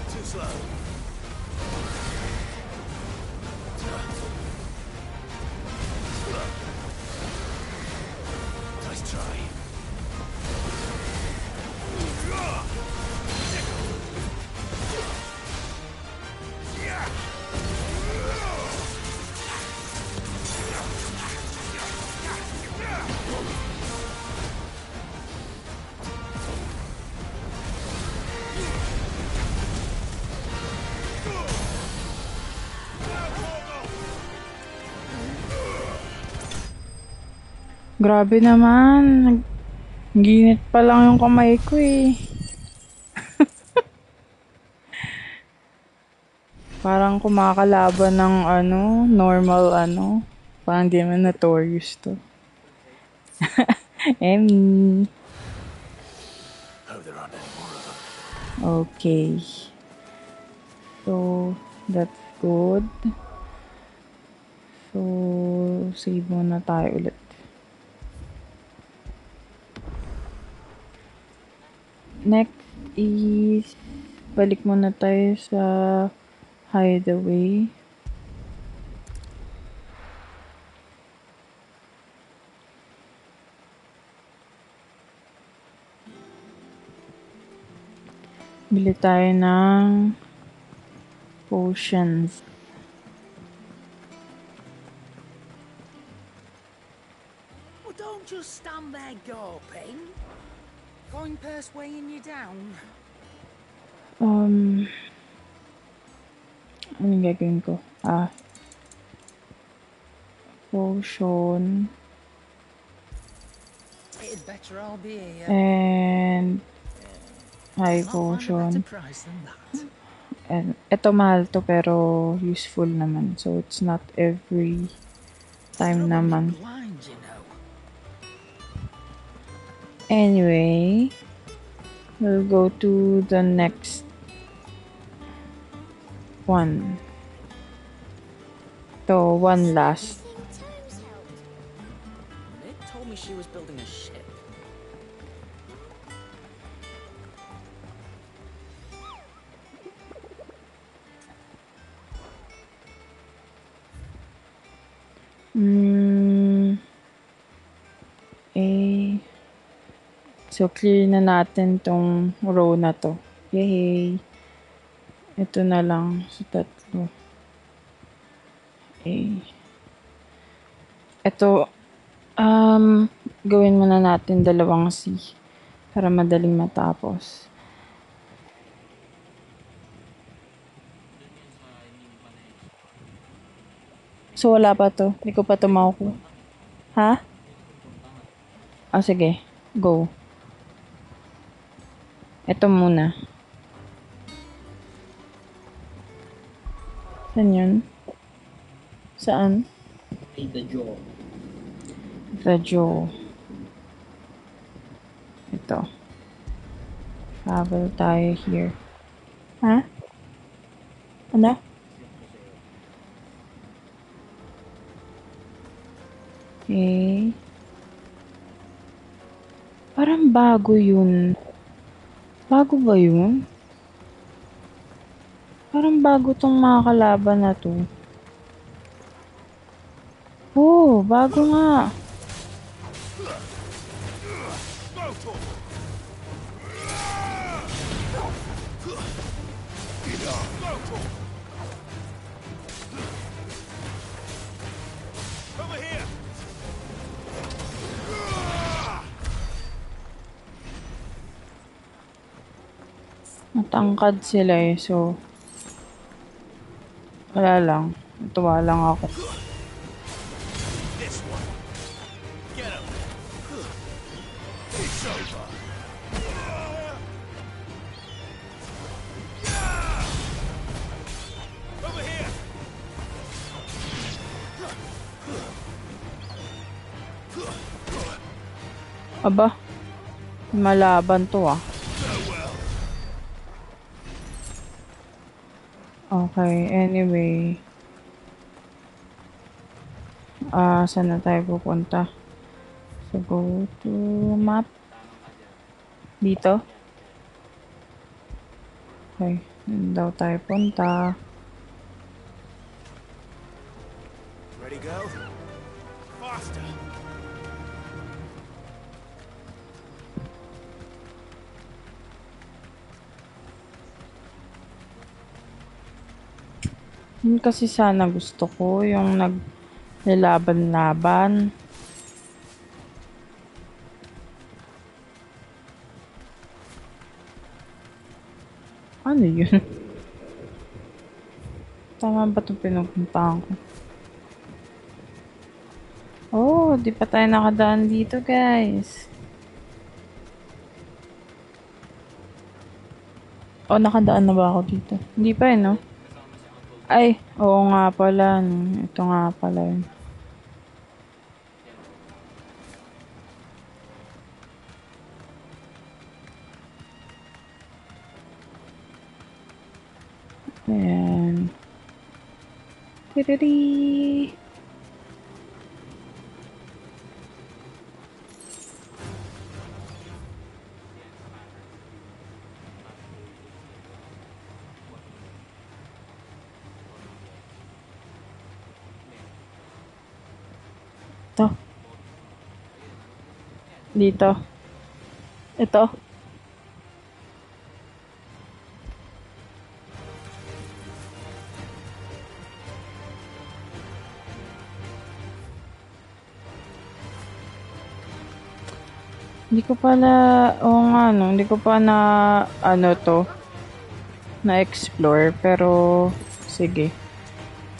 Too slow. Nice try. Grabe naman. Ginit pa lang yung kamay ko eh. Parang kumakalaban ng normal Parang di naman notorious to. Emmy. Hope there aren't any more of them. Okay. So, that's good. So, save muna tayo ulit. Next is, balik muna tayo sa hideaway. Bili tayo ng potions. Well, don't just stand there gawping. Coin purse weighing you down. Anong gagawin ko? Potion. It'd better all be here. And high potion. And ito mahal to pero useful naman. So it's not every time naman. Anyway, we'll go to the next one. So one last. Nick told me she was building a ship. So clear na natin tong row na to. Yay! Ito na lang sa tatlo. Ito, gawin muna natin dalawang C para madaling matapos. So wala pa to. Hindi ko pa to makukuha. Ha? Sige. Go. Ito muna. Saan yun? Saan? The jaw. The jaw. Ito. Travel tayo here. Ha? Ano? Okay. Parang bago yun. Bago ba yun? Parang bago tong mga kalaban na to. Oh, bago nga. Matangkad sila so wala lang. Natuwa lang ako. Aba, malaban to Okay, anyway. Saan na tayo pupunta? So, go to map. Dito? Okay, dun daw tayo punta. Ready, go? Faster! Yun kasi sana gusto ko, yung naglalaban-laban. Ano yun? Tama ba itong pinupuntahan ko? Oh, di pa tayo nakadaan dito, guys. Nakadaan na ba ako dito? Hindi pa no? Ay, oo nga pala. Ito nga pala yun. Ayan. Tidiri! Dito. Ito. Hindi ko pala, oo nga no, hindi ko pa na, ano to, na-explore, pero, sige.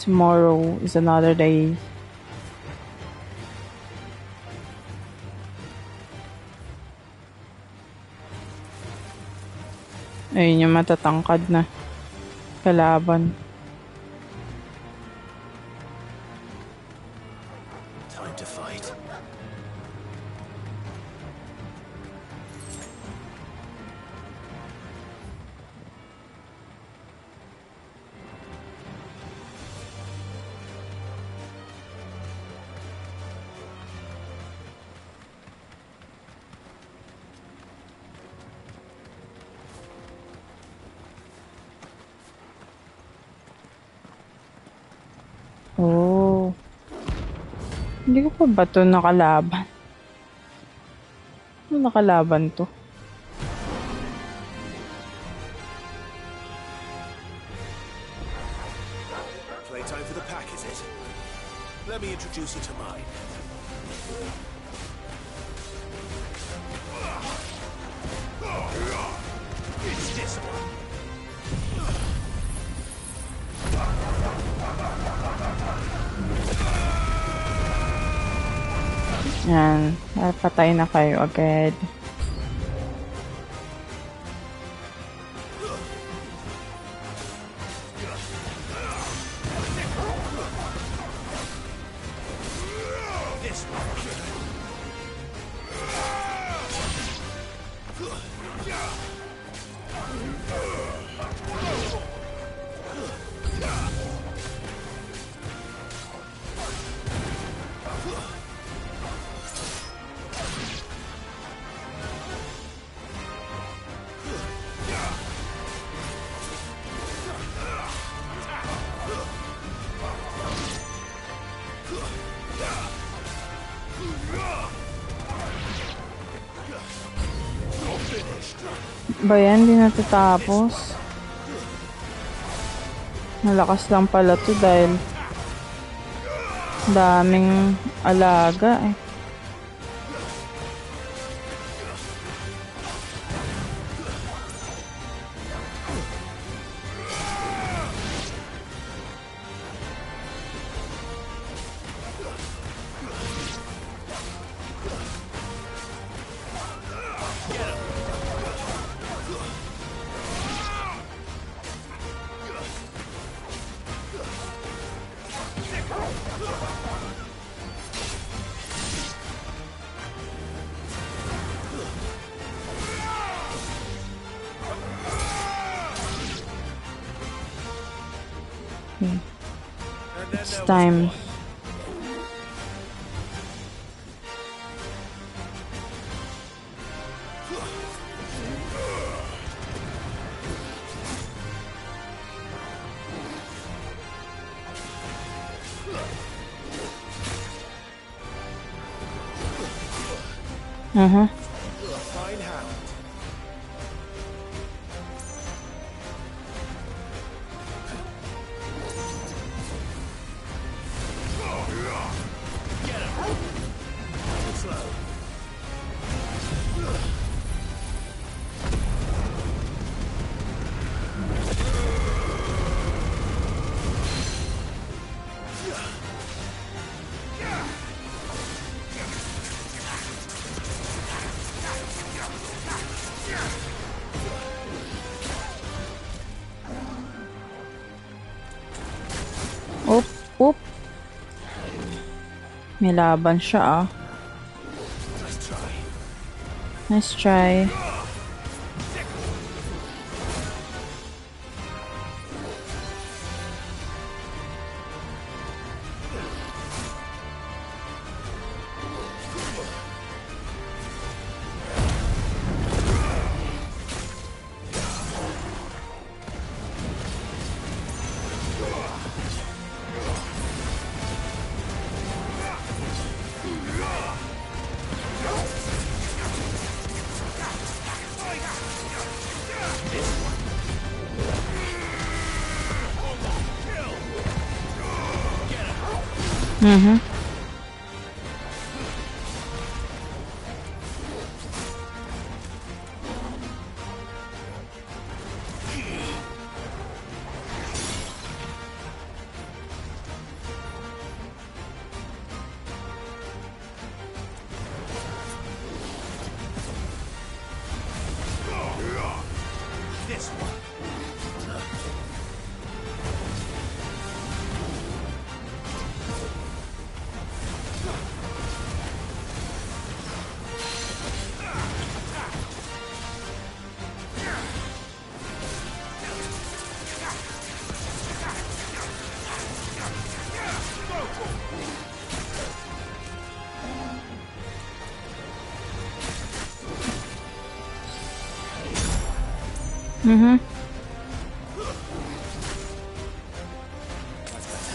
Tomorrow is another day. Ayun yung matatangkad na kalaban. Time to fight. Oh. Hindi ko pa ba ito nakalaban? Ano nakalaban to? Playtime for the pack, is it? Let me introduce you to mine. It's this one. Yan. Patay na kayo agad. This one. Ba yan? Di natatapos? Malakas lang pala to dahil daming alaga eh. It's time. Uh-huh. Fine hound. Get him. Slow. Oop, oop. May laban siya ah. Nice try.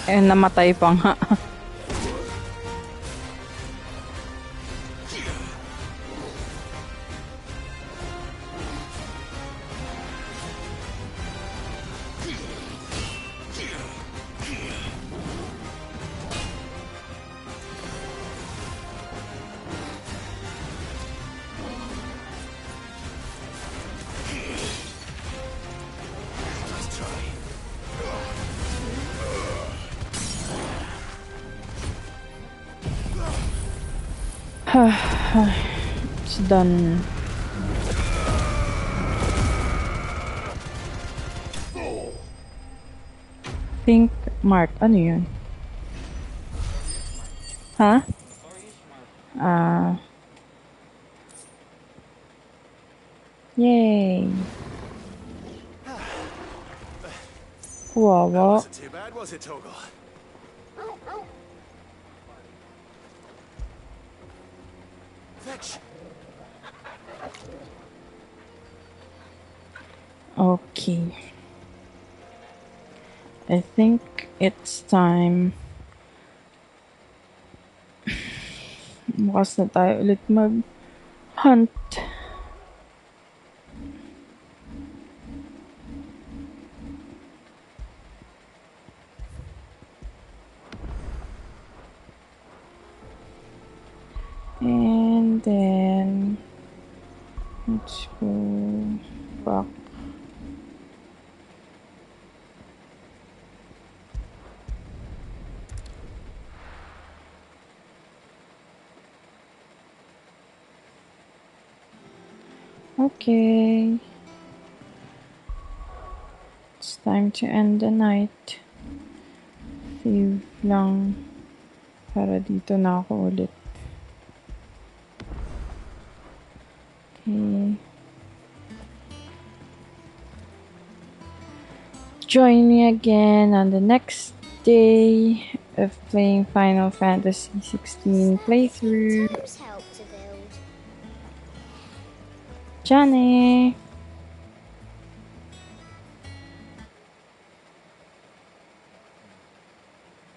Eh, namatay pa nga. It's done. Pink mark. Ano yun? Ha? Yay. Wow. That wasn't too bad, was it, Torgal? Fetch. Okay. I think it's time. Bukas na tayo ulit mag-hunt. And then let's go back. Okay. It's time to end the night. Save lang para dito na ako ulit. Okay. Join me again on the next day of playing Final Fantasy XVI playthrough. Johnny!